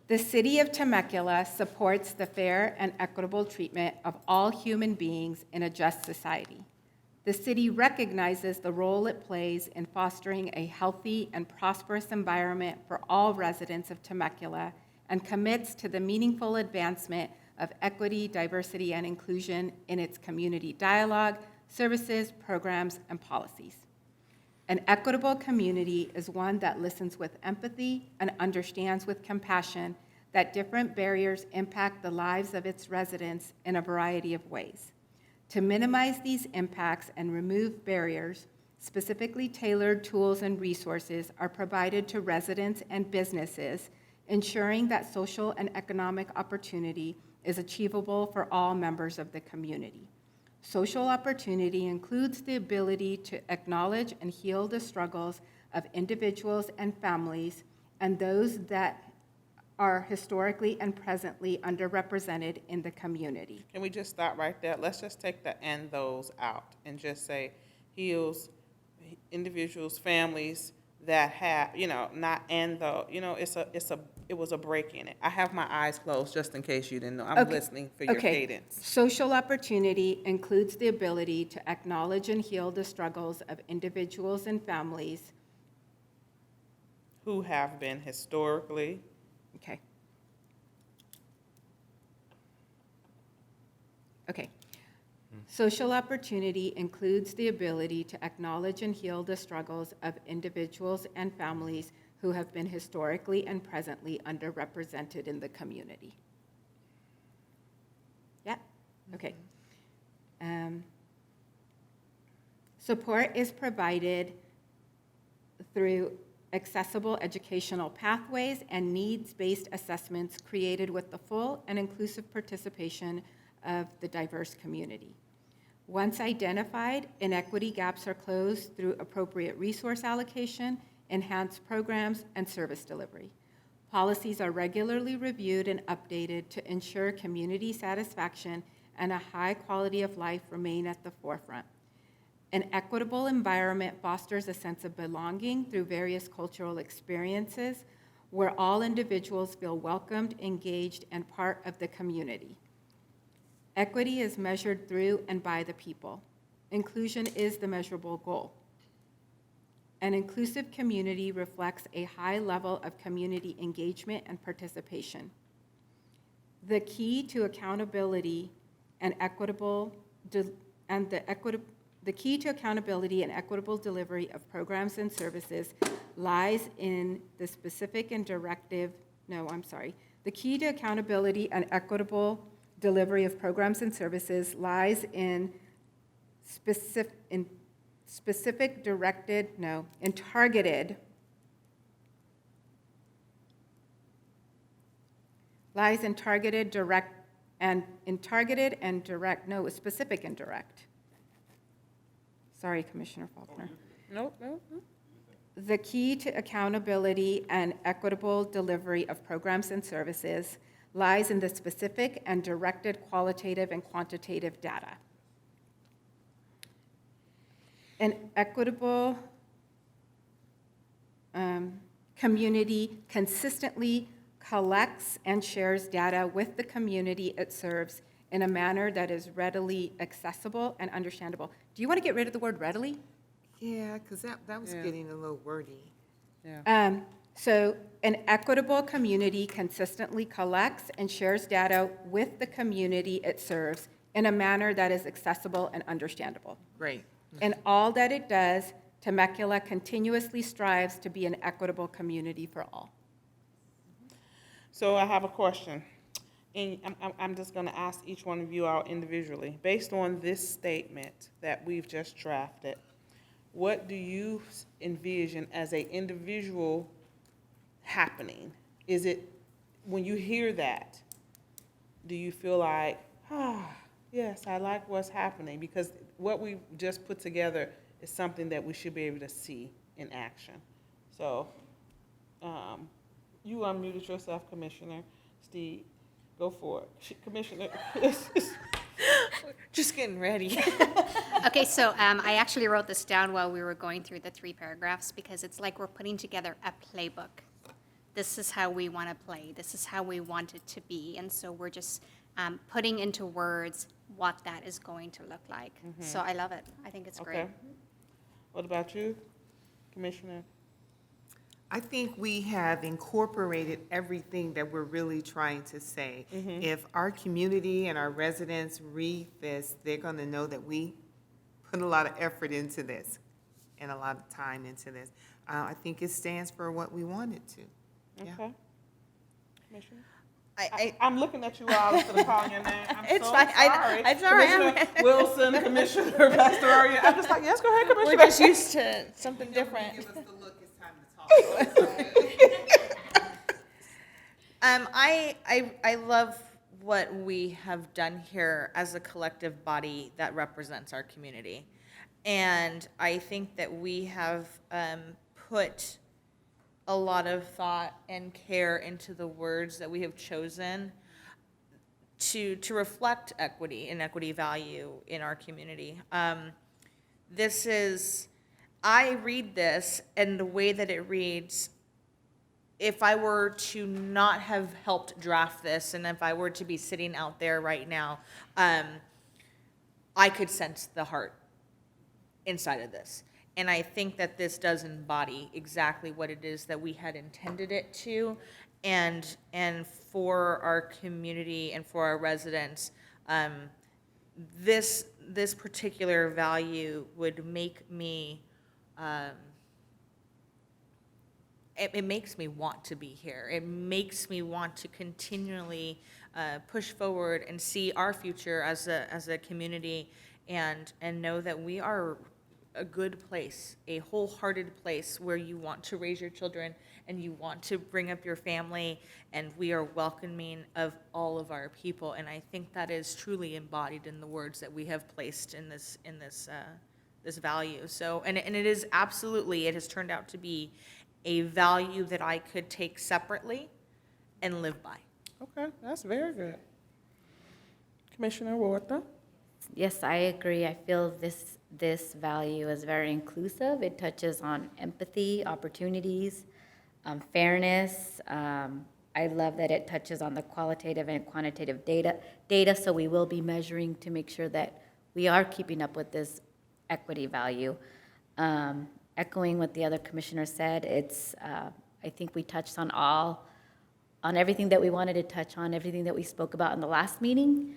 The city of Temecula supports the fair and equitable treatment of all human beings in a just society. The city recognizes the role it plays in fostering a healthy and prosperous environment for all residents of Temecula and commits to the meaningful advancement of equity, diversity, and inclusion in its community dialogue, services, programs, and policies. An equitable community is one that listens with empathy and understands with compassion that different barriers impact the lives of its residents in a variety of ways. To minimize these impacts and remove barriers, specifically tailored tools and resources are provided to residents and businesses, ensuring that social and economic opportunity is achievable for all members of the community. Social opportunity includes the ability to acknowledge and heal the struggles of individuals and families and those that are historically and presently underrepresented in the community. Can we just stop right there? Let's just take the "and those" out and just say heals individuals, families that have, not "and though." It was a break in it. I have my eyes closed just in case you didn't know. I'm Okay. listening for your Okay. cadence. Social opportunity includes the ability to acknowledge and heal the struggles of individuals and families. Who have been historically, Okay. Okay. Social opportunity includes the ability to acknowledge and heal the struggles of individuals and families who have been historically and presently underrepresented in the community. Yeah? Okay. Support is provided through accessible educational pathways and needs-based assessments created with the full and inclusive participation of the diverse community. Once identified, inequity gaps are closed through appropriate resource allocation, enhanced programs, and service delivery. Policies are regularly reviewed and updated to ensure community satisfaction and a high quality of life remain at the forefront. An equitable environment fosters a sense of belonging through various cultural experiences, where all individuals feel welcomed, engaged, and part of the community. Equity is measured through and by the people. Inclusion is the measurable goal. An inclusive community reflects a high level of community engagement and participation. The key to accountability and equitable delivery of programs and services lies in the specific and directive. The key to accountability and equitable delivery of programs and services lies in targeted, specific and direct. Sorry, Commissioner Faulkner. Nope. The key to accountability and equitable delivery of programs and services lies in the specific and directed qualitative and quantitative data. An equitable community consistently collects and shares data with the community it serves in a manner that is readily accessible and understandable. Do you want to get rid of the word readily? Yeah, because that was getting a little wordy. So an equitable community consistently collects and shares data with the community it serves in a manner that is accessible and understandable. Great. In all that it does, Temecula continuously strives to be an equitable community for all. So I have a question, and I'm just going to ask each one of you out individually. Based on this statement that we've just drafted, what do you envision as an individual happening? Is it, when you hear that, do you feel like, yes, I like what's happening? Because what we just put together is something that we should be able to see in action. So you unmuted yourself, Commissioner Steve. Go for it. Commissioner, just getting ready. Okay, so I actually wrote this down while we were going through the 3 paragraphs because it's like we're putting together a playbook. This is how we want to play. This is how we want it to be. And so we're just putting into words what that is going to look like. So I love it. I think it's great. What about you, Commissioner? I think we have incorporated everything that we're really trying to say. If our community and our residents read this, they're going to know that we put a lot of effort into this and a lot of time into this. I think it stands for what we want it to. Yeah. Okay. Commissioner? I'm looking at you all instead of calling your name. I'm It's so fine. sorry. It's all right. Commissioner Wilson, Commissioner Pastorian. I'm just like, yes, go ahead, Commissioner. We're just used to something different. Give us the look, it's time to talk. I love what we have done here as a collective body that represents our community. And I think that we have put a lot of thought and care into the words that we have chosen to reflect equity and equity value in our community. I read this, and the way that it reads, if I were to not have helped draft this, and if I were to be sitting out there right now, I could sense the heart inside of this. And I think that this does embody exactly what it is that we had intended it to, and for our community and for our residents, this particular value would make me, it makes me want to be here. It makes me want to continually push forward and see our future as a community, and know that we are a good place, a wholehearted place where you want to raise your children and you want to bring up your family, and we are welcoming of all of our people. And I think that is truly embodied in the words that we have placed in this value. So, and it is absolutely, it has turned out to be a value that I could take separately and live by. Okay, that's very good. Commissioner Huerta? Yes, I agree. I feel this value is very inclusive. It touches on empathy, opportunities, fairness. I love that it touches on the qualitative and quantitative data, so we will be measuring to make sure that we are keeping up with this equity value. Echoing what the other commissioner said, I think we touched on everything that we wanted to touch on, everything that we spoke about in the last meeting.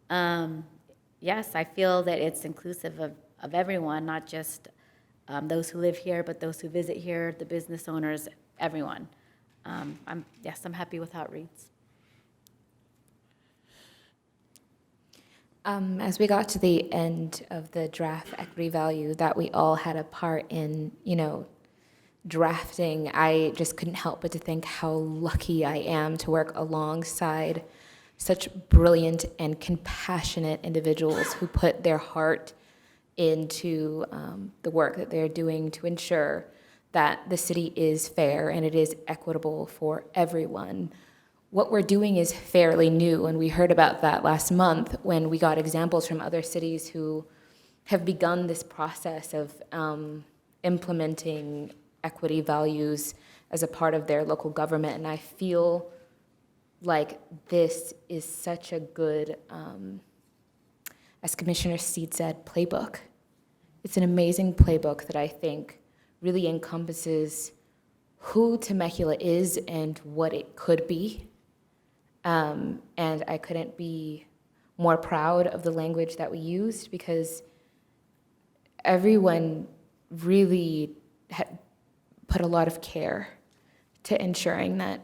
Yes, I feel that it's inclusive of everyone, not just those who live here, but those who visit here, the business owners, everyone. I'm happy with how it reads. As we got to the end of the draft equity value that we all had a part in, drafting, I just couldn't help but to think how lucky I am to work alongside such brilliant and compassionate individuals who put their heart into the work that they're doing to ensure that the city is fair and it is equitable for everyone. What we're doing is fairly new, and we heard about that last month when we got examples from other cities who have begun this process of implementing equity values as a part of their local government. And I feel like this is such a good, as Commissioner Steed said, playbook. It's an amazing playbook that I think really encompasses who Temecula is and what it could be. And I couldn't be more proud of the language that we used because everyone really had put a lot of care to ensuring that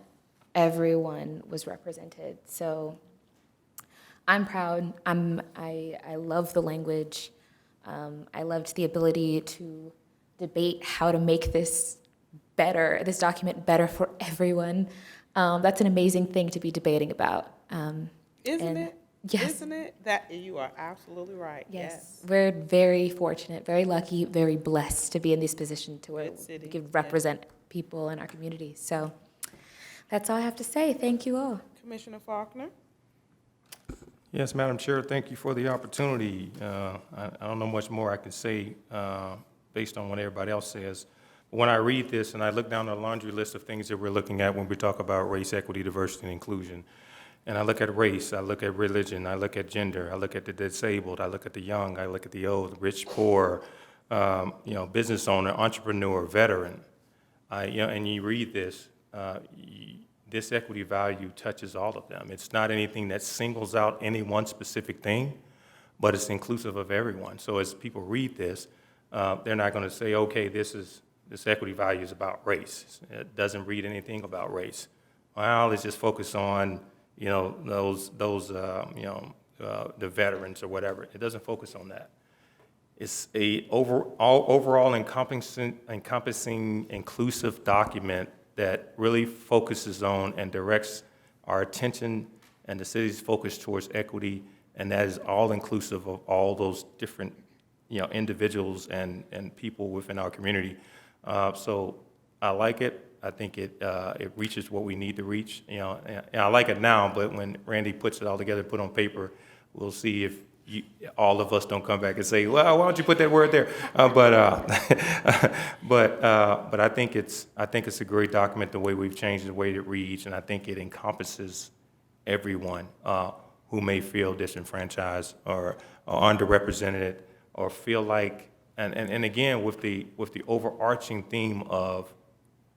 everyone was represented. So I'm proud. I love the language. I loved the ability to debate how to make this better, this document better for everyone. That's an amazing thing to be debating about. Isn't it? Yes. Isn't it? That you are absolutely right. Yes. We're very fortunate, very lucky, very blessed to be in this position to where Good city, we can represent people in our community. So that's all I have to say. Thank you all. Commissioner Faulkner? Yes, Madam Chair, thank you for the opportunity. I don't know much more I can say based on what everybody else says. But when I read this and I look down the laundry list of things that we're looking at when we talk about race, equity, diversity, and inclusion, and I look at race, I look at religion, I look at gender, I look at the disabled, I look at the young, I look at the old, rich, poor, business owner, entrepreneur, veteran, and you read this, this equity value touches all of them. It's not anything that singles out any one specific thing, but it's inclusive of everyone. So as people read this, they're not going to say, okay, this equity value is about race. It doesn't read anything about race. Well, let's just focus on, the veterans or whatever. It doesn't focus on that. It's a overall encompassing, inclusive document that really focuses on and directs our attention and the city's focus towards equity, and that is all inclusive of all those different, individuals and people within our community. So I like it. I think it reaches what we need to reach. And I like it now, but when Randy puts it all together, put on paper, we'll see if all of us don't come back and say, well, why don't you put that word there? But I think it's a great document, the way we've changed the way it reads, and I think it encompasses everyone who may feel disenfranchised or underrepresented or feel like, and again, with the overarching theme of,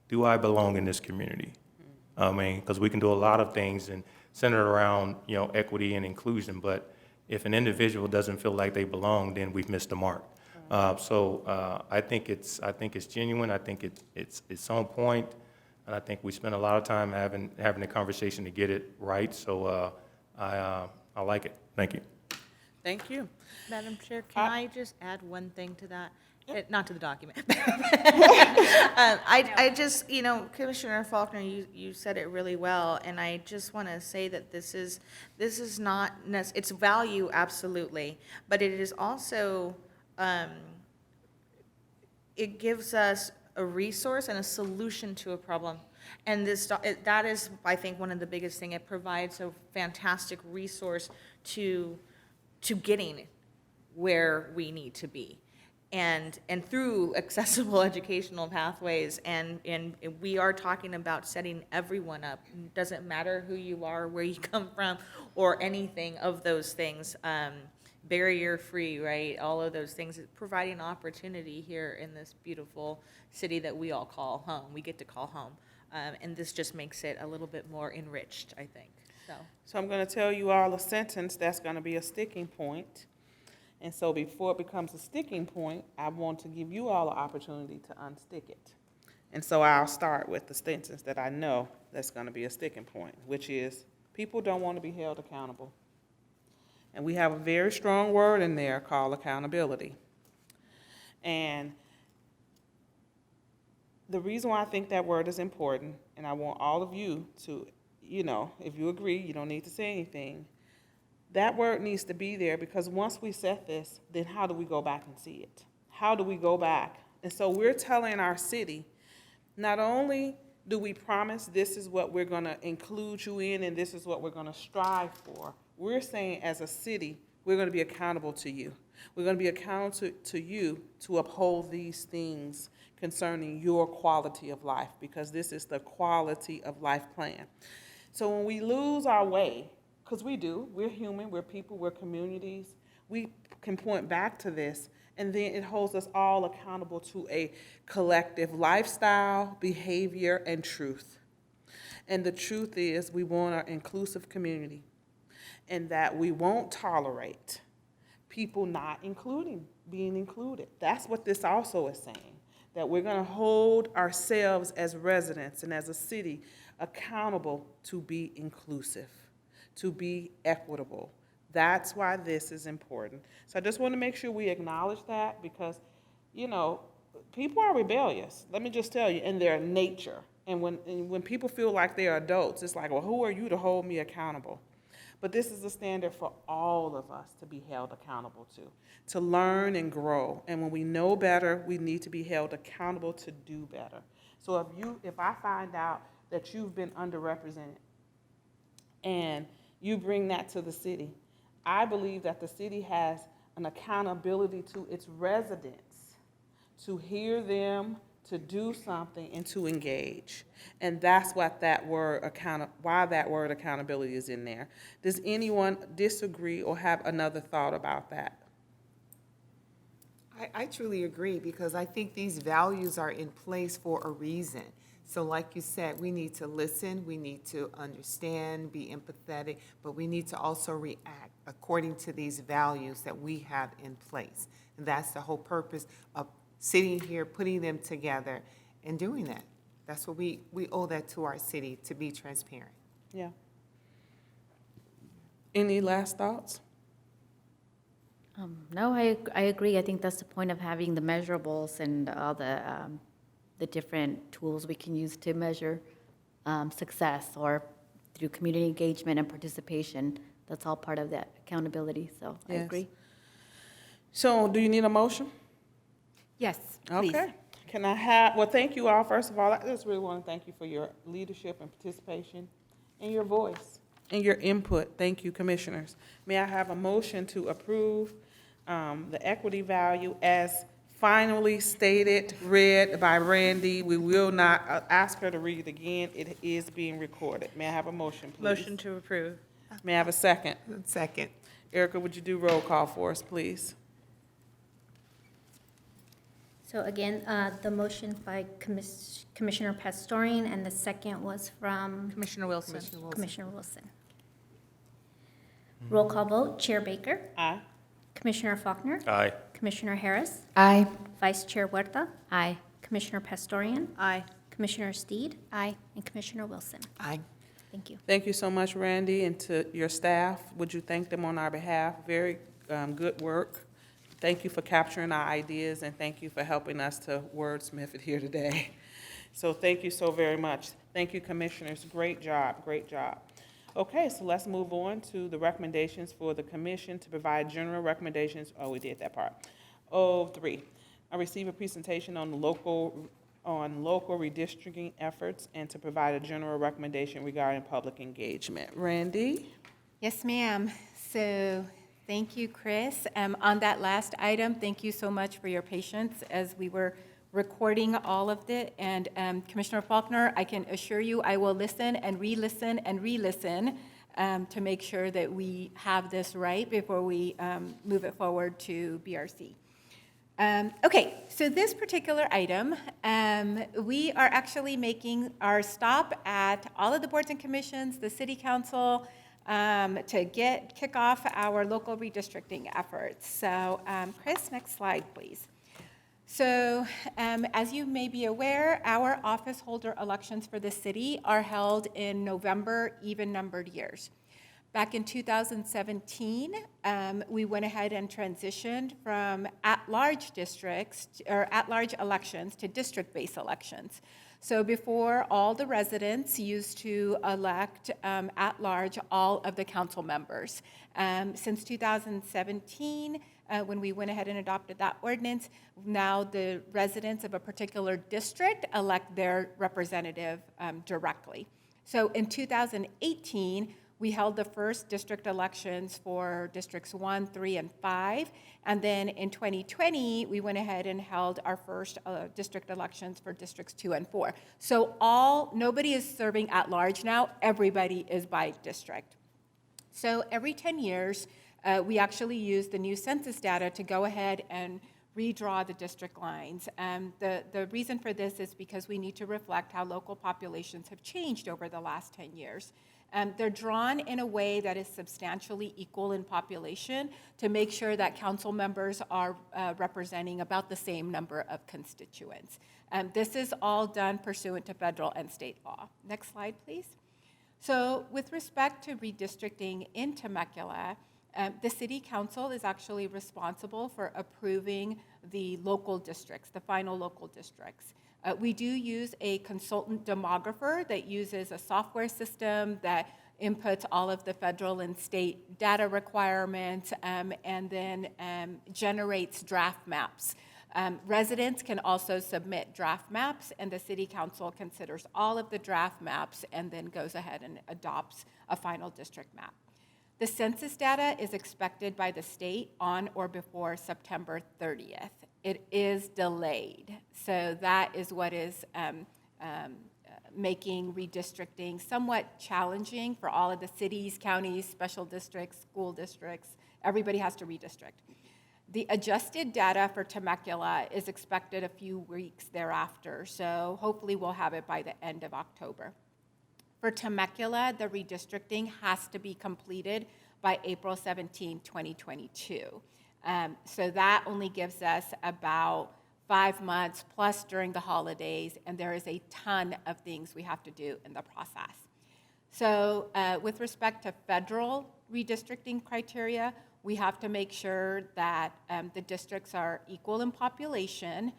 do I belong in this community? I mean, because we can do a lot of things and center around, equity and inclusion, but if an individual doesn't feel like they belong, then we've missed the mark. So I think it's genuine. I think it's on point, and I think we spent a lot of time having a conversation to get it right. So I like it. Thank you. Thank you. Madam Chair, can I just add one thing to that? Not to the document. I just, Commissioner Faulkner, you said it really well, and I just want to say that this is not, it's value, absolutely, but it is also, it gives us a resource and a solution to a problem. And that is, I think, one of the biggest things. It provides a fantastic resource to getting where we need to be. and through accessible educational pathways. And we are talking about setting everyone up. It doesn't matter who you are, where you come from, or anything of those things. Barrier-free, right? All of those things, providing opportunity here in this beautiful city that we all call home. We get to call home. And this just makes it a little bit more enriched, I think. So I'm going to tell you all a sentence that's going to be a sticking point. And so before it becomes a sticking point, I want to give you all an opportunity to unstick it. And so I'll start with the sentence that I know that's going to be a sticking point, which is people don't want to be held accountable. And we have a very strong word in there called accountability. And the reason why I think that word is important, and I want all of you to, if you agree, you don't need to say anything. That word needs to be there because once we set this, then how do we go back and see it? How do we go back? And so we're telling our city, not only do we promise this is what we're going to include you in and this is what we're going to strive for, we're saying as a city, we're going to be accountable to you. We're going to be accountable to you to uphold these things concerning your quality of life, because this is the quality of life plan. So when we lose our way, because we do, we're human, we're people, we're communities, we can point back to this, and then it holds us all accountable to a collective lifestyle, behavior, and truth. And the truth is we want an inclusive community, and that we won't tolerate people not being included. That's what this also is saying, that we're going to hold ourselves as residents and as a city accountable to be inclusive, to be equitable. That's why this is important. So I just want to make sure we acknowledge that because, people are rebellious. Let me just tell you, in their nature. And when people feel like they're adults, it's like, well, who are you to hold me accountable? But this is a standard for all of us to be held accountable to learn and grow. And when we know better, we need to be held accountable to do better. So if I find out that you've been underrepresented and you bring that to the city, I believe that the city has an accountability to its residents to hear them, to do something, and to engage. And that's what why that word accountability is in there. Does anyone disagree or have another thought about that? I truly agree because I think these values are in place for a reason. So like you said, we need to listen, we need to understand, be empathetic, but we need to also react according to these values that we have in place. And that's the whole purpose of sitting here, putting them together, and doing that. That's what we owe that to our city, to be transparent. Yeah. Any last thoughts? No, I agree. I think that's the point of having the measurables and all the different tools we can use to measure success, or through community engagement and participation. That's all part of that accountability, so I agree. So do you need a motion? Yes, please. Okay. Thank you all. First of all, I just really want to thank you for your leadership and participation and your voice and your input. Thank you, commissioners. May I have a motion to approve the equity value as finally stated, read by Randy? We will not ask her to read it again. It is being recorded. May I have a motion, please? Motion to approve. May I have a second? Second. Erica, would you do roll call for us, please? So again, the motion by Commissioner Pastorian, and the second was from Commissioner Wilson. Commissioner Wilson. Roll call vote, Chair Baker, Aye. Commissioner Faulkner, Aye. Commissioner Harris, Aye. Vice Chair Huerta, Aye. Commissioner Pastorian, Aye. Commissioner Steed, and Commissioner Wilson. Aye. Thank you. Thank you so much, Randy, and to your staff. Would you thank them on our behalf? Very good work. Thank you for capturing our ideas, and thank you for helping us to wordsmith it here today. So thank you so very much. Thank you, commissioners. Great job, great job. Okay, so let's move on to the recommendations for the commission to provide general recommendations. Oh, we did that part. 3, I receive a presentation on local redistricting efforts and to provide a general recommendation regarding public engagement. Randy? Yes, ma'am. So Thank you, Chris. On that last item, thank you so much for your patience as we were recording all of it. And Commissioner Faulkner, I can assure you I will listen and re-listen and re-listen to make sure that we have this right before we move it forward to BRC. Okay, so this particular item, we are actually making our stop at all of the boards and commissions, the city council, to kick off our local redistricting efforts. So Chris, next slide, please. So as you may be aware, our office holder elections for the city are held in November even-numbered years. Back in 2017, we went ahead and transitioned from at-large districts or at-large elections to district-based elections. So before, all the residents used to elect at-large all of the council members. Since 2017, when we went ahead and adopted that ordinance, now the residents of a particular district elect their representative directly. So in 2018, we held the first district elections for districts 1, 3, and 5. And then in 2020, we went ahead and held our first district elections for districts 2 and 4. So nobody is serving at large now, everybody is by district. So every 10 years, we actually use the new census data to go ahead and redraw the district lines. The reason for this is because we need to reflect how local populations have changed over the last 10 years. They're drawn in a way that is substantially equal in population to make sure that council members are representing about the same number of constituents. This is all done pursuant to federal and state law. Next slide, please. So with respect to redistricting in Temecula, the city council is actually responsible for approving the local districts, the final local districts. We do use a consultant demographer that uses a software system that inputs all of the federal and state data requirements and then generates draft maps. Residents can also submit draft maps, and the city council considers all of the draft maps and then goes ahead and adopts a final district map. The census data is expected by the state on or before September 30th. It is delayed, so that is what is making redistricting somewhat challenging for all of the cities, counties, special districts, school districts. Everybody has to redistrict. The adjusted data for Temecula is expected a few weeks thereafter, so hopefully we'll have it by the end of October. For Temecula, the redistricting has to be completed by April 17, 2022. So that only gives us about 5 months plus during the holidays, and there is a ton of things we have to do in the process. So with respect to federal redistricting criteria, we have to make sure that the districts are equal in population,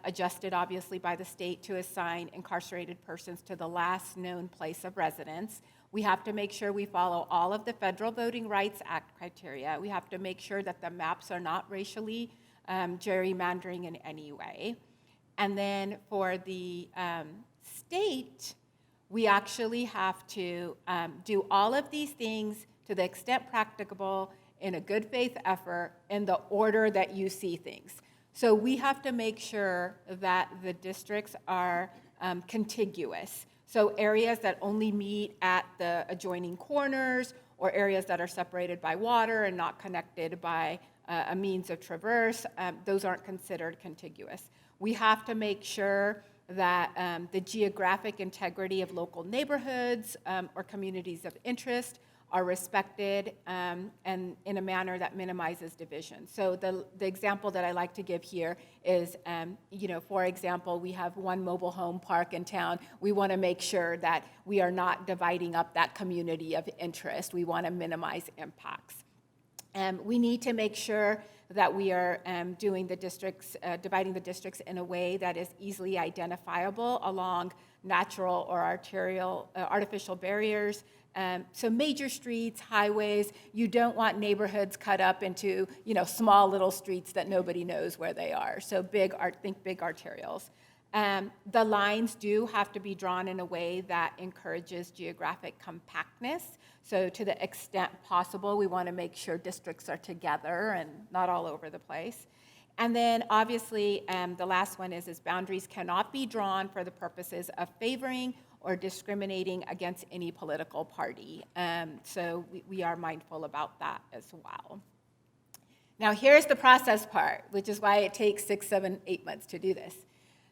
adjusted obviously by the state to assign incarcerated persons to the last known place of residence. We have to make sure we follow all of the Federal Voting Rights Act criteria. We have to make sure that the maps are not racially gerrymandering in any way. And then for the state, we actually have to do all of these things to the extent practicable in a good faith effort in the order that you see things. So we have to make sure that the districts are contiguous. So areas that only meet at the adjoining corners, or areas that are separated by water and not connected by a means of traverse, those aren't considered contiguous. We have to make sure that the geographic integrity of local neighborhoods or communities of interest are respected and in a manner that minimizes division. So the example that I like to give here is, for example, we have one mobile home park in town. We want to make sure that we are not dividing up that community of interest. We want to minimize impacts. We need to make sure that we are doing the districts, dividing the districts in a way that is easily identifiable along natural or artificial barriers. So major streets, highways, you don't want neighborhoods cut up into, small little streets that nobody knows where they are. So think big arterials. The lines do have to be drawn in a way that encourages geographic compactness. So to the extent possible, we want to make sure districts are together and not all over the place. And then obviously, the last one is boundaries cannot be drawn for the purposes of favoring or discriminating against any political party. So we are mindful about that as well. Now here's the process part, which is why it takes 6, 7, 8 months to do this.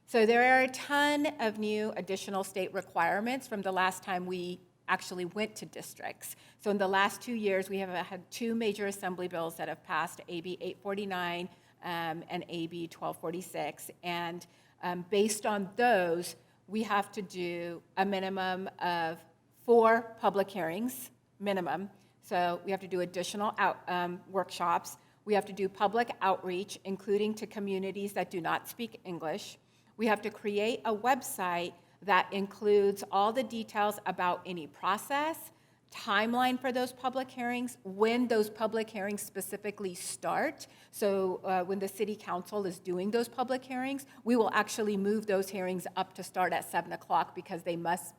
So there are a ton of new additional state requirements from the last time we actually went to districts. So in the last 2 years, we have had 2 major assembly bills that have passed, AB 849 and AB 1246. And based on those, we have to do a minimum of 4 public hearings, minimum. So we have to do additional workshops. We have to do public outreach, including to communities that do not speak English. We have to create a website that includes all the details about any process, timeline for those public hearings, when those public hearings specifically start. So when the city council is doing those public hearings, we will actually move those hearings up to start at 7 o'clock because they must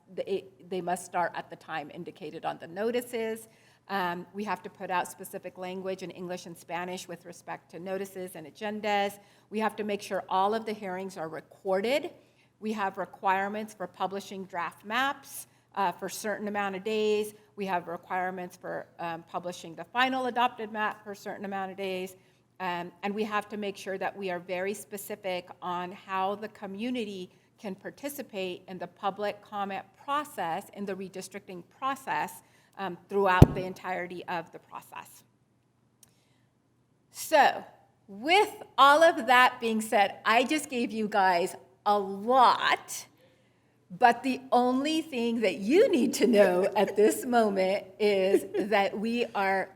start at the time indicated on the notices. We have to put out specific language in English and Spanish with respect to notices and agendas. We have to make sure all of the hearings are recorded. We have requirements for publishing draft maps for a certain amount of days. We have requirements for publishing the final adopted map for a certain amount of days. And we have to make sure that we are very specific on how the community can participate in the public comment process, in the redistricting process, throughout the entirety of the process. So, with all of that being said, I just gave you guys a lot, but the only thing that you need to know at this moment is that we are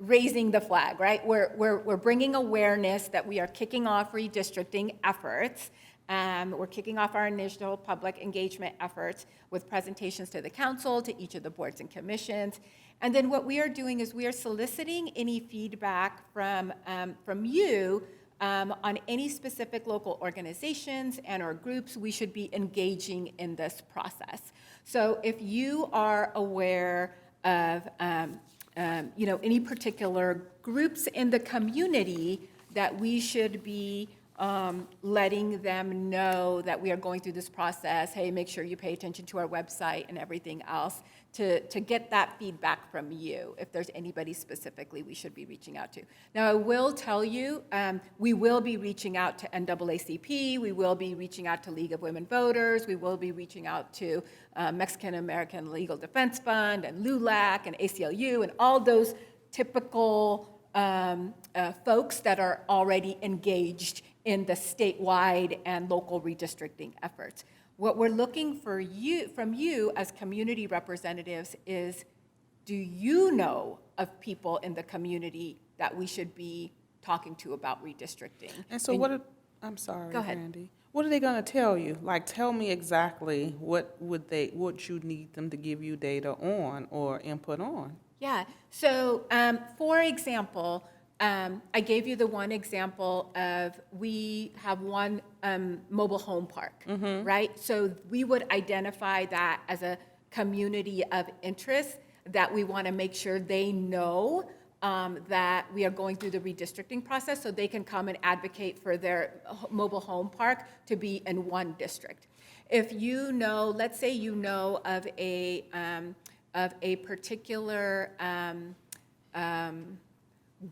raising the flag, right? We're bringing awareness that we are kicking off redistricting efforts. We're kicking off our initial public engagement efforts with presentations to the council, to each of the boards and commissions. And then what we are doing is we are soliciting any feedback from you on any specific local organizations and or groups we should be engaging in this process. So if you are aware of any particular groups in the community that we should be letting them know that we are going through this process, hey, make sure you pay attention to our website and everything else, to get that feedback from you, if there's anybody specifically we should be reaching out to. Now, I will tell you, we will be reaching out to NAACP, we will be reaching out to League of Women Voters, we will be reaching out to Mexican American Legal Defense Fund and LULAC and ACLU and all those typical folks that are already engaged in the statewide and local redistricting efforts. What we're looking for from you as community representatives is, do you know of people in the community that we should be talking to about redistricting? And so I'm sorry, Go ahead. Randy. What are they going to tell you? Like, tell me exactly what you need them to give you data on or input on. Yeah, so for example, I gave you the one example of we have one mobile home park, right? So we would identify that as a community of interest that we want to make sure they know that we are going through the redistricting process so they can come and advocate for their mobile home park to be in one district. If you know, let's say you know of a particular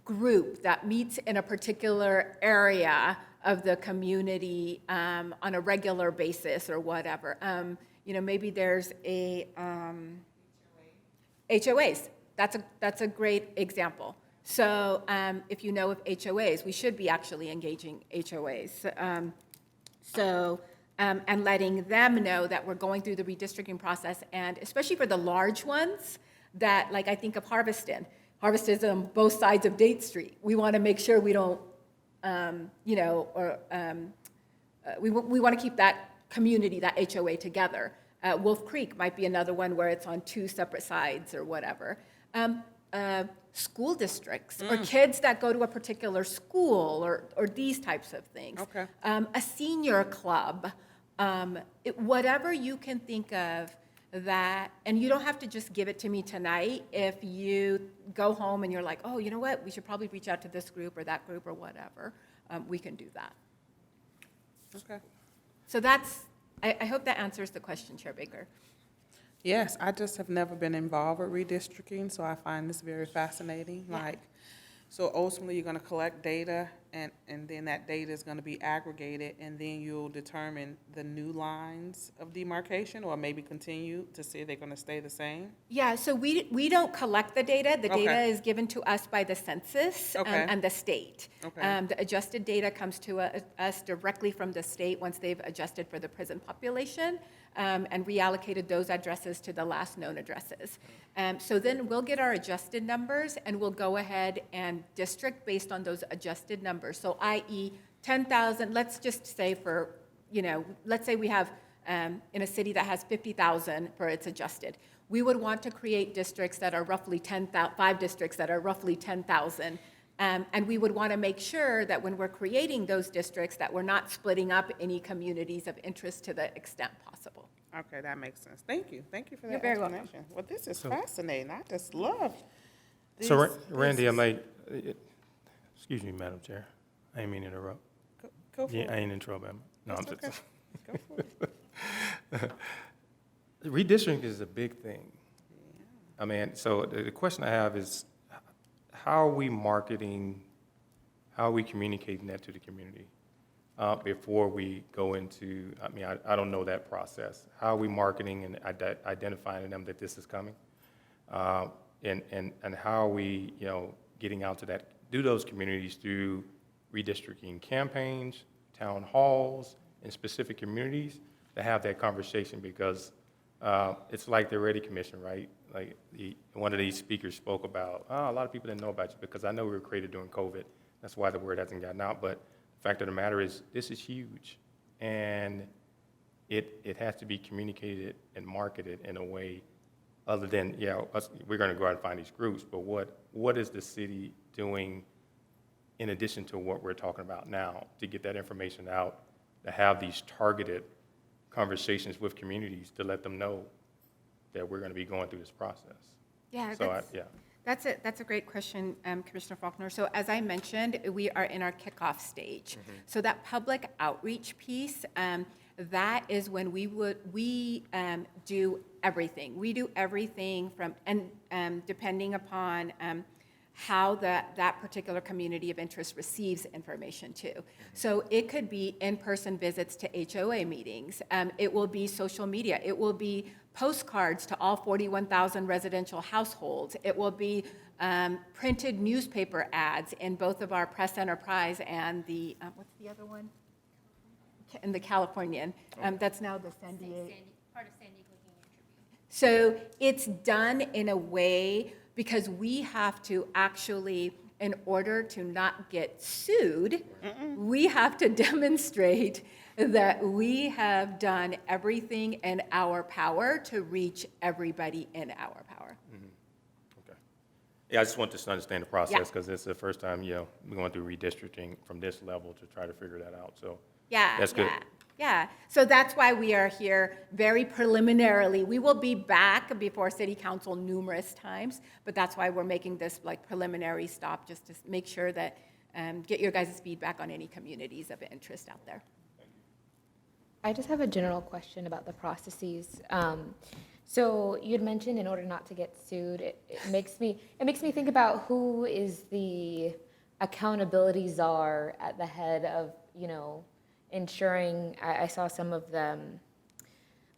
group that meets in a particular area of the community on a regular basis or whatever. Maybe there's a HOAs. That's a great example. So if you know of HOAs, we should be actually engaging HOAs. And letting them know that we're going through the redistricting process, and especially for the large ones that, like I think of Harveston. Harveston is on both sides of Date Street. We want to make sure we don't, we want to keep that community, that HOA together. Wolf Creek might be another one where it's on 2 separate sides or whatever. School districts or kids that go to a particular school or these types of things. Okay. A senior club, whatever you can think of that, and you don't have to just give it to me tonight. If you go home and you're like, oh, you know what, we should probably reach out to this group or that group or whatever, we can do that. Okay. So that's, I hope that answers the question, Chair Baker. Yes, I just have never been involved with redistricting, so I find this very fascinating. Like, so ultimately, you're going to collect data, and then that data is going to be aggregated, and then you'll determine the new lines of demarcation, or maybe continue to see if they're going to stay the same? Yeah, so we don't collect the data. The data Okay. is given to us by the census Okay. and the state. Okay. The adjusted data comes to us directly from the state once they've adjusted for the prison population and reallocated those addresses to the last known addresses. So then we'll get our adjusted numbers, and we'll go ahead and district based on those adjusted numbers. So i.e. 10,000, let's just say for, let's say we have in a city that has 50,000 for its adjusted. We would want to create districts that are roughly 5 districts that are roughly 10,000. And we would want to make sure that when we're creating those districts, that we're not splitting up any communities of interest to the extent possible. Okay, that makes sense. Thank you. Thank you for that You're very welcome. explanation. Well, this is fascinating. I just love this. So Randy, I may, excuse me, Madam Chair. I ain't mean to interrupt. Go for Yeah, it. I ain't in trouble. No, I'm That's just. okay. Go for it. Redistricting is a big thing. I mean, so the question I have is, how are we marketing, how are we communicating that to the community before we go into, I don't know that process. How are we marketing and identifying to them that this is coming? And how are we, getting out to those communities through redistricting campaigns, town halls, in specific communities to have that conversation, because it's like the REDI Commission, right? Like one of these speakers spoke about, a lot of people didn't know about you because I know we were created during COVID. That's why the word hasn't gotten out. But the fact of the matter is, this is huge. And it has to be communicated and marketed in a way other than, we're going to go out and find these groups, but what is the city doing in addition to what we're talking about now to get that information out, to have these targeted conversations with communities to let them know that we're going to be going through this process? Yeah, So that's a great question, Commissioner Faulkner. So as I mentioned, we are in our kickoff stage. So that public outreach piece, that is when we do everything. We do everything from, and depending upon how that particular community of interest receives information too. So it could be in-person visits to HOA meetings. It will be social media. It will be postcards to all 41,000 residential households. It will be printed newspaper ads in both of our Press Enterprise and the, what's the other one? In the Californian. That's now the San Diego. Part of San Diego Union Tribune. So it's done in a way, because we have to actually, in order to not get sued, we have to demonstrate that we have done everything in our power to reach everybody in our power. Okay. Yeah, I just want to understand the process because it's the first time, we're going through redistricting from this level to try to figure that out. So that's good. Yeah, so that's why we are here very preliminarily. We will be back before City Council numerous times, but that's why we're making this preliminary stop, just to make sure that, get your guys' feedback on any communities of interest out there. I just have a general question about the processes. So you'd mentioned in order not to get sued, it makes me think about who is the accountability czar at the head of, ensuring, I saw some of them,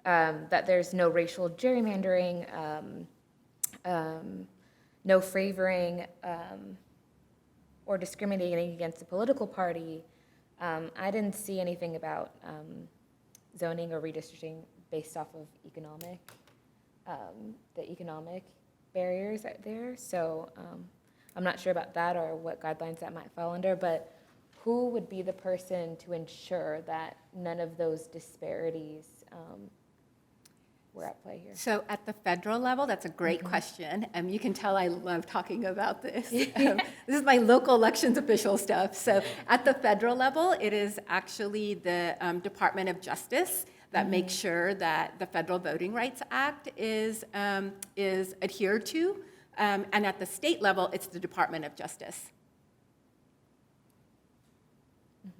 that there's no racial gerrymandering, no favoring or discriminating against a political party. I didn't see anything about zoning or redistricting based off of the economic barriers out there. So I'm not sure about that or what guidelines that might fall under, but who would be the person to ensure that none of those disparities were at play here? So at the federal level, that's a great question. You can tell I love talking about this. This is my local elections official stuff. So at the federal level, it is actually the Department of Justice that make sure that the Federal Voting Rights Act is adhered to. And at the state level, it's the Department of Justice,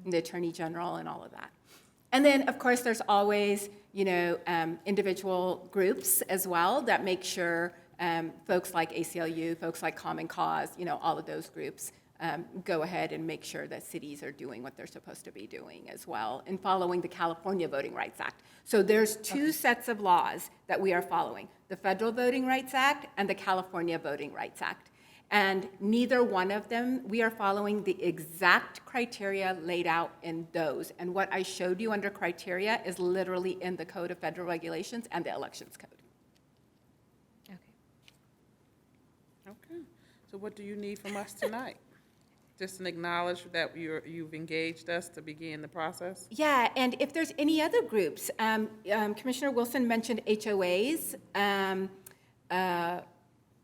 the Attorney General, and all of that. And then, of course, there's always, individual groups as well that make sure folks like ACLU, folks like Common Cause, all of those groups go ahead and make sure that cities are doing what they're supposed to be doing as well, and following the California Voting Rights Act. So there's two sets of laws that we are following, the Federal Voting Rights Act and the California Voting Rights Act. And neither one of them, we are following the exact criteria laid out in those. And what I showed you under criteria is literally in the Code of Federal Regulations and the Elections Code. Okay. So what do you need from us tonight? Just an acknowledge that you've engaged us to begin the process? Yeah, and if there's any other groups, Commissioner Wilson mentioned HOAs.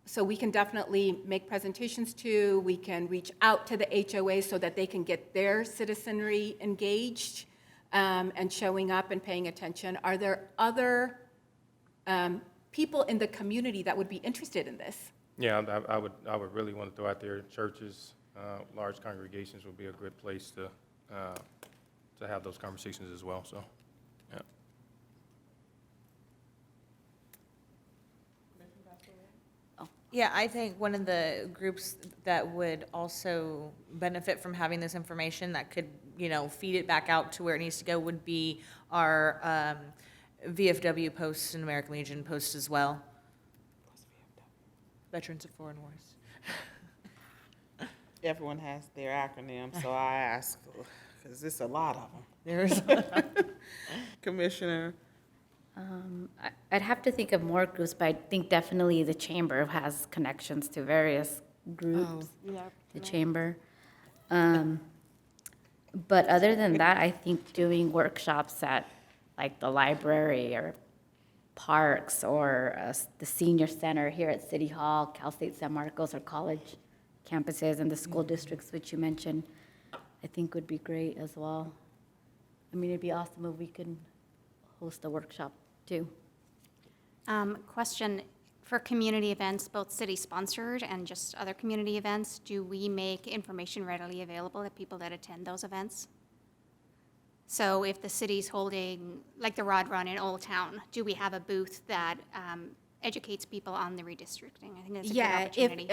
So we can definitely make presentations to, we can reach out to the HOAs so that they can get their citizenry engaged and showing up and paying attention. Are there other people in the community that would be interested in this? Yeah, I would really want to throw out there churches, large congregations would be a good place to have those conversations as well, so, yeah. Yeah, I think one of the groups that would also benefit from having this information that could, feed it back out to where it needs to go would be our VFW posts and American Legion posts as well. Veterans of Foreign Wars. Everyone has their acronym, so I ask, because there's a lot of them. There's Commissioner? I'd have to think of more groups, but I think definitely the chamber has connections to various groups, the chamber. But other than that, I think doing workshops at like the library or parks or the senior center here at City Hall, Cal State San Marcos, or college campuses and the school districts, which you mentioned, I think would be great as well. I mean, it'd be awesome if we could host a workshop too. Question, for community events, both city-sponsored and just other community events, do we make information readily available to people that attend those events? So if the city's holding, like the Rod Run in Old Town, do we have a booth that educates people on the redistricting? I think that's a good opportunity.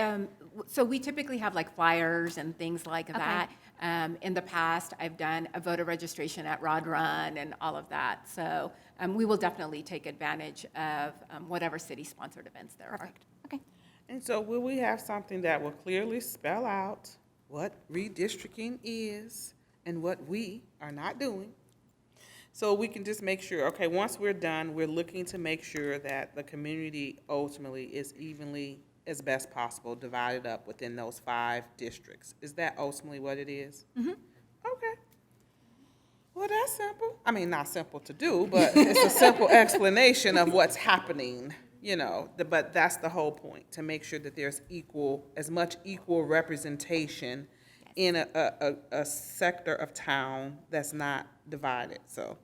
So we typically have like flyers and things like that. In the past, I've done a voter registration at Rod Run and all of that. So we will definitely take advantage of whatever city-sponsored events there are. Okay. And so will we have something that will clearly spell out what redistricting is and what we are not doing? So we can just make sure, okay, once we're done, we're looking to make sure that the community ultimately is evenly, as best possible, divided up within those 5 districts. Is that ultimately what it is? Mm-hmm. Okay. Well, that's simple. I mean, not simple to do, but it's a simple explanation of what's happening, but that's the whole point, to make sure that there's as much equal representation in a sector of town that's not divided, so,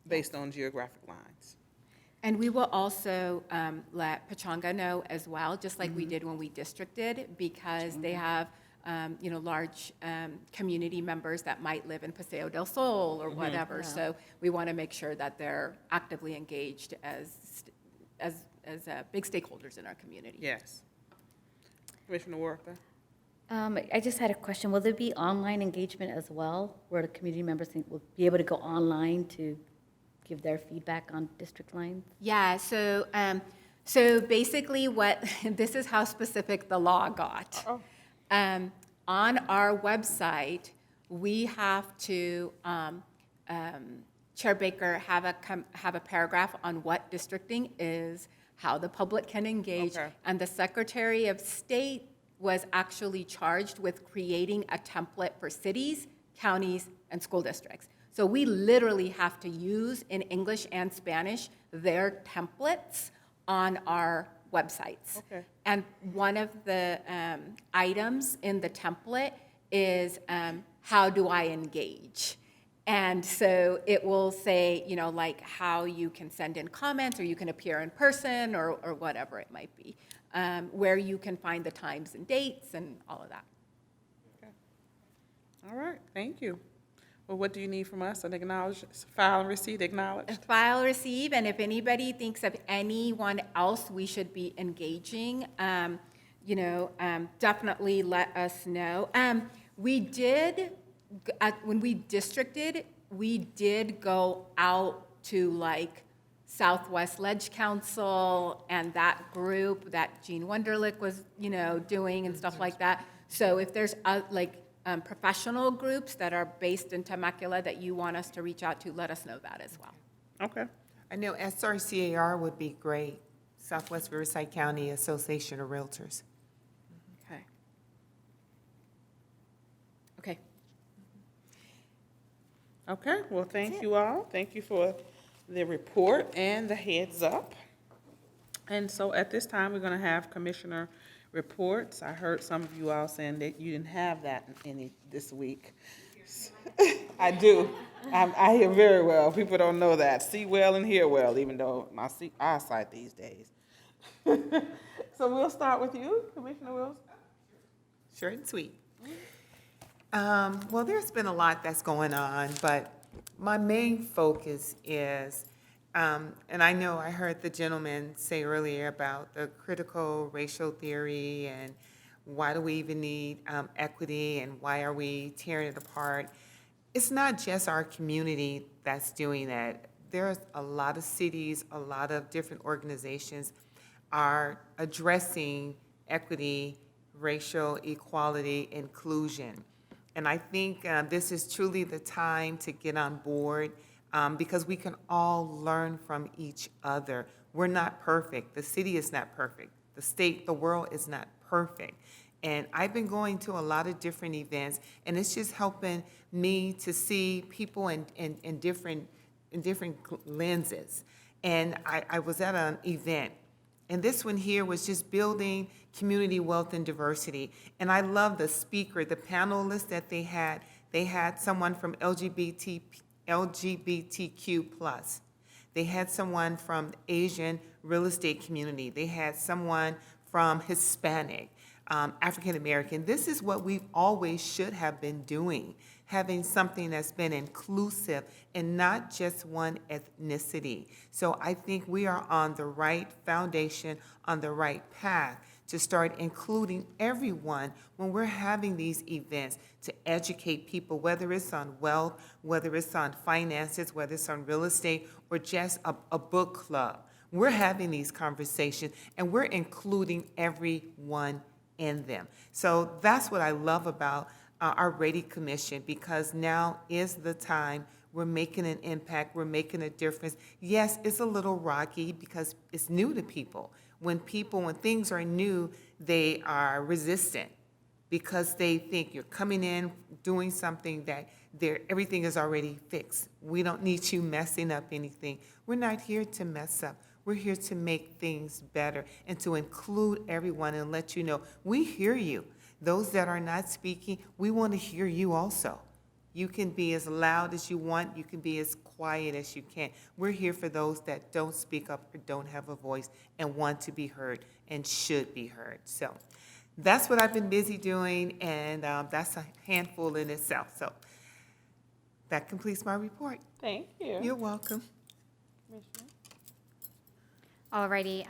based on geographic lines. And we will also let Pechanga know as well, just like we did when we districted, because they have, large community members that might live in Paseo del Sol or whatever. So we want to make sure that they're actively engaged as big stakeholders in our community. Yes. Commissioner Worther? I just had a question. Will there be online engagement as well, where the community members will be able to go online to give their feedback on district lines? Yeah, so basically this is how specific the law got. On our website, we have to, Chair Baker, have a paragraph on what districting is, how the public can engage, and the Secretary of State was actually charged with creating a template for cities, counties, and school districts. So we literally have to use, in English and Spanish, their templates on our websites. And one of the items in the template is how do I engage? And so it will say, you know, like how you can send in comments, or you can appear in person, or whatever it might be, where you can find the times and dates and all of that. All right, thank you. Well, what do you need from us? An acknowledge, file and receipt acknowledged? File, receive, and if anybody thinks of anyone else we should be engaging, you know, definitely let us know. We did, when we districted, we did go out to like Southwest Ledge Council and that group that Gene Wunderlich was, you know, doing and stuff like that. So if there's professional groups that are based in Temecula that you want us to reach out to, let us know that as well. Okay. I know SRCAR would be great, Southwest Riverside County Association of Realtors. Okay. Okay. Okay, well, thank you all. Thank you for the report and the heads up. And so at this time, we're going to have commissioner reports. I heard some of you all saying that you didn't have that any this week. I do. I hear very well. People don't know that. See well and hear well, even though my eyesight these days. So we'll start with you, Commissioner Wilson. Short and sweet. Well, there's been a lot that's going on, but my main focus is, and I know I heard the gentleman say earlier about the critical racial theory and why do we even need equity and why are we tearing it apart. It's not just our community that's doing that. There's a lot of cities, a lot of different organizations are addressing equity, racial equality, inclusion. And I think this is truly the time to get on board because we can all learn from each other. We're not perfect. The city is not perfect. The state, the world is not perfect. And I've been going to a lot of different events, and it's just helping me to see people in different lenses. And I was at an event, and this one here was just building community wealth and diversity. And I love the speaker, the panelists that they had. They had someone from LGBTQ+. They had someone from Asian real estate community. They had someone from Hispanic, African American. This is what we always should have been doing, having something that's been inclusive and not just one ethnicity. So I think we are on the right foundation, on the right path to start including everyone when we're having these events to educate people, whether it's on wealth, whether it's on finances, whether it's on real estate, or just a book club. We're having these conversations, and we're including everyone in them. So that's what I love about our REDI Commission, because now is the time. We're making an impact. We're making a difference. Yes, it's a little rocky because it's new to people. When things are new, they are resistant because they think you're coming in, doing something that everything is already fixed. We don't need you messing up anything. We're not here to mess up. We're here to make things better and to include everyone and let you know, we hear you. Those that are not speaking, we want to hear you also. You can be as loud as you want. You can be as quiet as you can. We're here for those that don't speak up or don't have a voice and want to be heard and should be heard. So that's what I've been busy doing, and that's a handful in itself. So that completes my report. Thank you. You're welcome. Alrighty,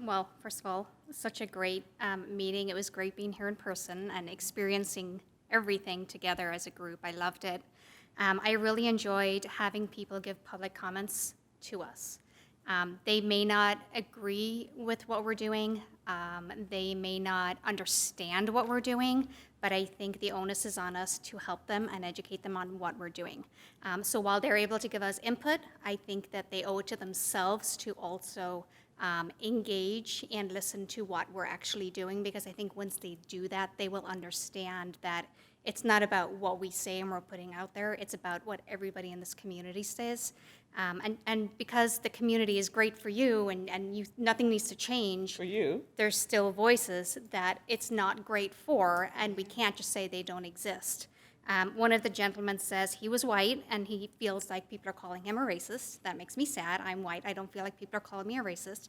well, first of all, such a great meeting. It was great being here in person and experiencing everything together as a group. I loved it. I really enjoyed having people give public comments to us. They may not agree with what we're doing. They may not understand what we're doing, but I think the onus is on us to help them and educate them on what we're doing. So while they're able to give us input, I think that they owe it to themselves to also engage and listen to what we're actually doing, because I think once they do that, they will understand that it's not about what we say and we're putting out there, it's about what everybody in this community says. And because the community is great for you and nothing needs to change, For you. there's still voices that it's not great for, and we can't just say they don't exist. One of the gentlemen says he was white and he feels like people are calling him a racist. That makes me sad. I'm white. I don't feel like people are calling me a racist.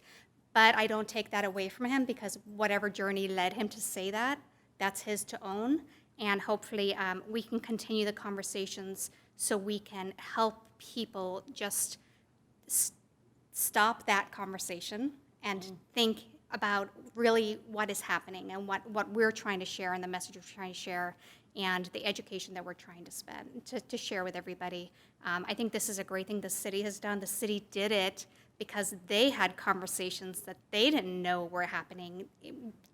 But I don't take that away from him because whatever journey led him to say that, that's his to own. And hopefully we can continue the conversations so we can help people just stop that conversation and think about really what is happening and what we're trying to share and the message we're trying to share and the education that we're trying to share with everybody. I think this is a great thing the city has done. The city did it because they had conversations that they didn't know were happening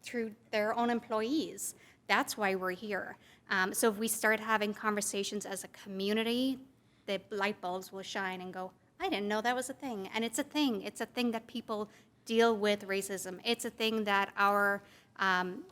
through their own employees. That's why we're here. So if we start having conversations as a community, the light bulbs will shine and go, I didn't know that was a thing. And it's a thing. It's a thing that people deal with racism. It's a thing that our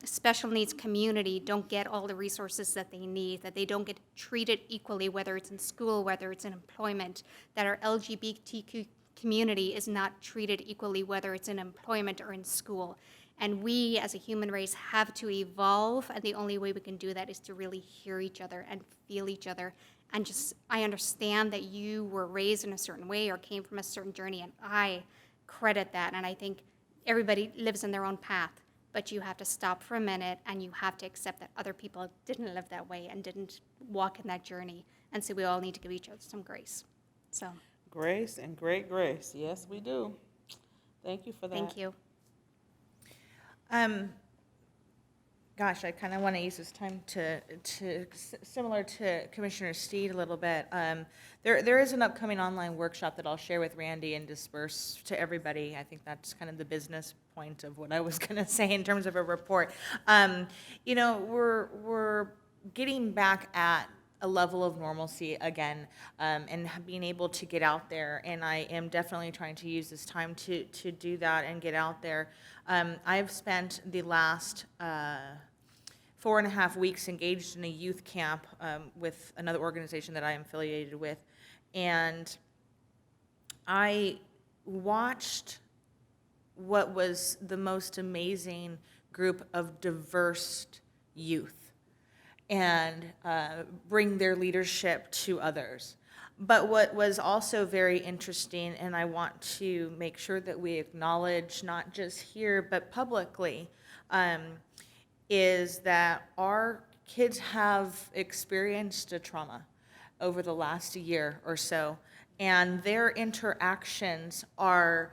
special needs community don't get all the resources that they need, that they don't get treated equally, whether it's in school, whether it's in employment, that our LGBTQ community is not treated equally, whether it's in employment or in school. And we, as a human race, have to evolve, and the only way we can do that is to really hear each other and feel each other. And just, I understand that you were raised in a certain way or came from a certain journey, and I credit that, and I think everybody lives in their own path, but you have to stop for a minute, and you have to accept that other people didn't live that way and didn't walk in that journey, and so we all need to give each other some grace. So. Grace and great grace. Yes, we do. Thank you for that. Thank you. Gosh, I kind of want to use this time to similar to Commissioner Steed a little bit. There is an upcoming online workshop that I'll share with Randy and disperse to everybody. I think that's kind of the business point of what I was going to say in terms of a report. You know, we're getting back at a level of normalcy again, and being able to get out there, and I am definitely trying to use this time to do that and get out there. I've spent the last 4.5 weeks engaged in a youth camp with another organization that I am affiliated with, and I watched what was the most amazing group of diverse youth and bring their leadership to others. But what was also very interesting, and I want to make sure that we acknowledge, not just here, but publicly, is that our kids have experienced a trauma over the last year or so, and their interactions are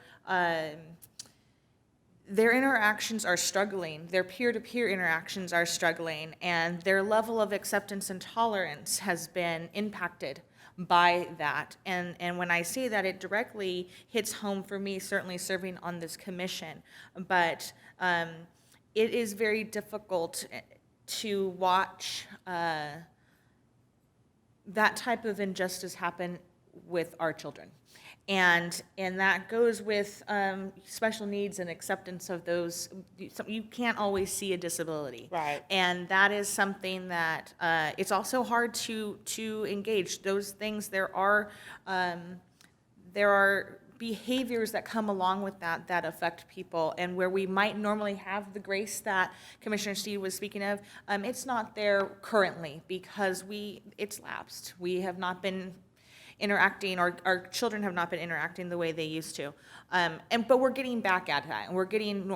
struggling. Their peer-to-peer interactions are struggling, and their level of acceptance and tolerance has been impacted by that. And when I say that, it directly hits home for me, certainly serving on this commission. But it is very difficult to watch that type of injustice happen with our children. And that goes with special needs and acceptance of those. You can't always see a disability. Right. And that is something that it's also hard to engage. Those things, there are behaviors that come along with that affect people, and where we might normally have the grace that Commissioner Steed was speaking of, it's not there currently because it's lapsed. We have not been interacting, or our children have not been interacting the way they used to. But we're getting back at that, and we're getting,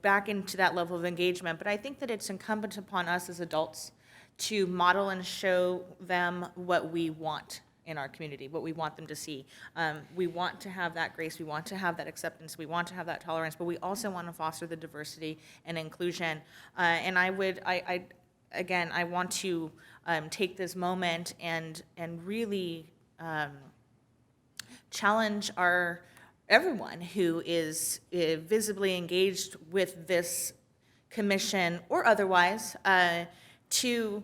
back into that level of engagement. But I think that it's incumbent upon us as adults to model and show them what we want in our community, what we want them to see. We want to have that grace, we want to have that acceptance, we want to have that tolerance, but we also want to foster the diversity and inclusion. And I want to take this moment and really challenge everyone who is visibly engaged with this commission or otherwise to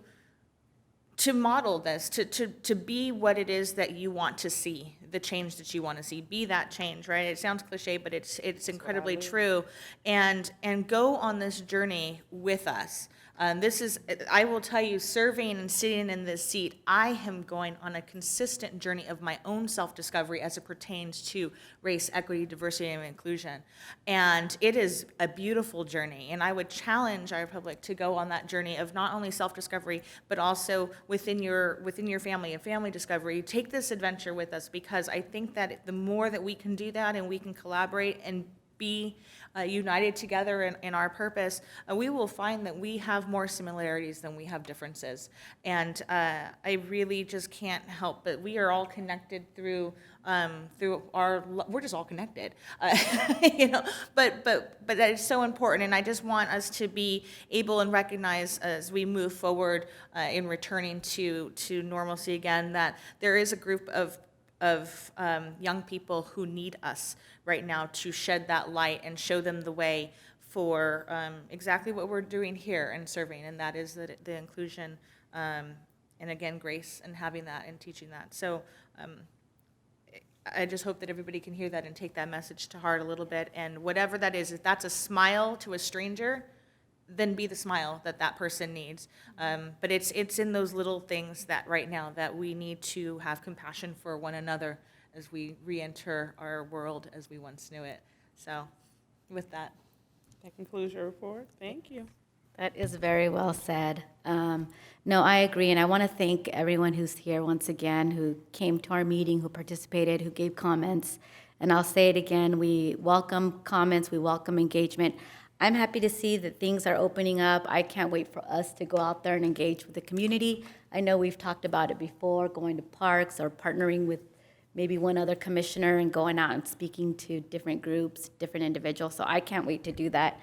model this, to be what it is that you want to see, the change that you want to see, be that change, right? It sounds cliche, but it's incredibly true, and go on this journey with us. I will tell you, serving and sitting in this seat, I am going on a consistent journey of my own self-discovery as it pertains to race, equity, diversity, and inclusion. And it is a beautiful journey, and I would challenge our public to go on that journey of not only self-discovery, but also within your family and family discovery. Take this adventure with us, because I think that the more that we can do that and we can collaborate and be united together in our purpose, we will find that we have more similarities than we have differences. And I really just can't help, but we are all connected through we're just all connected, but that is so important. And I just want us to be able and recognize as we move forward in returning to normalcy again, that there is a group of young people who need us right now to shed that light and show them the way for exactly what we're doing here and serving, and that is the inclusion, and again, grace, and having that and teaching that. So I just hope that everybody can hear that and take that message to heart a little bit, and whatever that is, if that's a smile to a stranger, then be the smile that that person needs. But it's in those little things that right now that we need to have compassion for one another as we re-enter our world as we once knew it. So with that. That concludes your report. Thank you. That is very well said. No, I agree, and I want to thank everyone who's here once again, who came to our meeting, who participated, who gave comments. And I'll say it again, we welcome comments, we welcome engagement. I'm happy to see that things are opening up. I can't wait for us to go out there and engage with the community. I know we've talked about it before, going to parks or partnering with maybe one other commissioner and going out and speaking to different groups, different individuals. So I can't wait to do that.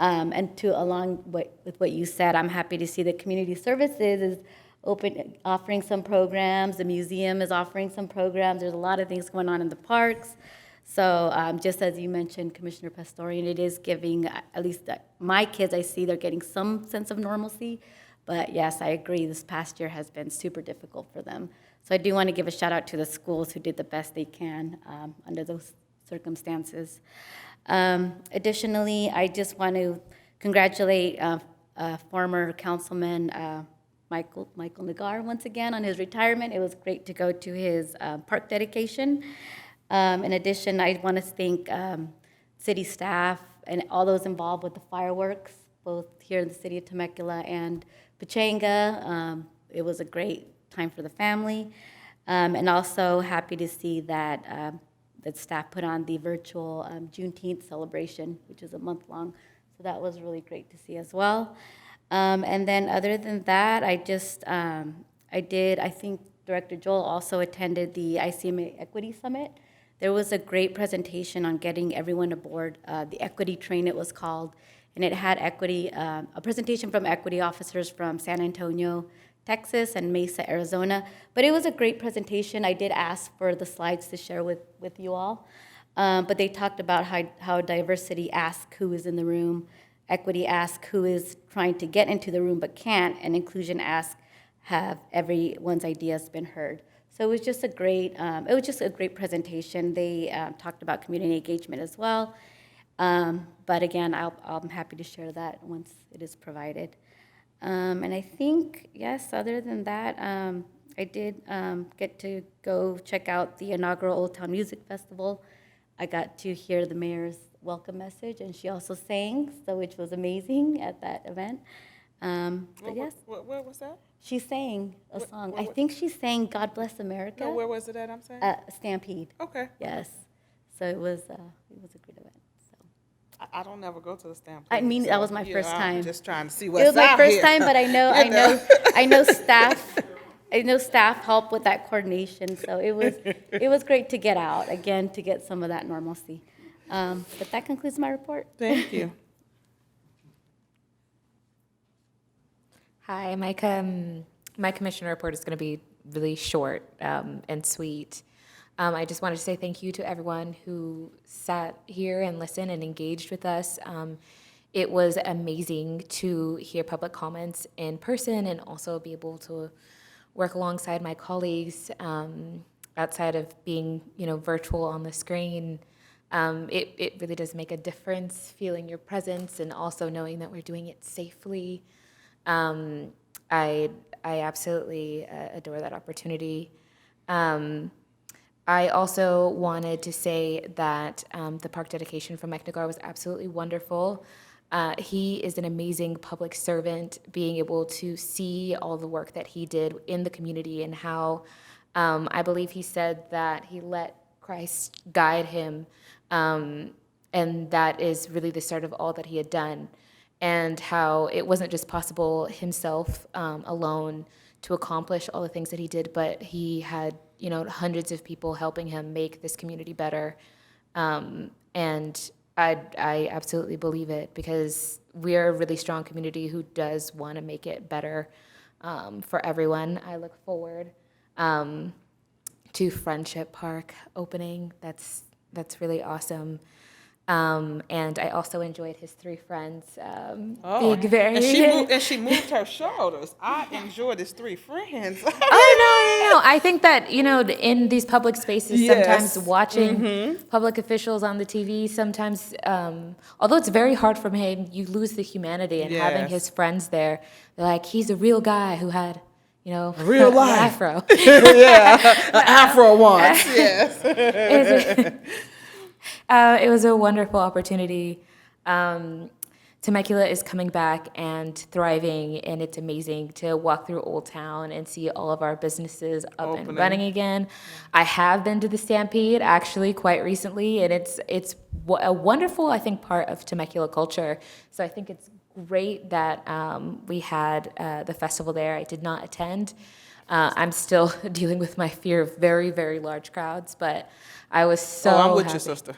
And along with what you said, I'm happy to see that community services is offering some programs. The museum is offering some programs. There's a lot of things going on in the parks. So just as you mentioned, Commissioner Pastorian, it is giving, at least my kids, I see they're getting some sense of normalcy. But yes, I agree, this past year has been super difficult for them. So I do want to give a shout out to the schools who did the best they can under those circumstances. Additionally, I just want to congratulate former Councilman Michael Nagar once again on his retirement. It was great to go to his park dedication. In addition, I want to thank city staff and all those involved with the fireworks, both here in the city of Temecula and Pechanga. It was a great time for the family. And also happy to see that that staff put on the virtual Juneteenth celebration, which is a month long. So that was really great to see as well. And then other than that, I think Director Joel also attended the ICMA Equity Summit. There was a great presentation on getting everyone aboard the equity train, it was called, and it had a presentation from equity officers from San Antonio, Texas, and Mesa, Arizona. But it was a great presentation. I did ask for the slides to share with you all. But they talked about how diversity asks who is in the room, equity asks who is trying to get into the room but can't, and inclusion asks have everyone's ideas been heard. So it was just a great presentation. They talked about community engagement as well. But again, I'm happy to share that once it is provided. And I think, yes, other than that, I did get to go check out the inaugural Old Town Music Festival. I got to hear the mayor's welcome message, and she also sang, which was amazing at that event. But yes. What was that? She sang a song. I think she sang "God Bless America." No, where was it at? I'm saying. Stampede. Okay. Yes. So it was a great event. So. I don't never go to the Stampede. I mean, so, that was my first time. I'm just trying to see what's out here. It was my first time, but I know staff. I know staff help with that coordination. So it was great to get out again, to get some of that normalcy. But that concludes my report. Thank you. Hi, my commissioner report is going to be really short and sweet. I just wanted to say thank you to everyone who sat here and listened and engaged with us. It was amazing to hear public comments in person and also be able to work alongside my colleagues outside of being, virtual on the screen. It really does make a difference feeling your presence and also knowing that we're doing it safely. I absolutely adore that opportunity. I also wanted to say that the park dedication from Mike Nagar was absolutely wonderful. He is an amazing public servant, being able to see all the work that he did in the community and how I believe he said that he let Christ guide him, and that is really the start of all that he had done, and how it wasn't just possible himself alone to accomplish all the things that he did, but he had, hundreds of people helping him make this community better. And I absolutely believe it, because we're a really strong community who does want to make it better for everyone. I look forward to Friendship Park opening. That's really awesome. And I also enjoyed his three friends being very... And she moved her shoulders. I enjoyed his three friends. Oh, no. I think that, in these public spaces, Yes. sometimes watching public officials on the TV, sometimes, although it's very hard for him, you lose the humanity, and having Yes. his friends there, they're like, he's a real guy who had, Real life. an afro. An afro once, yes. It was a wonderful opportunity. Temecula is coming back and thriving, and it's amazing to walk through Old Town and see all of our businesses up and Opening. running again. I have been to the Stampede actually quite recently, and it's a wonderful, I think, part of Temecula culture. So I think it's great that we had the festival there. I did not attend. I'm still dealing with my fear of very, very large crowds, but I was so I'm with happy. you, sister.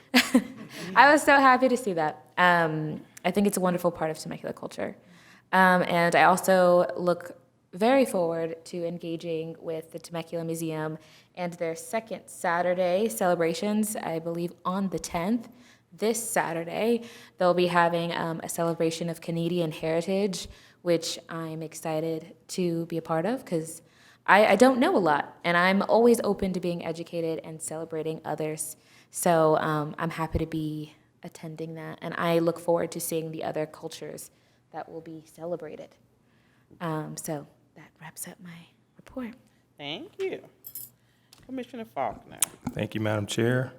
I was so happy to see that. I think it's a wonderful part of Temecula culture. And I also look very forward to engaging with the Temecula Museum and their second Saturday celebrations, I believe on the 10th. This Saturday, they'll be having a celebration of Canadian heritage, which I'm excited to be a part of, because I don't know a lot, and I'm always open to being educated and celebrating others. So I'm happy to be attending that, and I look forward to seeing the other cultures that will be celebrated. So that wraps up my report. Thank you. Commissioner Faulkner. Thank you, Madam Chair.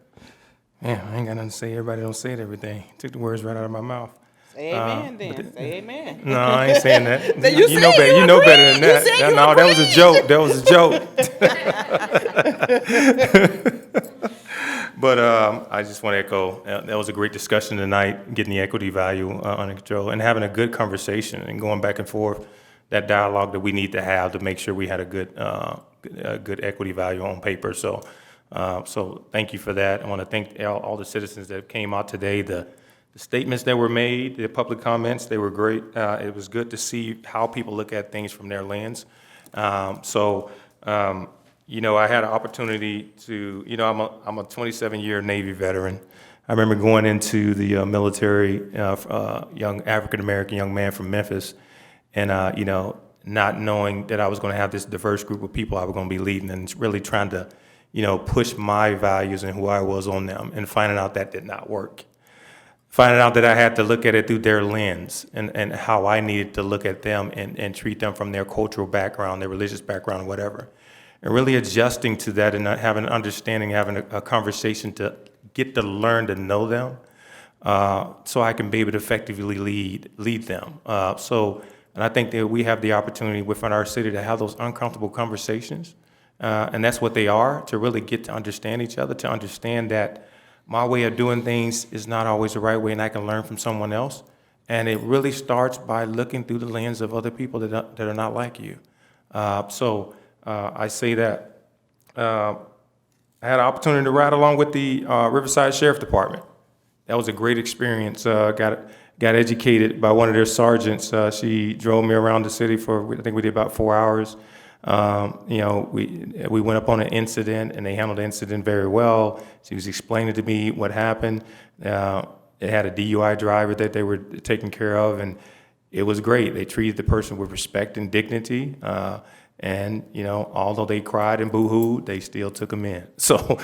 Man, I ain't got nothing to say. Everybody don't say everything. Took the words right out of my mouth. Say amen then. Say amen. No, I ain't saying that. You know said better. you You know better than agreed. You that. said you No, that was a agreed. joke. That was a joke. But I just want to echo, that was a great discussion tonight, getting the equity value under control and having a good conversation and going back and forth, that dialogue that we need to have to make sure we had a good equity value on paper. So thank you for that. I want to thank all the citizens that came out today, the statements that were made, the public comments, they were great. It was good to see how people look at things from their lens. I had an opportunity to, I'm a 27-year Navy veteran. I remember going into the military, young African-American young man from Memphis, and, not knowing that I was going to have this diverse group of people I was going to be leading, and really trying to, push my values and who I was on them, and finding out that did not work. Finding out that I had to look at it through their lens and how I needed to look at them and treat them from their cultural background, their religious background, whatever. And really adjusting to that and having an understanding, having a conversation to get to learn to know them, so I can be able to effectively lead them. And I think that we have the opportunity within our city to have those uncomfortable conversations, and that's what they are, to really get to understand each other, to understand that my way of doing things is not always the right way, and I can learn from someone else. And it really starts by looking through the lens of other people that are not like you. I say that I had an opportunity to ride along with the Riverside Sheriff Department. That was a great experience. Got educated by one of their sergeants. She drove me around the city for, I think we did about 4 hours. We went up on an incident, and they handled the incident very well. She was explaining to me what happened. It had a DUI driver that they were taking care of, and it was great. They treated the person with respect and dignity. And, although they cried and boo-hooed, they still took them in. So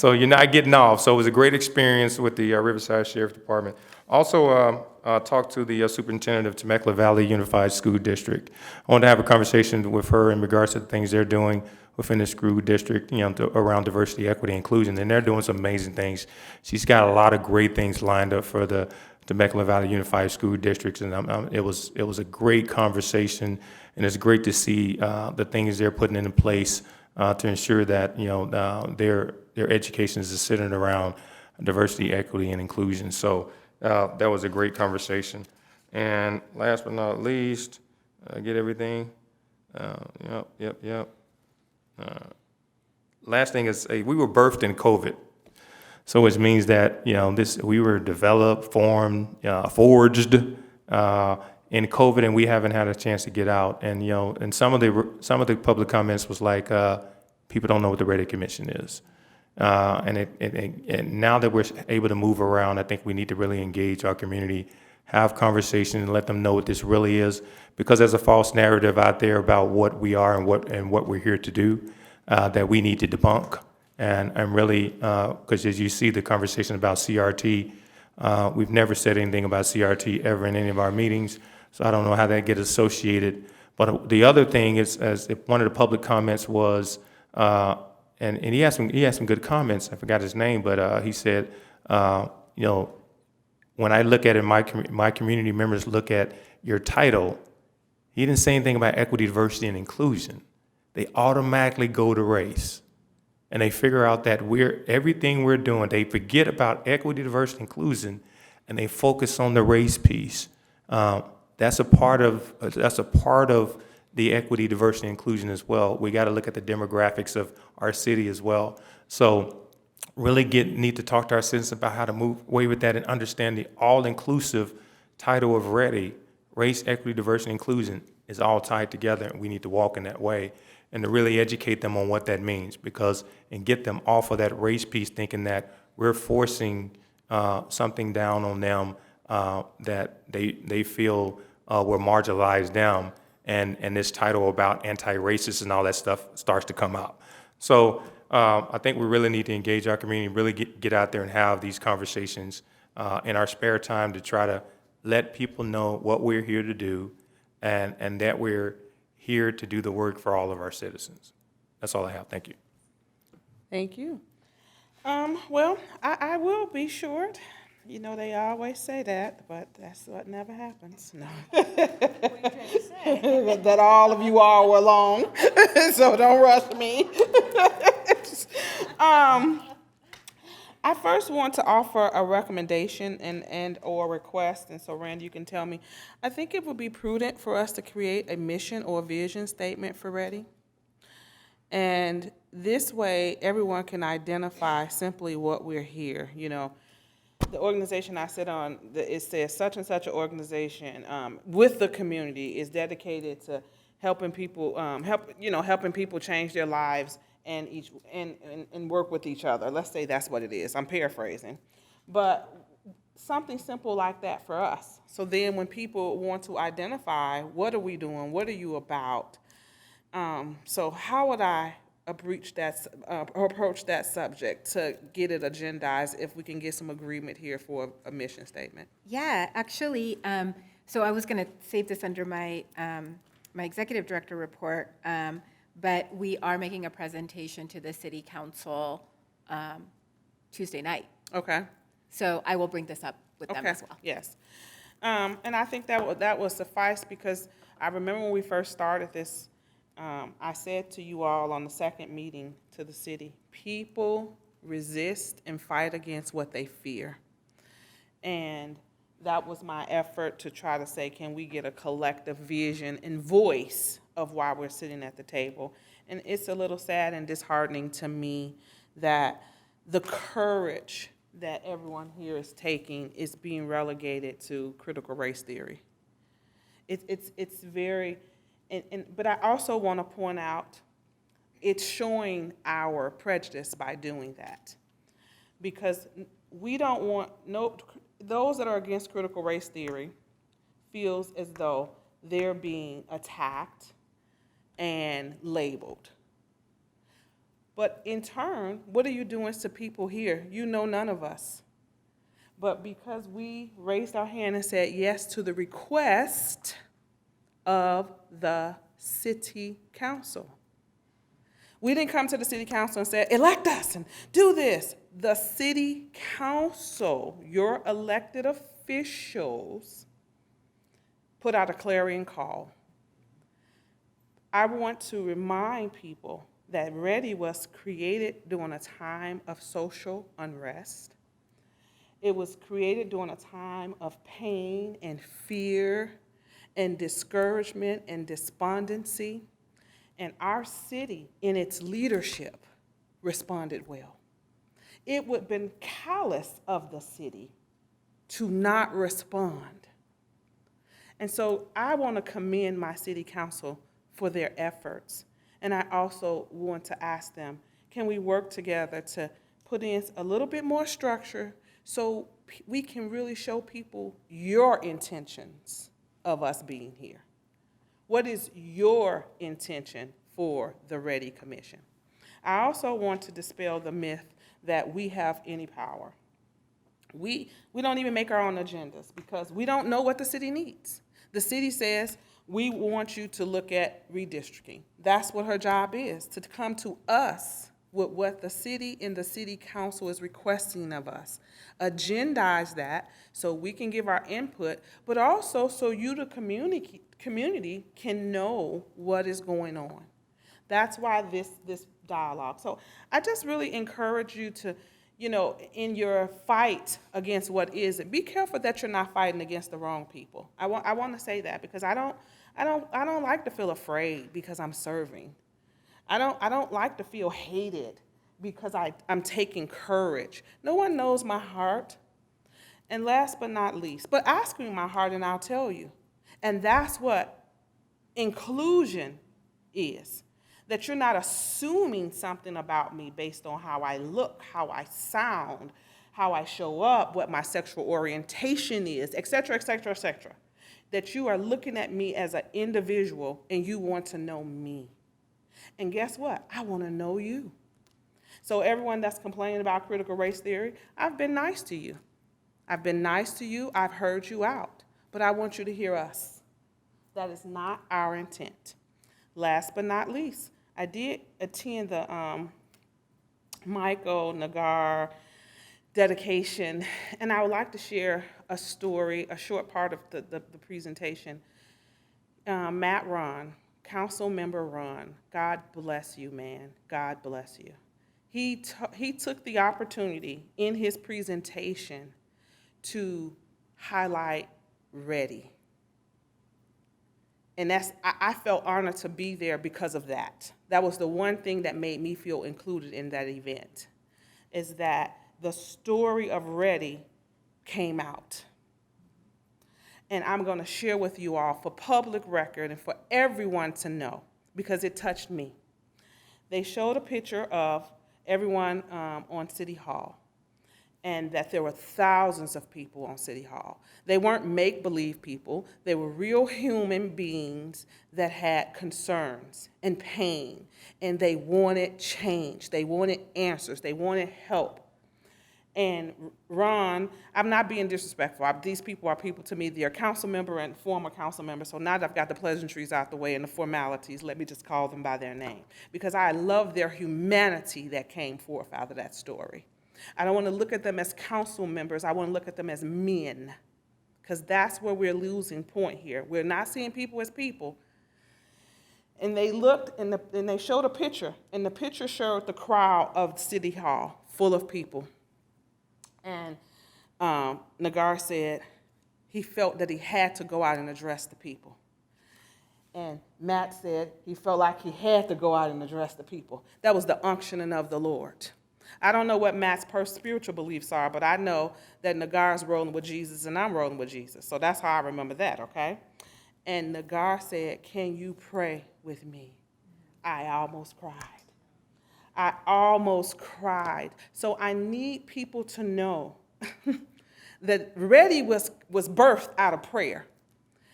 you're not getting off. So it was a great experience with the Riverside Sheriff Department. Also, talked to the superintendent of Temecula Valley Unified School District. I wanted to have a conversation with her in regards to the things they're doing within the school district, around diversity, equity, inclusion, and they're doing some amazing things. She's got a lot of great things lined up for the Temecula Valley Unified School Districts, and it was a great conversation, and it's great to see the things they're putting into place to ensure that their education is centered around diversity, equity, and inclusion. So that was a great conversation. And last but not least, get everything. Yep. Last thing is, we were birthed in COVID. So which means that, we were developed, formed, forged in COVID, and we haven't had a chance to get out. And, and some of the public comments was like, people don't know what the REDI Commission is. And now that we're able to move around, I think we need to really engage our community, have conversation, and let them know what this really is. Because there's a false narrative out there about what we are and what we're here to do that we need to debunk. And really, because as you see the conversation about CRT, we've never said anything about CRT ever in any of our meetings. So I don't know how that gets associated. But the other thing is, as if one of the public comments was, and he had some good comments. I forgot his name, but he said, when I look at it, my community members look at your title. He didn't say anything about equity, diversity, and inclusion. They automatically go to race, and they figure out that everything we're doing. They forget about equity, diversity, inclusion, and they focus on the race piece. That's a part of the equity, diversity, inclusion as well. We got to look at the demographics of our city as well. So really need to talk to our citizens about how to move away with that and understand the all-inclusive title of REDI, race, equity, diversity, inclusion, is all tied together, and we need to walk in that way and to really educate them on what that means, and get them off of that race piece thinking that we're forcing something down on them that they feel we're marginalized down. And this title about anti-racist and all that stuff starts to come out. So I think we really need to engage our community, really get out there and have these conversations in our spare time to try to let people know what we're here to do and that we're here to do the work for all of our citizens. That's all I have. Thank you. Thank you. Well, I will be short. They always say that, but that's what never happens. No. That all of you all were long, so don't rush me. I first want to offer a recommendation and or request, and so Randy, you can tell me. I think it would be prudent for us to create a mission or vision statement for REDI. And this way, everyone can identify simply what we're here, The organization I sit on, it says such and such an organization with the community is dedicated to helping people, helping people change their lives and work with each other. Let's say that's what it is. I'm paraphrasing, but something simple like that for us. So then, when people want to identify, what are we doing? What are you about? So how would I approach that subject to get it agendized if we can get some agreement here for a mission statement? Yeah, actually, so I was going to save this under my my executive director report, but we are making a presentation to the city council Tuesday night. Okay. So I will bring this up with them as well. Yes. And I think that will suffice, because I remember when we first started this, I said to you all on the second meeting to the city, people resist and fight against what they fear. And that was my effort to try to say, can we get a collective vision and voice of why we're sitting at the table? And it's a little sad and disheartening to me that the courage that everyone here is taking is being relegated to critical race theory. It's very, but I also want to point out, it's showing our prejudice by doing that, because we don't want those that are against critical race theory feels as though they're being attacked and labeled. But in turn, what are you doing to people here? You know none of us. but because we raised our hand and said yes to the request of the city council. We didn't come to the city council and say, elect us and do this. The city council, your elected officials, put out a clarion call. I want to remind people that REDI was created during a time of social unrest. It was created during a time of pain and fear and discouragement and despondency. And our city, in its leadership, responded well. It would have been callous of the city to not respond. And so I want to commend my city council for their efforts. And I also want to ask them, can we work together to put in a little bit more structure so we can really show people your intentions of us being here? What is your intention for the REDI Commission? I also want to dispel the myth that we have any power. We don't even make our own agendas because we don't know what the city needs. The city says, we want you to look at redistricting. That's what her job is, to come to us with what the city and the city council is requesting of us. Agendize that so we can give our input, but also so you, the community, can know what is going on. That's why this dialogue. So I just really encourage you to, in your fight against what isn't, be careful that you're not fighting against the wrong people. I want to say that because I don't like to feel afraid because I'm serving. I don't like to feel hated because I'm taking courage. No one knows my heart. And last but not least, but ask me my heart and I'll tell you. And that's what inclusion is. That you're not assuming something about me based on how I look, how I sound, how I show up, what my sexual orientation is, et cetera, et cetera, et cetera. That you are looking at me as an individual and you want to know me. And guess what? I want to know you. So everyone that's complaining about critical race theory, I've been nice to you. I've been nice to you. I've heard you out. But I want you to hear us. That is not our intent. Last but not least, I did attend the Michael Nagar dedication, and I would like to share a story, a short part of the presentation. Matt Ron, Council Member Ron, God bless you, man. God bless you. He took the opportunity in his presentation to highlight REDI. And I felt honored to be there because of that. That was the one thing that made me feel included in that event, is that the story of REDI came out. And I'm going to share with you all for public record and for everyone to know, because it touched me. They showed a picture of everyone on City Hall, and that there were thousands of people on City Hall. They weren't make-believe people. They were real human beings that had concerns and pain, and they wanted change. They wanted answers. They wanted help. And Ron, I'm not being disrespectful. These people are people to me. They're council member and former council member. So now that I've got the pleasantries out the way and the formalities, let me just call them by their name. Because I love their humanity that came forth out of that story. I don't want to look at them as council members. I want to look at them as men, because that's where we're losing point here. We're not seeing people as people. And they looked, and they showed a picture, and the picture showed the crowd of City Hall full of people. And Nagar said he felt that he had to go out and address the people. And Matt said he felt like he had to go out and address the people. That was the unctioning of the Lord. I don't know what Matt's spiritual beliefs are, but I know that Nagar's rolling with Jesus and I'm rolling with Jesus. So that's how I remember that, okay? And Nagar said, can you pray with me? I almost cried. I almost cried. So I need people to know that REDI was birthed out of prayer.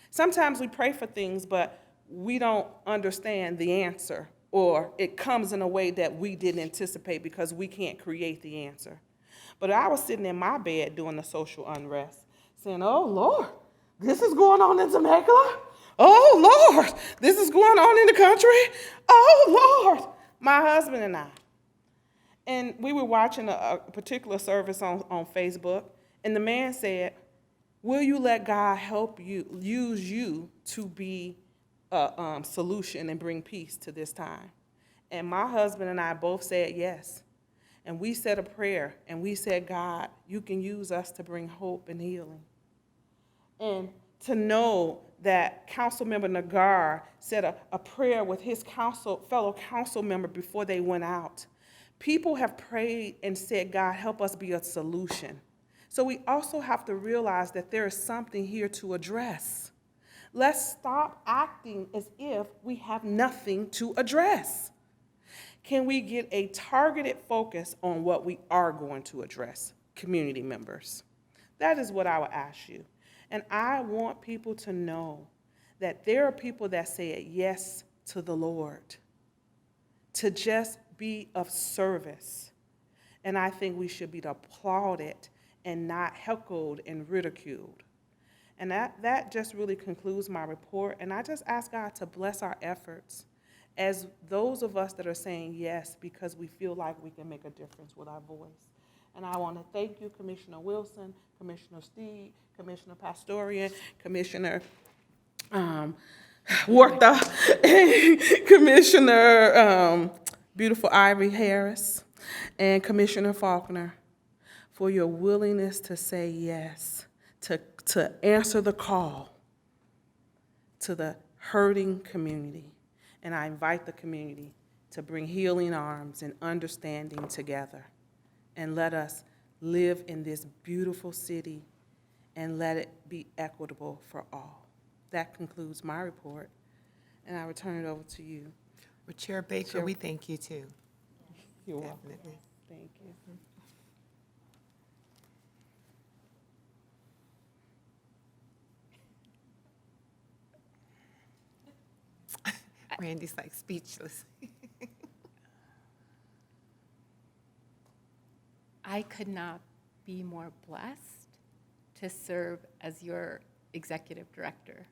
Sometimes we pray for things, but we don't understand the answer, or it comes in a way that we didn't anticipate because we can't create the answer. But I was sitting in my bed doing the social unrest, saying, oh, Lord, this is going on in Temecula? Oh, Lord, this is going on in the country? Oh, Lord. My husband and I. And we were watching a particular service on Facebook, and the man said, will you let God help you, use you to be a solution and bring peace to this time? And my husband and I both said yes. And we said a prayer, and we said, God, you can use us to bring hope and healing. And to know that Councilmember Nagar said a prayer with his fellow council member before they went out. People have prayed and said, God, help us be a solution. So we also have to realize that there is something here to address. Let's stop acting as if we have nothing to address. Can we get a targeted focus on what we are going to address, community members? That is what I would ask you. And I want people to know that there are people that say yes to the Lord, to just be of service. And I think we should be applauded and not heckled and ridiculed. And that just really concludes my report. And I just ask God to bless our efforts as those of us that are saying yes because we feel like we can make a difference with our voice. And I want to thank you, Commissioner Wilson, Commissioner Steed, Commissioner Pastorian, Commissioner Huerta, Commissioner beautiful Ivy Harris, and Commissioner Faulkner for your willingness to say yes, to answer the call to the hurting community. And I invite the community to bring healing arms and understanding together. And let us live in this beautiful city and let it be equitable for all. That concludes my report, and I will turn it over to you. Well, Chair Baker, we thank you too. You're welcome. Definitely. Thank you. Randy's like speechless. I could not be more blessed to serve as your executive director.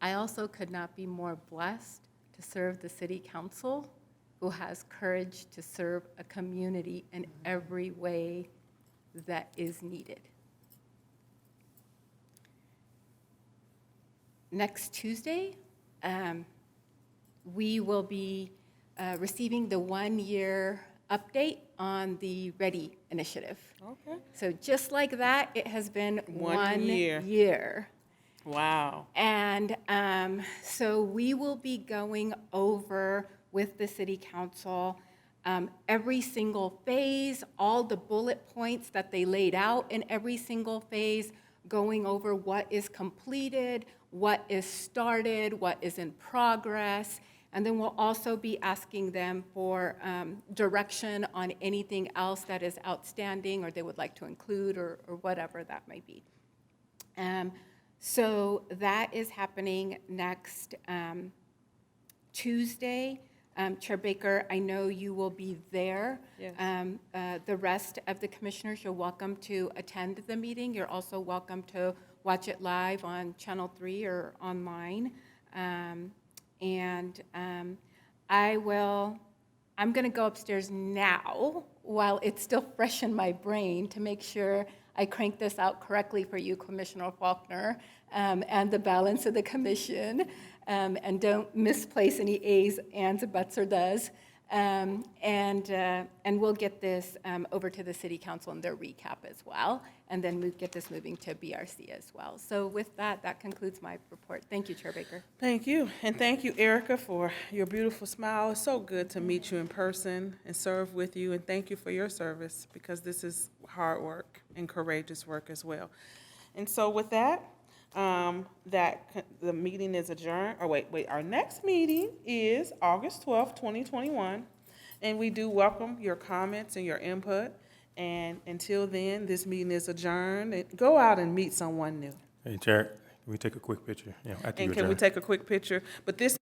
I also could not be more blessed to serve the city council, who has courage to serve a community in every way that is needed. Next Tuesday, we will be receiving the one-year update on the REDI initiative. Okay. So just like that, it has been one year. year. Wow. And so we will be going over with the city council every single phase, all the bullet points that they laid out in every single phase, going over what is completed, what is started, what is in progress. And then we'll also be asking them for direction on anything else that is outstanding or they would like to include or whatever that may be. So that is happening next Tuesday. Chair Baker, I know you will be there. Yes. The rest of the commissioners, you're welcome to attend the meeting. You're also welcome to watch it live on Channel 3 or online. I'm going to go upstairs now while it's still fresh in my brain to make sure I crank this out correctly for you, Commissioner Faulkner, and the balance of the commission, and don't misplace any A's, ands, buts, or does. And we'll get this over to the City Council in their recap as well, and then we'll get this moving to BRC as well. So with that, that concludes my report. Thank you, Chair Baker. Thank you. And thank you, Erica, for your beautiful smile. It's so good to meet you in person and serve with you. And thank you for your service, because this is hard work and courageous work as well. And so with that, the meeting is adjourned. Or wait, our next meeting is August 12th, 2021. And we do welcome your comments and your input. And until then, this meeting is adjourned. And go out and meet someone new. Hey, Chair, can we take a quick picture? Yeah, after you And can we adjourn. take a quick picture? But this,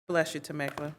bless you, Temecula.